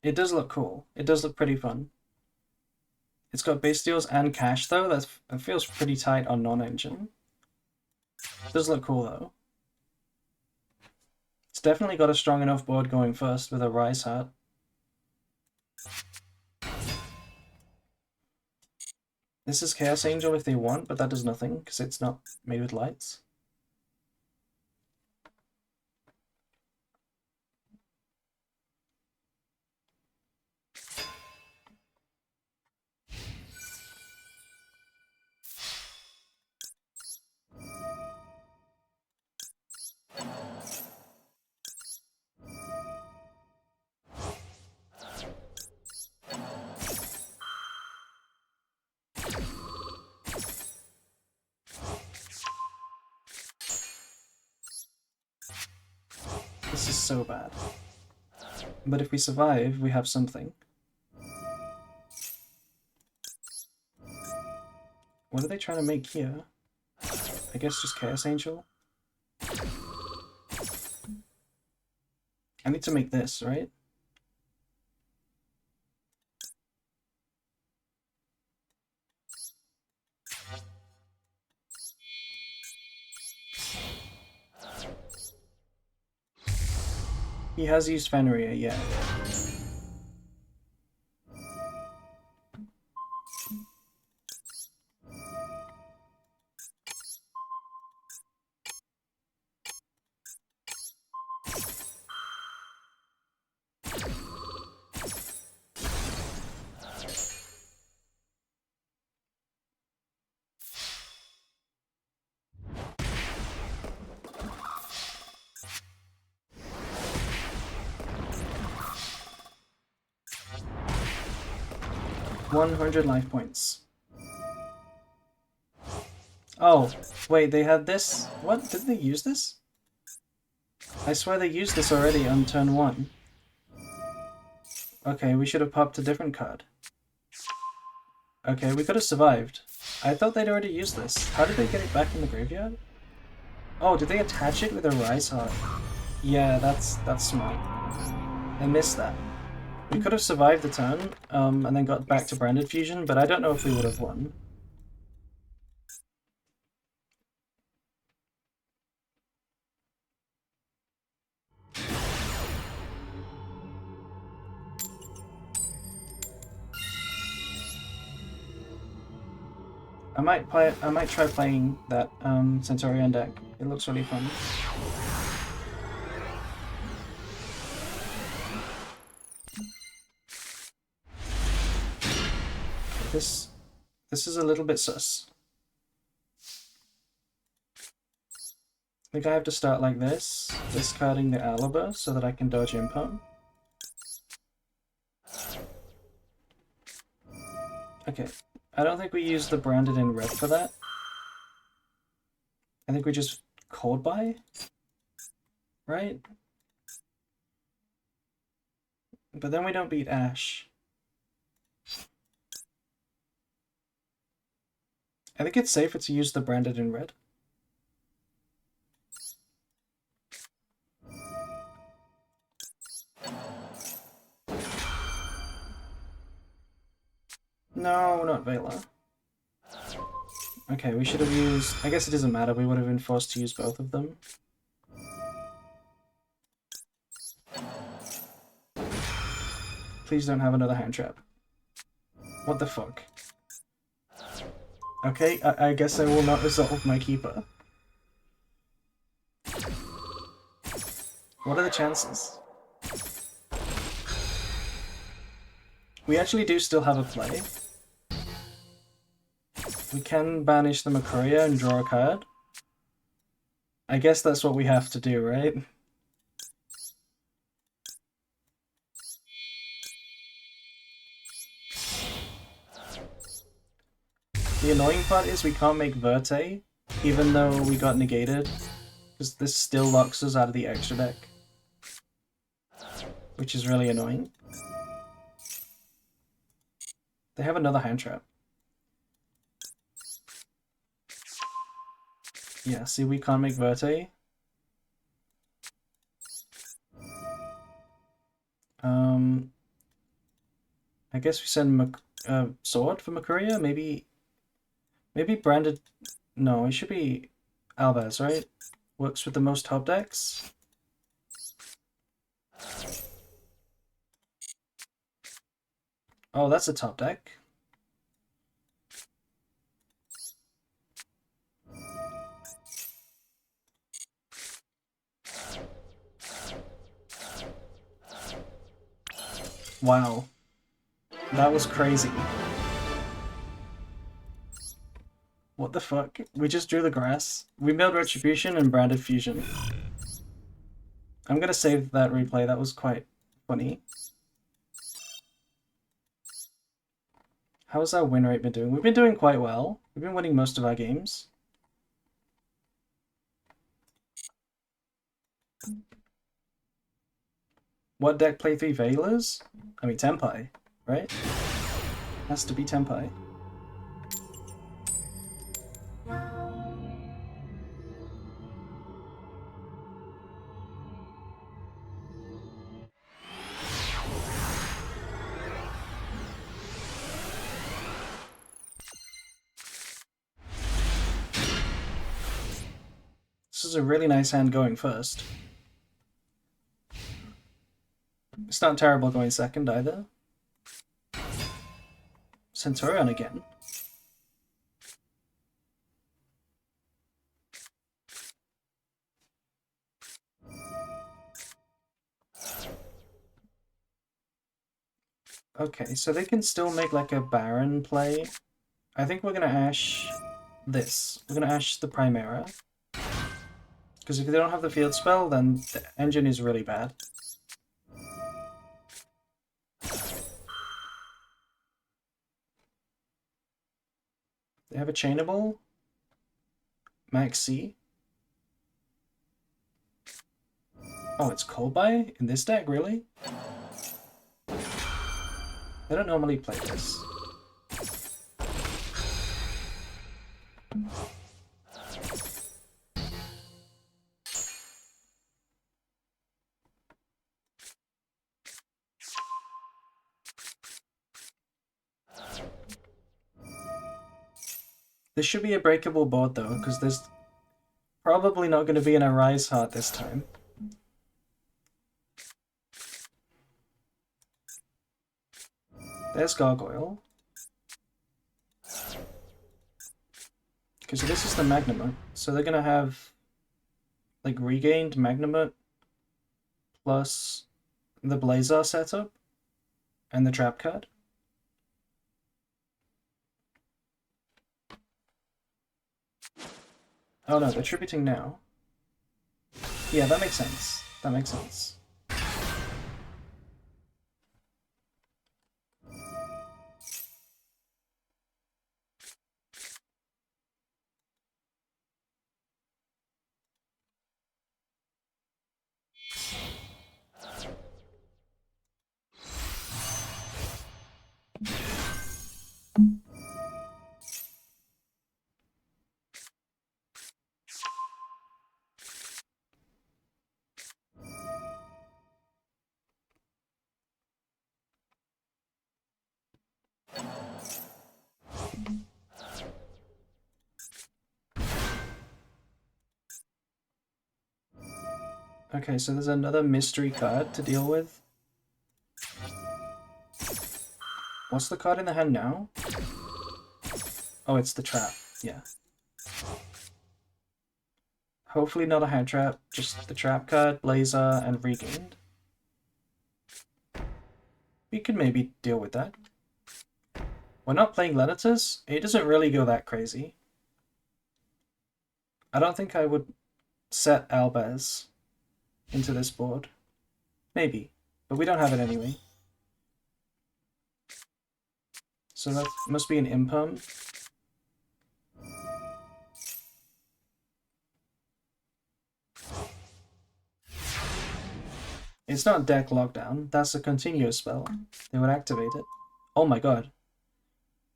It does look cool. It does look pretty fun. It's got base deals and cash though. That feels pretty tight on non-engine. It does look cool though. It's definitely got a strong enough board going first with a Rise Heart. This is Chaos Angel if they want, but that does nothing because it's not made with lights. This is so bad. But if we survive, we have something. What are they trying to make here? I guess just Chaos Angel? I need to make this, right? He has used Fenrir, yeah. $100 life points. Oh, wait, they had this? What? Did they use this? I swear they used this already on turn 1. Okay, we should have popped a different card. Okay, we could have survived. I thought they'd already used this. How did they get it back in the graveyard? Oh, did they attach it with a Rise Heart? Yeah, that's smart. I missed that. We could have survived the turn, and then got back to Branded Fusion, but I don't know if we would have won. I might try playing that Centurion deck. It looks really fun. This is a little bit sus. I think I have to start like this, discarding the Aliber so that I can dodge Imperm. Okay, I don't think we used the Branded in red for that. I think we just Cold Buy, right? But then we don't beat Ash. I think it's safer to use the Branded in red. No, not Vela. Okay, we should have used... I guess it doesn't matter, we would have been forced to use both of them. Please don't have another hand trap. What the fuck? Okay, I guess I will not resolve my keeper. What are the chances? We actually do still have a play. We can banish the Makuria and draw a card. I guess that's what we have to do, right? The annoying part is we can't make Verte, even though we got negated, because this still locks us out of the extra deck. Which is really annoying. They have another hand trap. Yeah, see, we can't make Verte. I guess we send Sword for Makuria? Maybe Branded... No, it should be Albaz, right? Works with the most top decks. Oh, that's a top deck. Wow. That was crazy. What the fuck? We just drew the grass. We milled Retribution and Branded Fusion. I'm gonna save that replay, that was quite funny. How's our win rate been doing? We've been doing quite well. We've been winning most of our games. What deck play 3 Veilers? I mean Tenpai, right? Has to be Tenpai. This is a really nice hand going first. It's not terrible going second either. Centurion again. Okay, so they can still make like a Baron play. I think we're gonna Ash this. We're gonna Ash the Primera. Because if they don't have the field spell, then the engine is really bad. They have a Chainable. Max C. Oh, it's Kolbai in this deck, really? They don't normally play this. This should be a breakable board though, because there's probably not going to be an Arise Heart this time. There's Gargoyle. Okay, so this is the Magnamut. So they're going to have like regained Magnamut plus the Blazar setup and the trap card. Oh no, they're tributing now. Yeah, that makes sense. That makes sense. Okay, so there's another mystery card to deal with. What's the card in the hand now? Oh, it's the trap, yeah. Hopefully not a hand trap, just the trap card, Blazar, and regained. We could maybe deal with that. We're not playing Lenitus. It doesn't really go that crazy. I don't think I would set Albaz into this board. Maybe, but we don't have it anyway. So that must be an imperm. It's not deck lockdown, that's a continuous spell. They would activate it. Oh my god.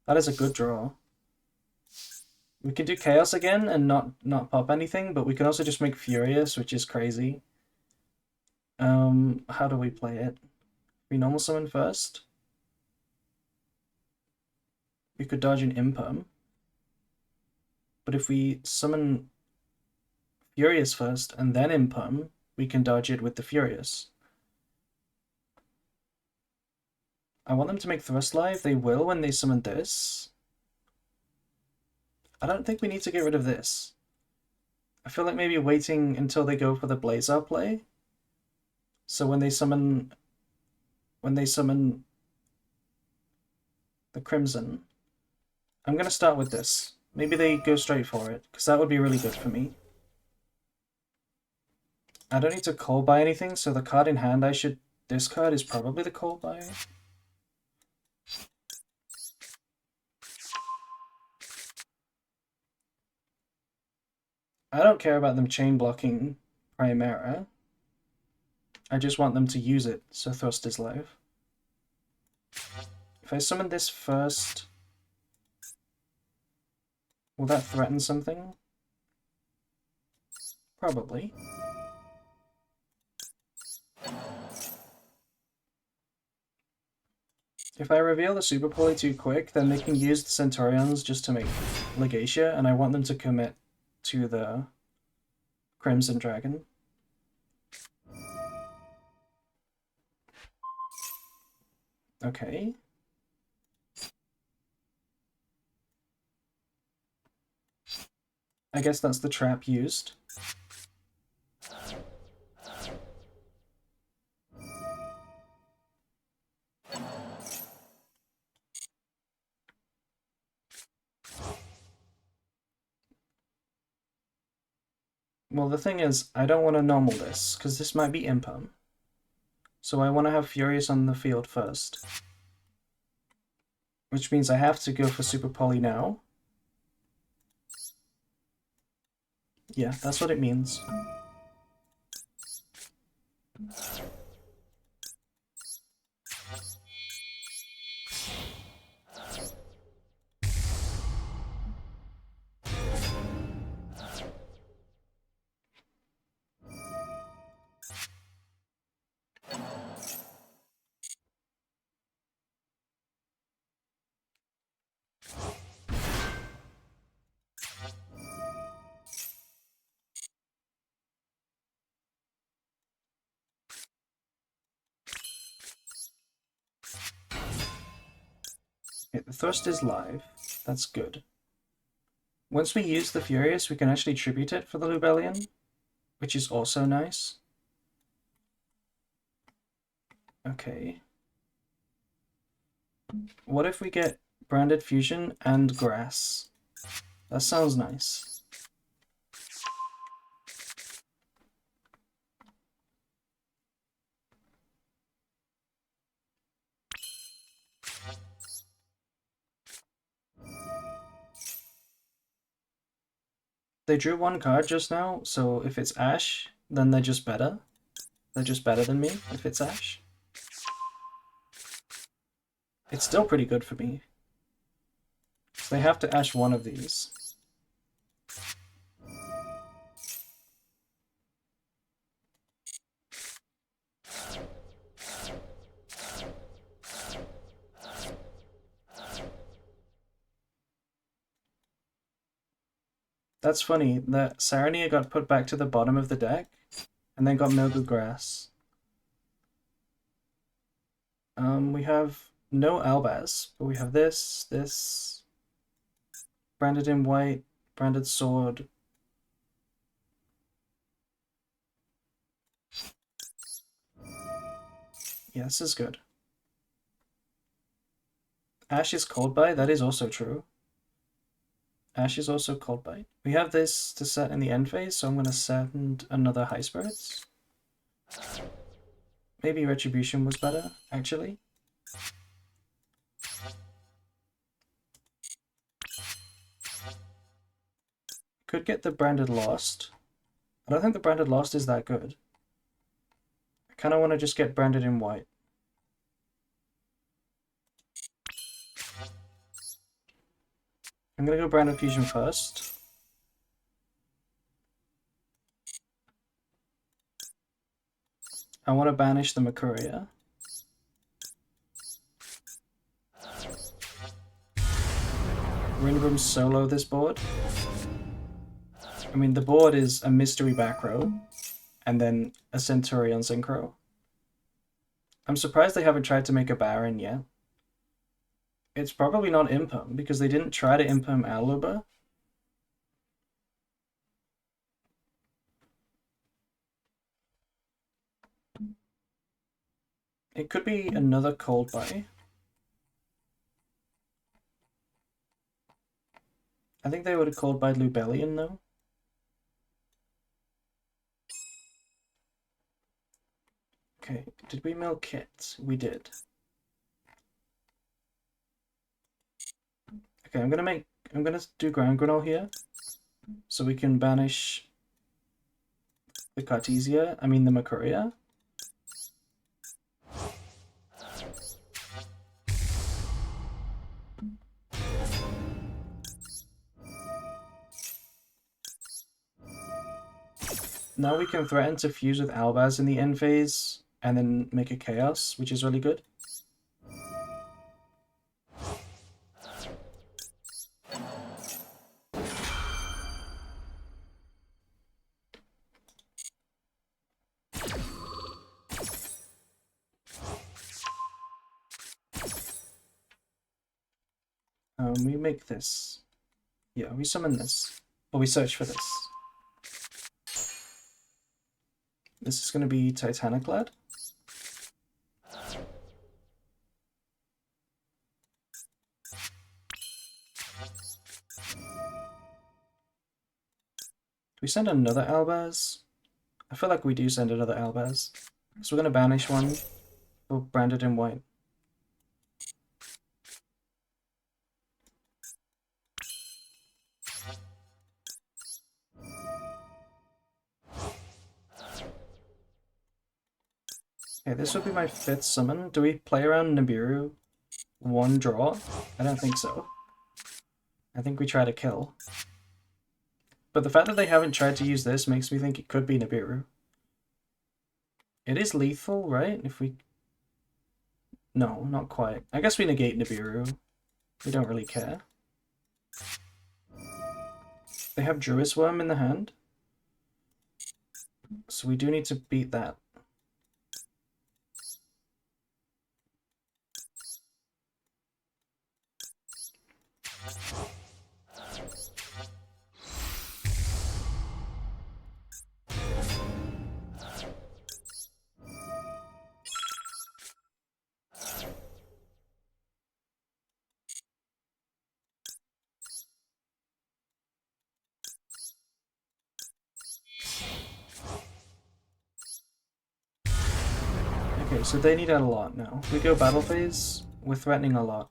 That is a good draw. We can do Chaos again and not pop anything, but we can also just make Furious, which is crazy. How do we play it? We normal summon first. We could dodge an imperm. But if we summon Furious first and then imperm, we can dodge it with the Furious. I want them to make Thrust live. They will when they summon this. I don't think we need to get rid of this. I feel like maybe waiting until they go for the Blazar play. So when they summon the Crimson, I'm gonna start with this. Maybe they go straight for it, because that would be really good for me. I don't need to call by anything, so the card in hand I should discard is probably the call by. I don't care about them chain blocking Primera. I just want them to use it, so Thrust is live. If I summon this first, will that threaten something? Probably. If I reveal the Super Poly too quick, then they can use the Centurions just to make Legacia, and I want them to commit to the Crimson Dragon. Okay. I guess that's the trap used. Well, the thing is, I don't want to normal this, because this might be imperm. So I want to have Furious on the field first. Which means I have to go for Super Poly now. Yeah, that's what it means. Okay, the Thrust is live. That's good. Once we use the Furious, we can actually tribute it for the Lubellion, which is also nice. Okay. What if we get Branded Fusion and Grass? That sounds nice. They drew one card just now, so if it's Ash, then they're just better. They're just better than me if it's Ash. It's still pretty good for me. So they have to Ash one of these. That's funny, that Sarania got put back to the bottom of the deck, and then got no good grass. We have no Albaz, but we have this, branded in white, branded sword. Yeah, this is good. Ash is Cold Bite, that is also true. Ash is also Cold Bite. We have this to set in the end phase, so I'm going to send another High Spirits. Maybe Retribution was better, actually. Could get the Branded Lost. I don't think the Branded Lost is that good. I kind of want to just get Branded in white. I'm going to go Branded Fusion first. I want to banish the Makuria. Ringram solo this board. I mean, the board is a Mystery back row, and then a Centurion Synchro. I'm surprised they haven't tried to make a Baron yet. It's probably not Impum, because they didn't try to Impum Aluba. It could be another Cold Bite. I think they would have Cold Bite Lubellion, though. Okay, did we mill Kit? We did. Okay, I'm gonna do Ground Granule here, so we can banish the Cartesia, the Makuria. Now we can threaten to fuse with Albaz in the end phase, and then make a Chaos, which is really good. We make this. Yeah, we summon this. Or we search for this. This is going to be Titaniclad. Do we send another Albaz? I feel like we do send another Albaz. So we're going to banish one for Branded in white. Okay, this would be my 5th summon. Do we play around Nibiru? One draw? I don't think so. I think we try to kill. But the fact that they haven't tried to use this makes me think it could be Nibiru. It is lethal, right? If we... No, not quite. I guess we negate Nibiru. We don't really care. They have Druis Worm in the hand. So we do need to beat that. Okay, so they need a lot now. If we go battle phase, we're threatening a lot.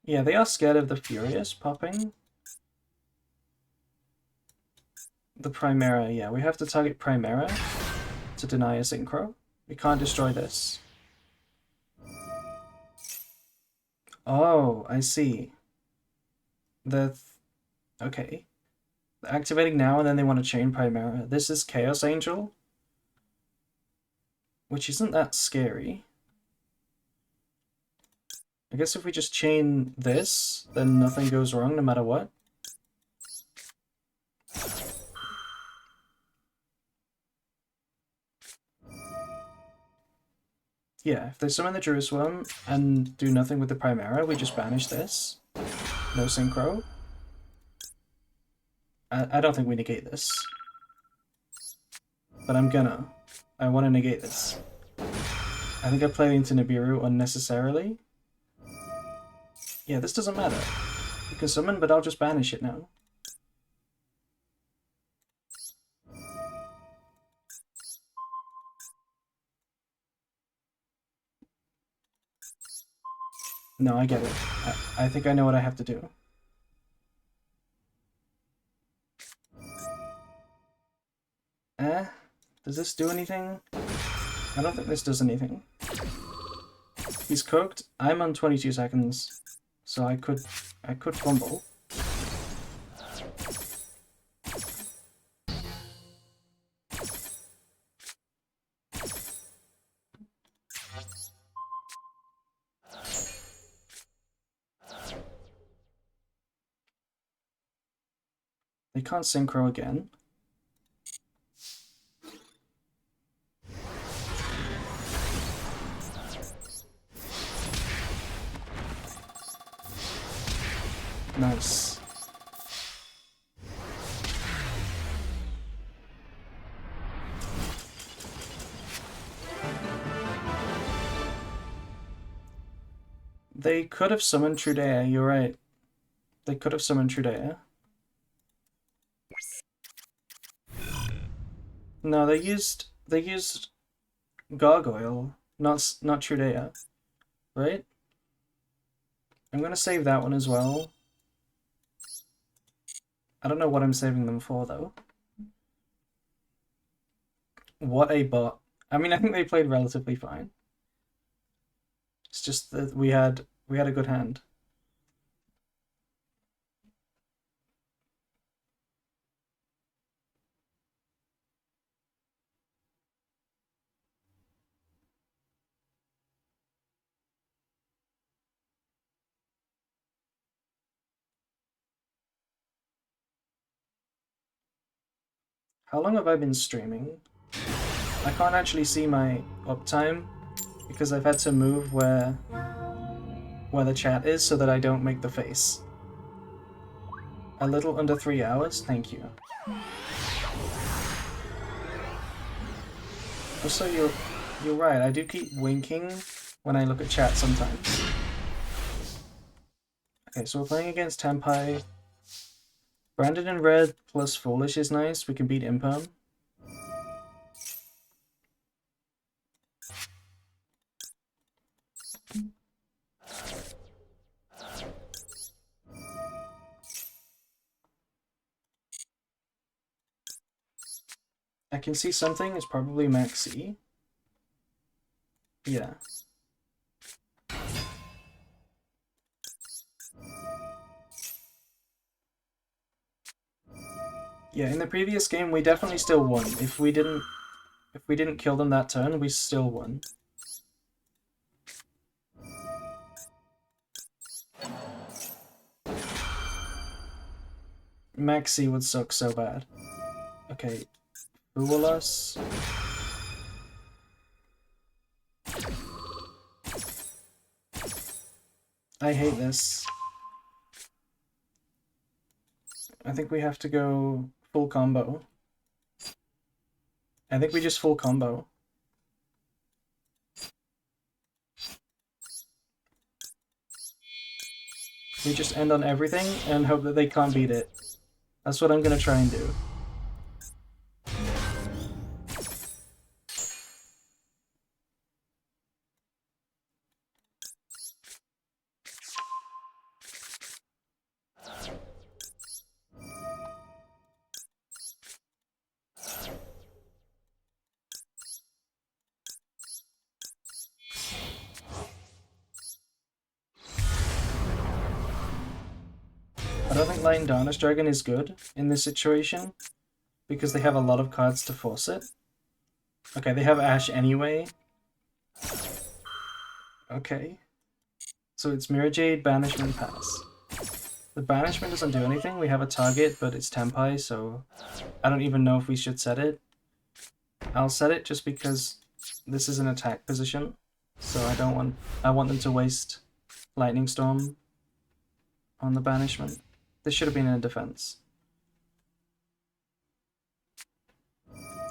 Yeah, they are scared of the Furious popping. The Primera, yeah, we have to target Primera to deny a Synchro. We can't destroy this. Oh, I see. Okay. They're activating now and then they want to chain Primera. This is Chaos Angel, which isn't that scary. I guess if we just chain this, then nothing goes wrong no matter what. Yeah, if they summon the Druis Worm and do nothing with the Primera, we just banish this. No Synchro. I don't think we negate this. but I'm gonna. I want to negate this. I think I played into Nibiru unnecessarily. Yeah, this doesn't matter. You can summon, but I'll just banish it now. No, I get it. I think I know what I have to do. Does this do anything? I don't think this does anything. He's cooked. I'm on 22 seconds, so I could fumble. They can't synchro again. Nice. They could have summoned Trudea, you're right. They could have summoned Trudea. No, they used Gargoyle, not Trudea, right? I'm gonna save that one as well. I don't know what I'm saving them for though. What a bot. I mean, I think they played relatively fine. It's just that we had a good hand. How long have I been streaming? I can't actually see my uptime because I've had to move where the chat is so that I don't make the face. A little under 3 hours? Thank you. Also, you're right, I do keep winking when I look at chat sometimes. Okay, so we're playing against Tenpai. Branded in red plus Foolish is nice. We can beat Imperm. I can see something. It's probably Maxi. Yeah. Yeah, in the previous game we definitely still won. If we didn't kill them that turn, we still won. Maxi would suck so bad. Okay. Fool us. I hate this. I think we have to go full combo. I think we just full combo. We just end on everything and hope that they can't beat it. That's what I'm gonna try and do. I don't think Lion Darnish Dragon is good in this situation because they have a lot of cards to force it. Okay, they have Ash anyway. Okay. So it's Mirror Jade, Banishment, Pass. The Banishment doesn't do anything. We have a target, but it's Tenpai, so I don't even know if we should set it. I'll set it just because this is an attack position, so I want them to waste Lightning Storm on the Banishment. This should have been in a defense.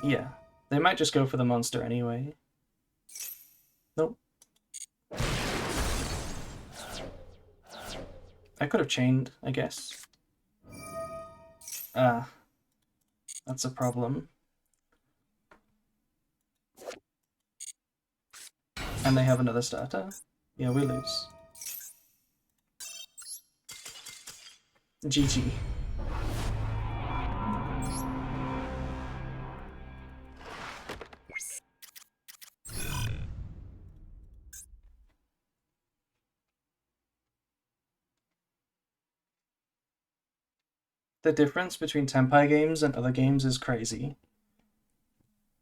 Yeah. They might just go for the monster anyway. Nope. I could have chained, I guess. Ah, that's a problem. And they have another starter. Yeah, we lose. GG. The difference between Tenpai games and other games is crazy.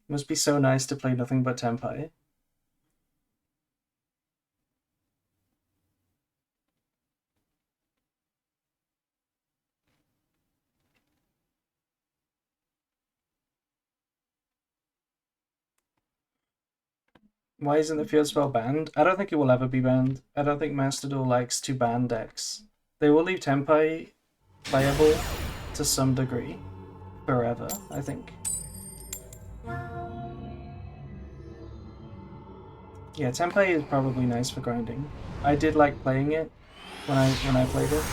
Must be so nice to play nothing but Tenpai. Why isn't the field spell banned? I don't think it will ever be banned. I don't think Master Duel likes to ban decks. They will leave Tenpai playable to some degree. Forever, I think. Yeah, Tenpai is probably nice for grinding. I did like playing it when I played it.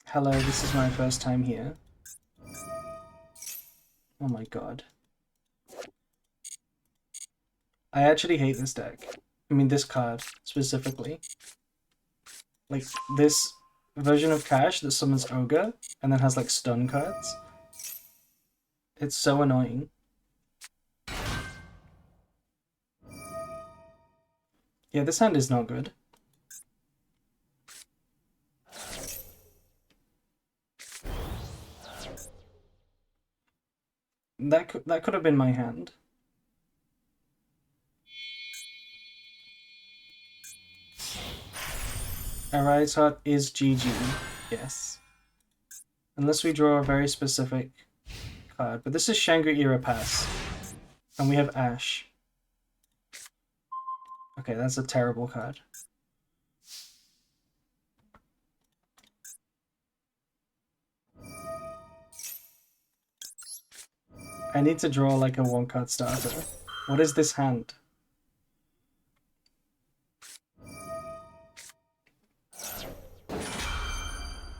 Hello, this is my first time here. Oh my god. I actually hate this deck. I mean, this card, specifically. Like, this version of Cash that summons Ogre, and then has, like, stun cards. It's so annoying. Yeah, this hand is not good. That could have been my hand. Arise Heart is GG, yes. Unless we draw a very specific card. But this is Shangri-Era Pass. And we have Ash. Okay, that's a terrible card. I need to draw like a one-card starter. What is this hand?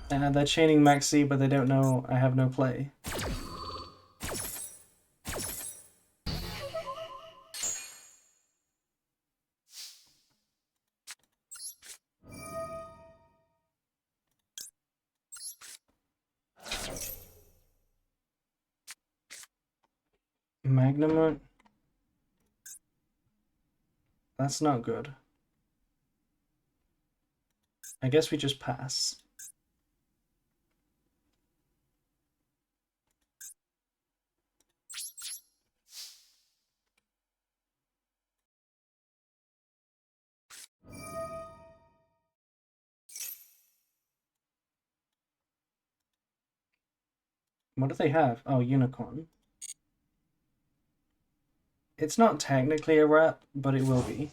They're chaining Maxi, but they don't know I have no play. Magnamut? That's not good. I guess we just pass. What do they have? Oh, Unicorn. It's not technically a wrap, but it will be.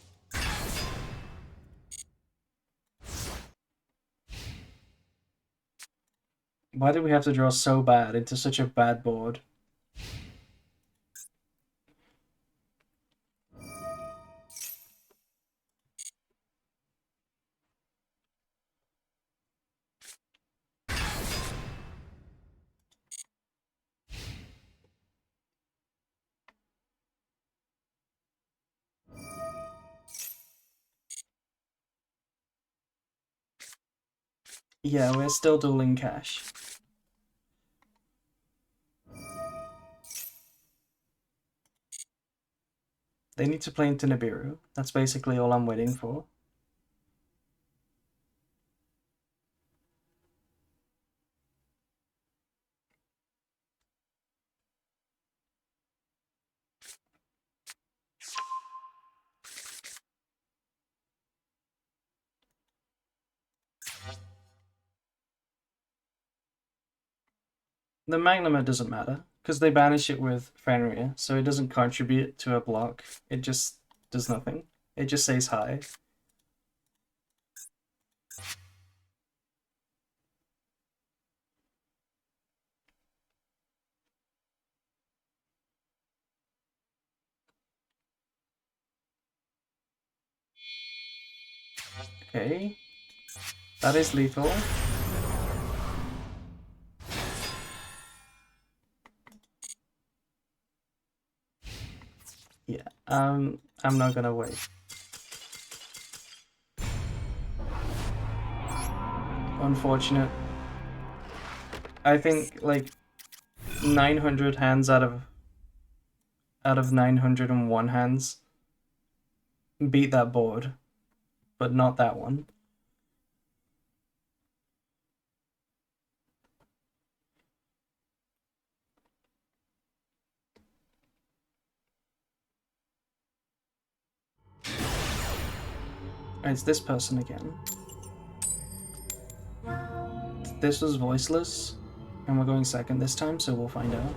Why did we have to draw so bad into such a bad board? Yeah, we're still dueling Cash. They need to play into Nibiru. That's basically all I'm waiting for. The Magnamut doesn't matter. because they banish it with Fenrir, so it doesn't contribute to a block. It just does nothing. It just says hi. Okay. That is lethal. Yeah, I'm not gonna wait. Unfortunate. I think like 900 hands out of 901 hands beat that board, but not that one. It's this person again. This was Voiceless, and we're going second this time, so we'll find out.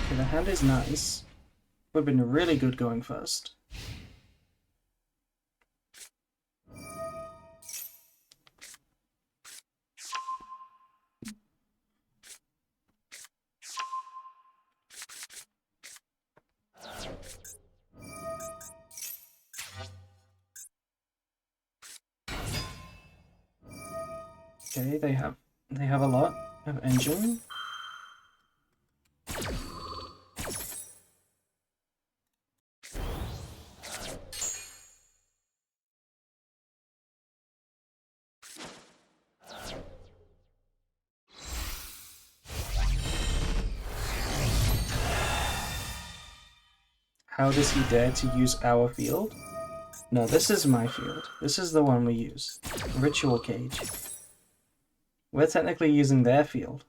Okay, the hand is nice. We've been really good going first. Okay, they have a lot of engine. How does he dare to use our field? No, this is my field. This is the one we use. Ritual Cage. We're technically using their field.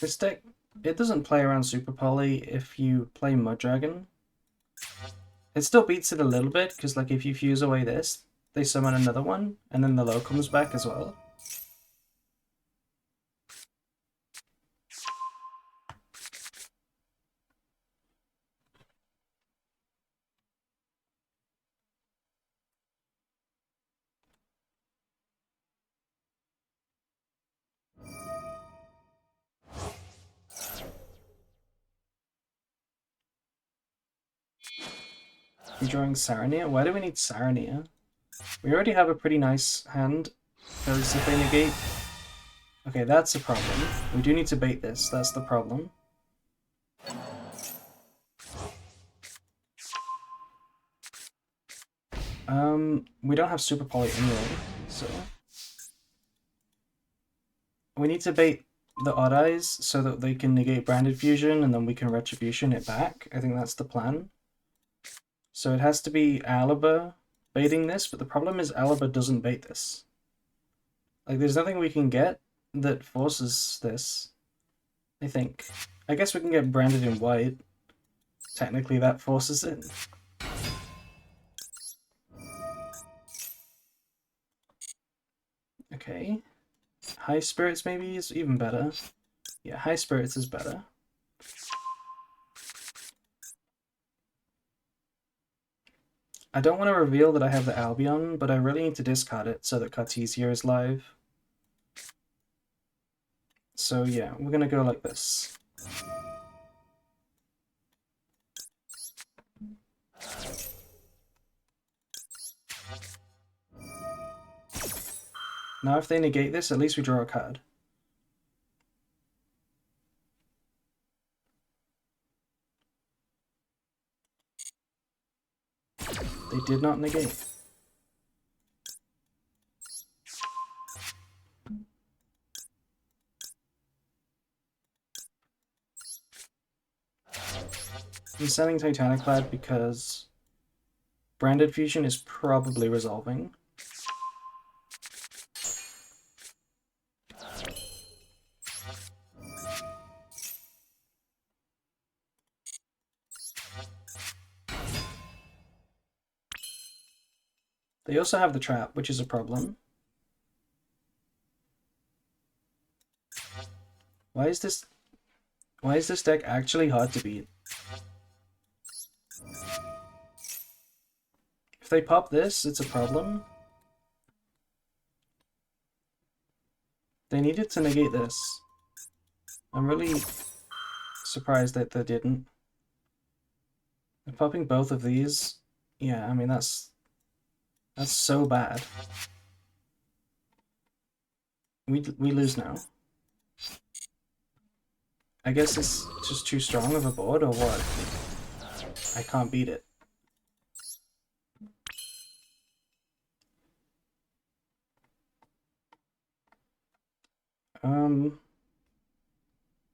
This deck, it doesn't play around Super Poly if you play Mud Dragon. It still beats it a little bit, because like if you fuse away this, they summon another one, and then the low comes back as well. You're drawing Saranir? Why do we need Saranir? We already have a pretty nice hand, because if they negate... Okay, that's a problem. We do need to bait this, that's the problem. We don't have Super Poly anyway, so... We need to bait the Odd Eyes so that they can negate Branded Fusion, and then we can Retribution it back. I think that's the plan. So it has to be Alaba baiting this, but the problem is Alaba doesn't bait this. Like, there's nothing we can get that forces this, I think. I guess we can get Branded in white. Technically that forces it. Okay. High Spirits maybe is even better. Yeah, High Spirits is better. I don't want to reveal that I have the Albion, but I really need to discard it so that Cartesia is live. So yeah, we're gonna go like this. Now if they negate this, at least we draw a card. They did not negate. I'm sending Titaniclad because Branded Fusion is probably resolving. They also have the trap, which is a problem. Why is this deck actually hard to beat? If they pop this, it's a problem. They needed to negate this. I'm really surprised that they didn't. And popping both of these, yeah, I mean that's so bad. We lose now. I guess it's just too strong of a board, or what? I can't beat it.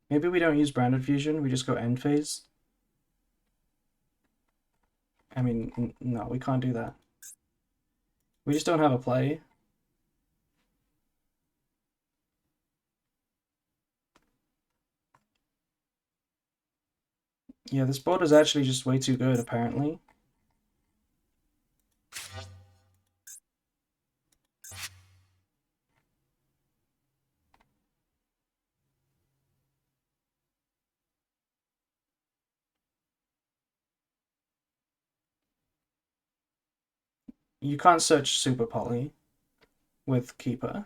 Maybe we don't use Branded Fusion, we just go end phase. I mean, no, we can't do that. We just don't have a play. Yeah, this board is actually just way too good, apparently. You can't search Super Poly with Keeper.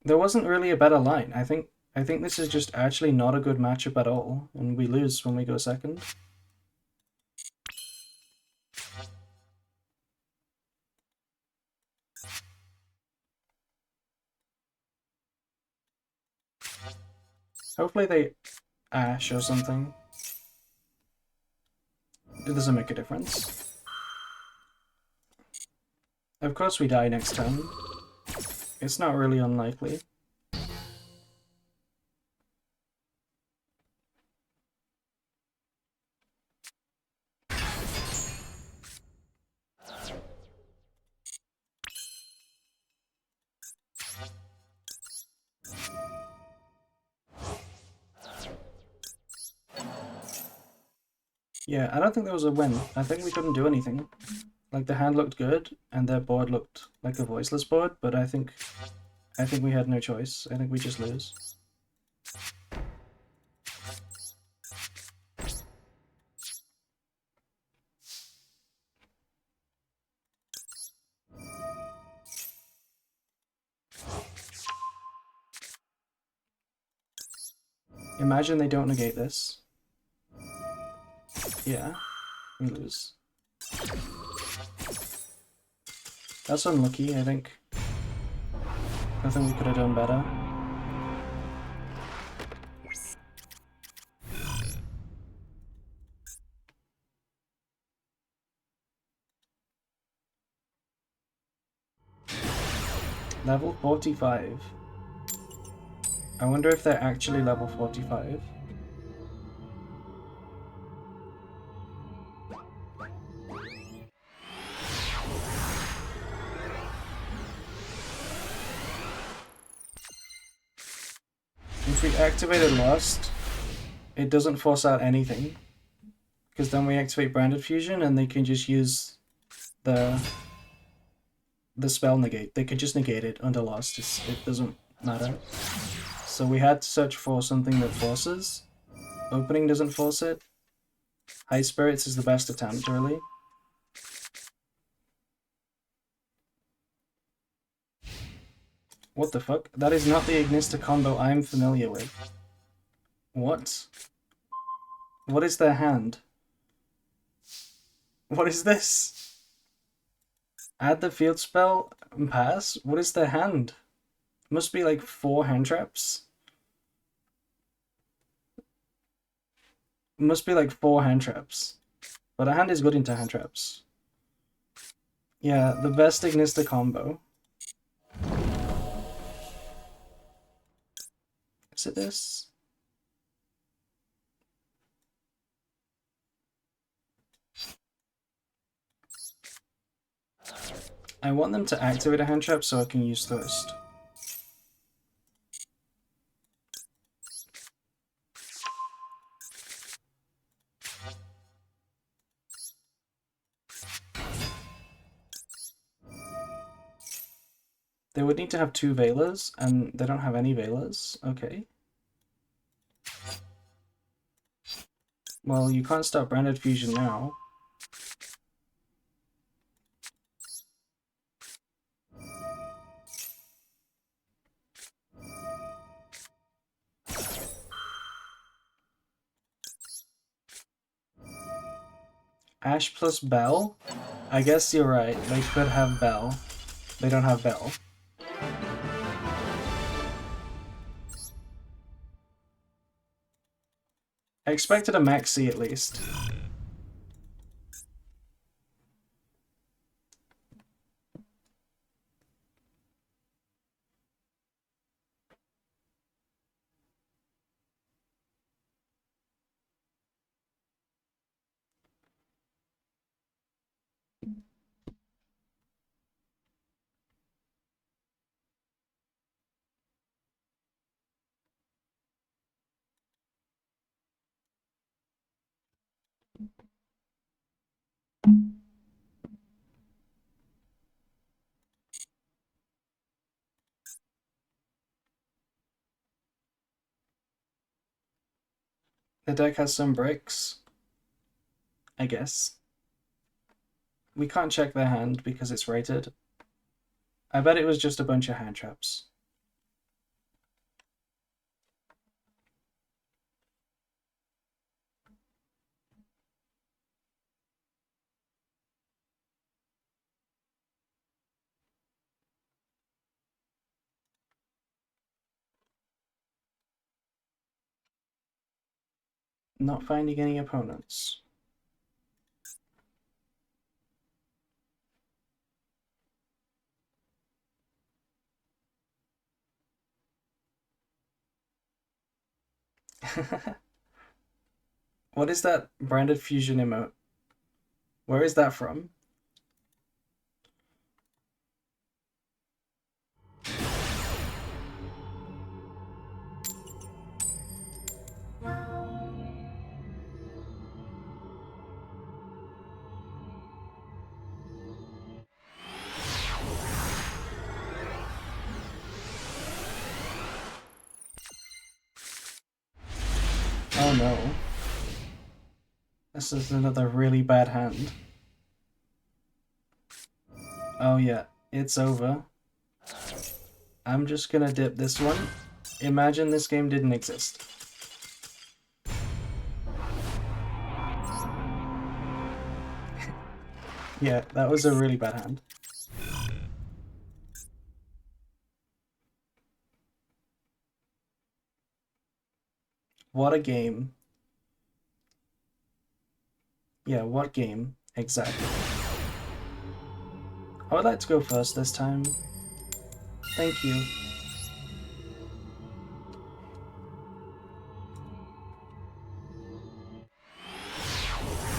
There wasn't really a better line. I think this is just actually not a good matchup at all, and we lose when we go second. Hopefully they Ash or something. It doesn't make a difference. Of course we die next turn. It's not really unlikely. Yeah, I don't think there was a win. I think we couldn't do anything. Like, the hand looked good, and their board looked like a voiceless board, but I think we had no choice. I think we just lose. Imagine they don't negate this. Yeah, we lose. That's unlucky, I think. I think we could have done better. Level 45. I wonder if they're actually level 45. If we activated Lust, it doesn't force out anything. Because then we activate Branded Fusion and they can just use the spell negate. They could just negate it under Lust. It doesn't matter. So we had to search for something that forces. Opening doesn't force it. High Spirits is the best attempt, really. What the fuck? That is not the Ignista combo I'm familiar with. What? What is their hand? What is this? Add the field spell and pass? What is their hand? Must be like 4 hand traps. Must be like 4 hand traps. But a hand is good into hand traps. Yeah, the best Ignista combo. Is it this? I want them to activate a hand trap so I can use Thirst. They would need to have 2 Veilers, and they don't have any Veilers. Okay. Well, you can't start Branded Fusion now. Ash plus Bell? I guess you're right. They could have Bell. They don't have Bell. I expected a Maxi at least. The deck has some bricks. I guess. We can't check their hand because it's rated. I bet it was just a bunch of hand traps. Not finding any opponents. What is that Branded Fusion emote? Where is that from? Oh no. This is another really bad hand. Oh yeah, it's over. I'm just gonna dip this one. Imagine this game didn't exist. Yeah, that was a really bad hand. What a game. Yeah, what game? Exactly. I would like to go first this time. Thank you.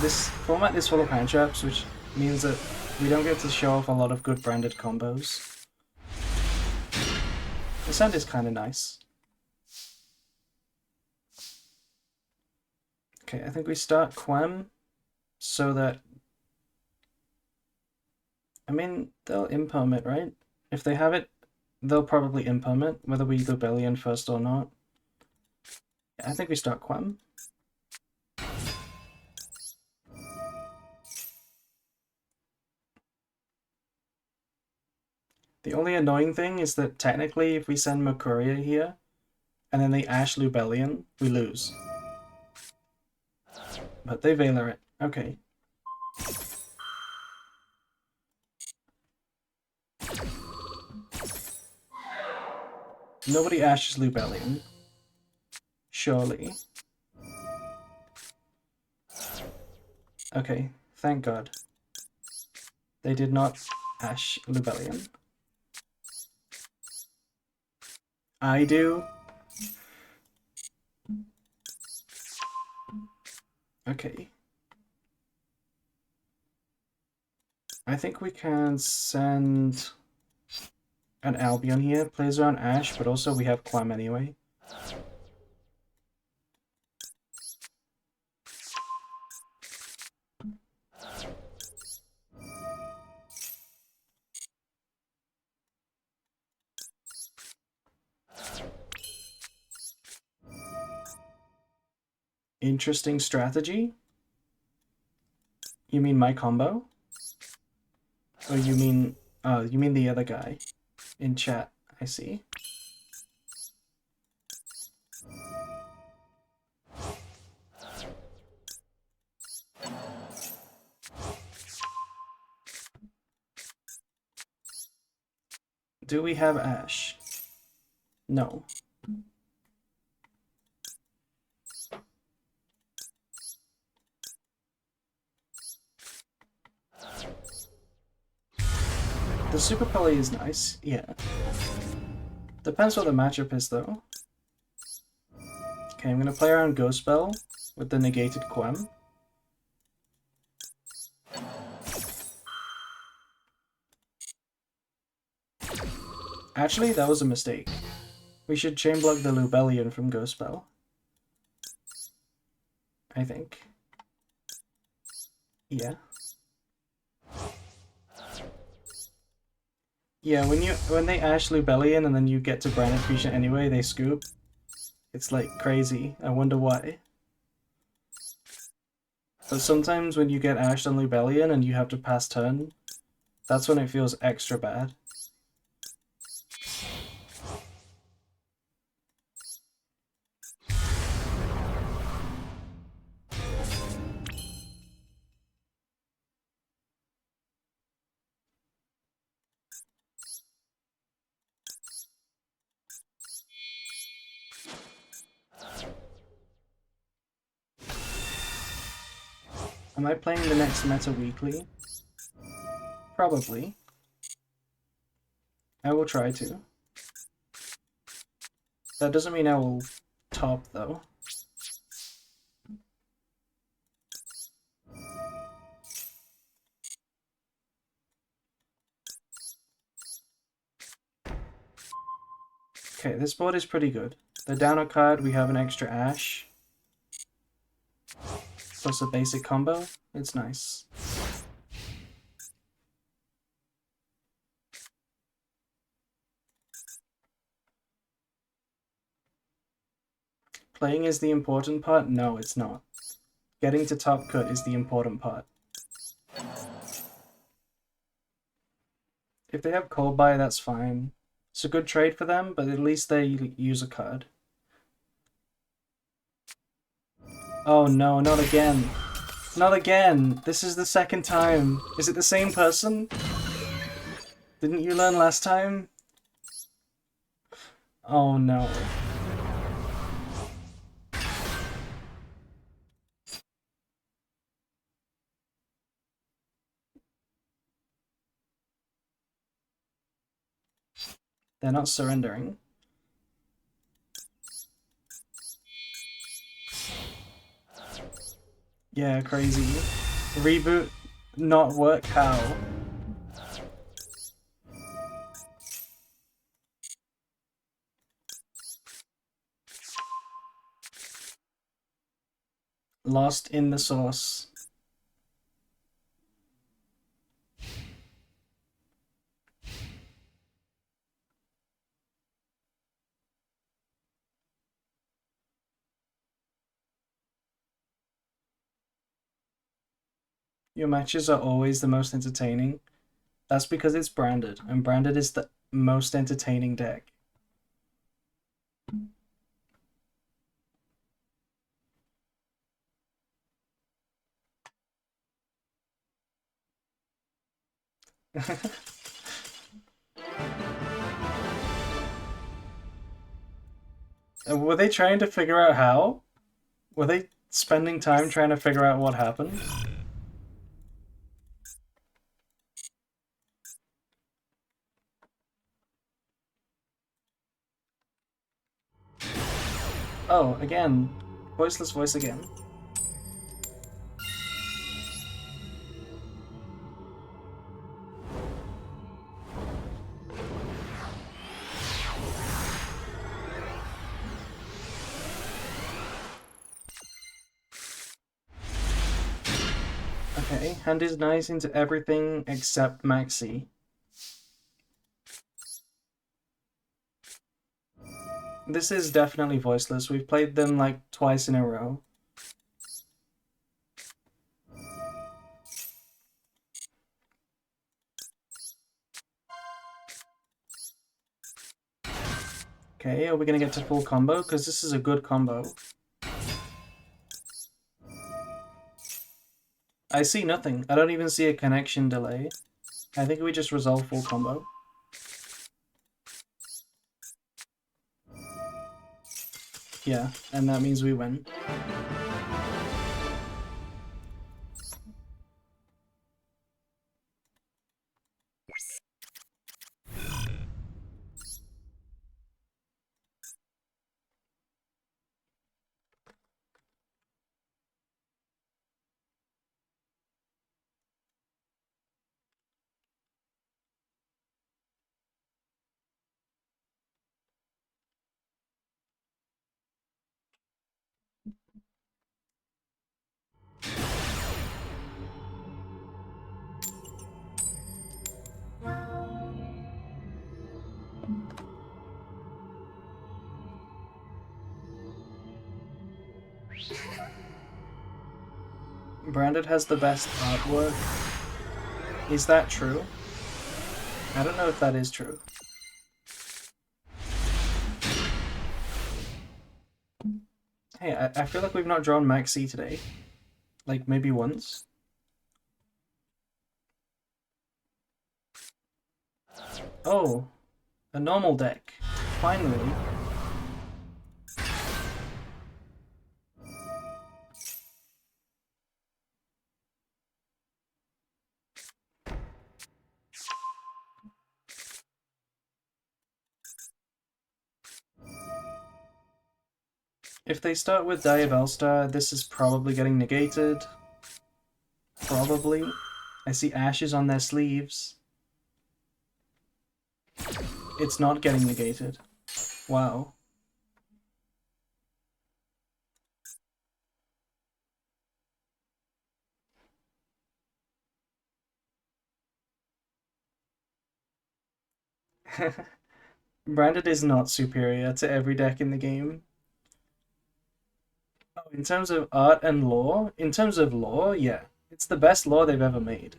This format is full of hand traps, which means that we don't get to show off a lot of good branded combos. This hand is kind of nice. Okay, I think we start Quem so that... I mean, they'll imperm it, right? If they have it, they'll probably imperm it, whether we go Bellion first or not. I think we start Quem. The only annoying thing is that technically if we send Mercuria here, and then they Ash Lubellion, we lose. But they Veiler it. Okay. Nobody ashes Lubellion. Surely. Okay, thank God. They did not ash Lubellion. I do. Okay. I think we can send an Albion here. Plays around Ash, but also we have Clem anyway. Interesting strategy? You mean my combo? Or you mean the other guy in chat, I see. Do we have Ash? No. The Super Poly is nice, yeah. Depends what the matchup is, though. Okay, I'm gonna play around Ghost Bell with the negated Quem. Actually, that was a mistake. We should chain block the Lubellion from Ghost Bell. I think. Yeah. Yeah, when they ash Lubellion and then you get to Branded Fusion anyway, they scoop. It's like crazy. I wonder why. But sometimes when you get ashed on Lubellion and you have to pass turn, that's when it feels extra bad. Am I playing the next meta weekly? Probably. I will try to. That doesn't mean I will top, though. Okay, this board is pretty good. The downer card, we have an extra Ash. Plus a basic combo. It's nice. Playing is the important part? No, it's not. Getting to top cut is the important part. If they have cold buy, that's fine. It's a good trade for them, but at least they use a card. Oh no, not again. Not again! This is the second time. Is it the same person? Didn't you learn last time? Oh no. They're not surrendering. Yeah, crazy. Reboot, not work, how? Lost in the sauce. Your matches are always the most entertaining. That's because it's branded, and branded is the most entertaining deck. Were they trying to figure out how? Were they spending time trying to figure out what happened? Oh, again. Voiceless Voice again. Okay, hand is nice into everything except Maxi. This is definitely Voiceless. We've played them like twice in a row. Okay, are we gonna get to full combo? Because this is a good combo. I see nothing. I don't even see a connection delay. I think we just resolve full combo. Yeah, and that means we win. Branded has the best artwork. Is that true? I don't know if that is true. Hey, I feel like we've not drawn Maxi today. Like, maybe once. Oh, a normal deck. Finally. If they start with Diabellstar, this is probably getting negated. Probably. I see ashes on their sleeves. It's not getting negated. Wow. Branded is not superior to every deck in the game. Oh, in terms of art and lore? In terms of lore, yeah. It's the best lore they've ever made.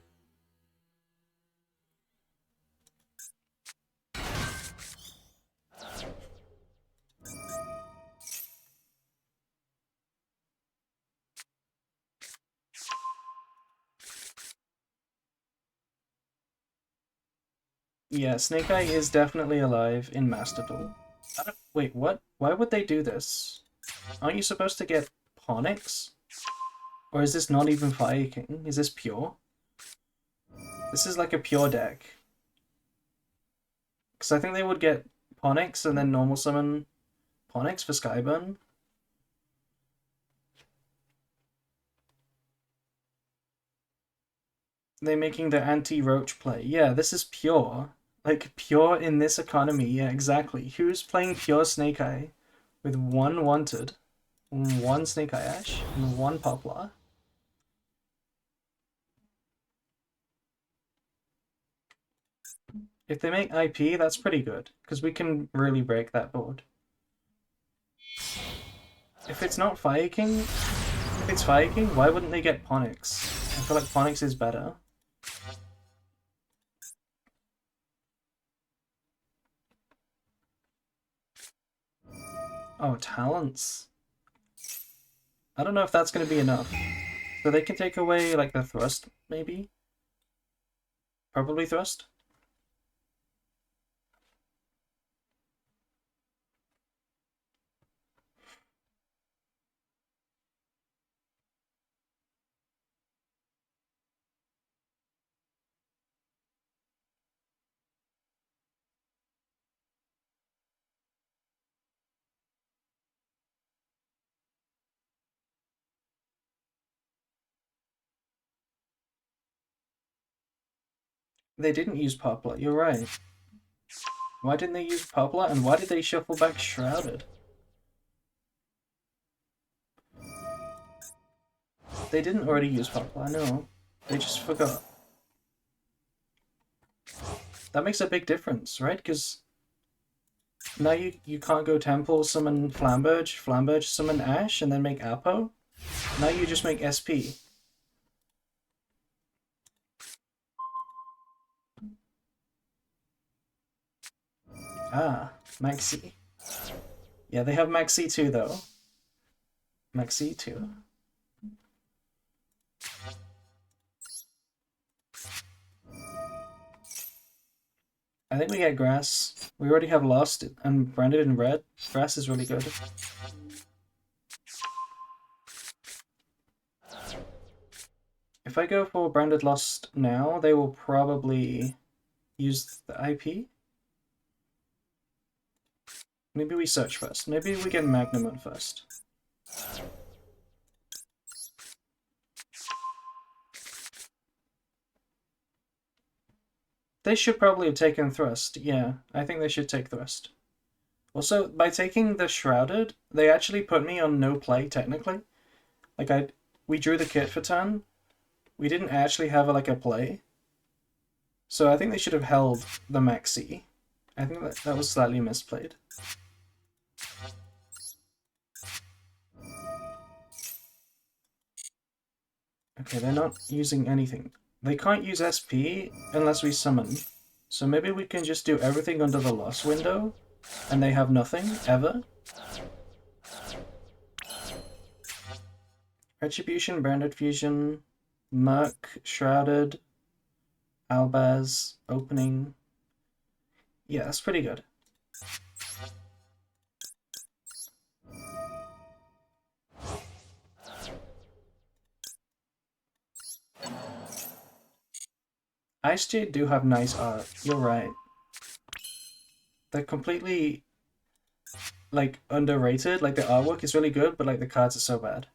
Yeah, Snake Eye is definitely alive in Master Duel. Wait, what? Why would they do this? Aren't you supposed to get Ponix? Or is this not even Fire King? Is this pure? This is like a pure deck. Because I think they would get Ponix and then normal summon Ponix for Skyburn. They're making the anti-roach play. Yeah, this is pure. Like, pure in this economy. Yeah, exactly. Who's playing pure Snake Eye with one Wanted, one Snake Eye Ash, and one Poplar? If they make IP, that's pretty good, because we can really break that board. If it's not Fire King, if it's Fire King, why wouldn't they get Ponix? I feel like Ponix is better. Oh, talents. I don't know if that's going to be enough. So they can take away, like, the thrust, maybe? Probably thrust? They didn't use Poplar, you're right. Why didn't they use Poplar, and why did they shuffle back Shrouded? They didn't already use Poplar, no. They just forgot. That makes a big difference, right? Because now you can't go Temple, summon Flamberge, summon Ash, and then make Apo. Now you just make SP. Ah, Maxi. Yeah, they have Maxi too, though. Maxi too. I think we get Grass. We already have Lost and Branded in red. Grass is really good. If I go for Branded Lost now, they will probably use the IP. Maybe we search first. Maybe we get Magnamon first. They should probably have taken Thrust. Yeah, I think they should take Thrust. Also, by taking the Shrouded, they actually put me on no play, technically. Like, we drew the kit for turn. We didn't actually have a play. So I think they should have held the Maxi. I think that was slightly misplayed. Okay, they're not using anything. They can't use SP unless we summon. So maybe we can just do everything under the loss window, and they have nothing, ever. Retribution, Branded Fusion, Merc, Shrouded, Albaz, Opening. Yeah, that's pretty good. Ice Jade do have nice art, you're right. They're completely, underrated. Like, the artwork is really good, but, the cards are so bad.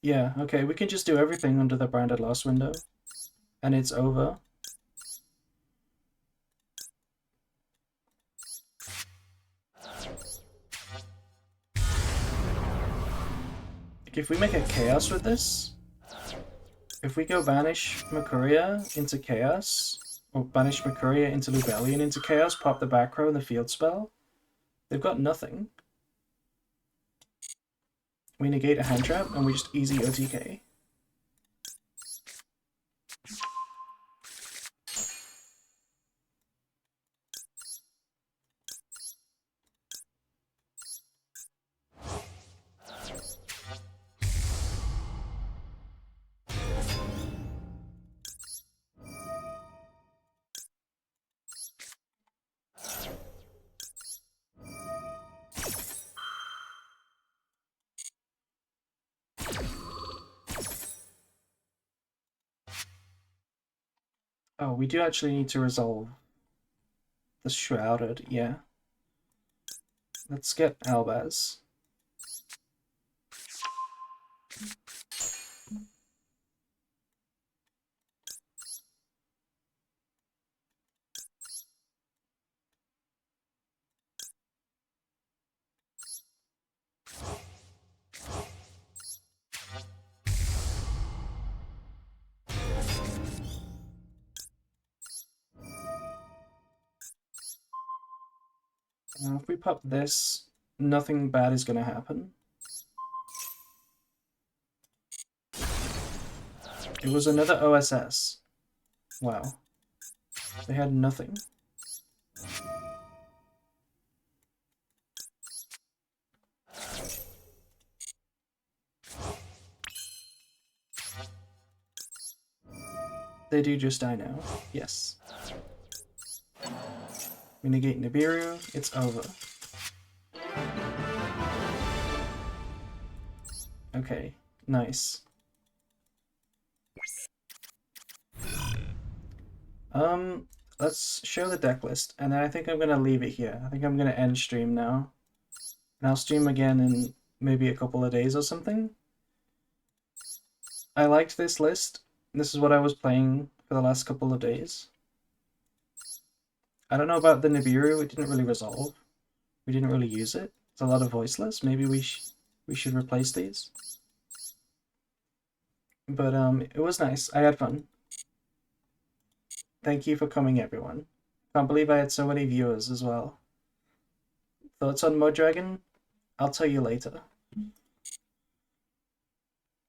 Yeah, okay, we can just do everything under the Branded Loss window. And it's over. If we make a Chaos with this, if we go Banish Mercuria into Chaos, or Banish Mercuria into Lubellion into Chaos, pop the back row and the field spell, they've got nothing. We negate a hand trap, and we just easy OTK. Oh, we do actually need to resolve the Shrouded, yeah. Let's get Albaz. Now, if we pop this, nothing bad is going to happen. It was another OSS. Wow. They had nothing. They do just die now. Yes. We negate Nibiru. It's over. Okay. Nice. Let's show the deck list, and then I think I'm gonna leave it here. I think I'm gonna end stream now. And I'll stream again in maybe a couple of days or something. I liked this list. This is what I was playing for the last couple of days. I don't know about the Nibiru, it didn't really resolve. We didn't really use it. It's a lot of voiceless. Maybe we should replace these. But it was nice. I had fun. Thank you for coming, everyone. Can't believe I had so many viewers as well. Thoughts on Mud Dragon? I'll tell you later.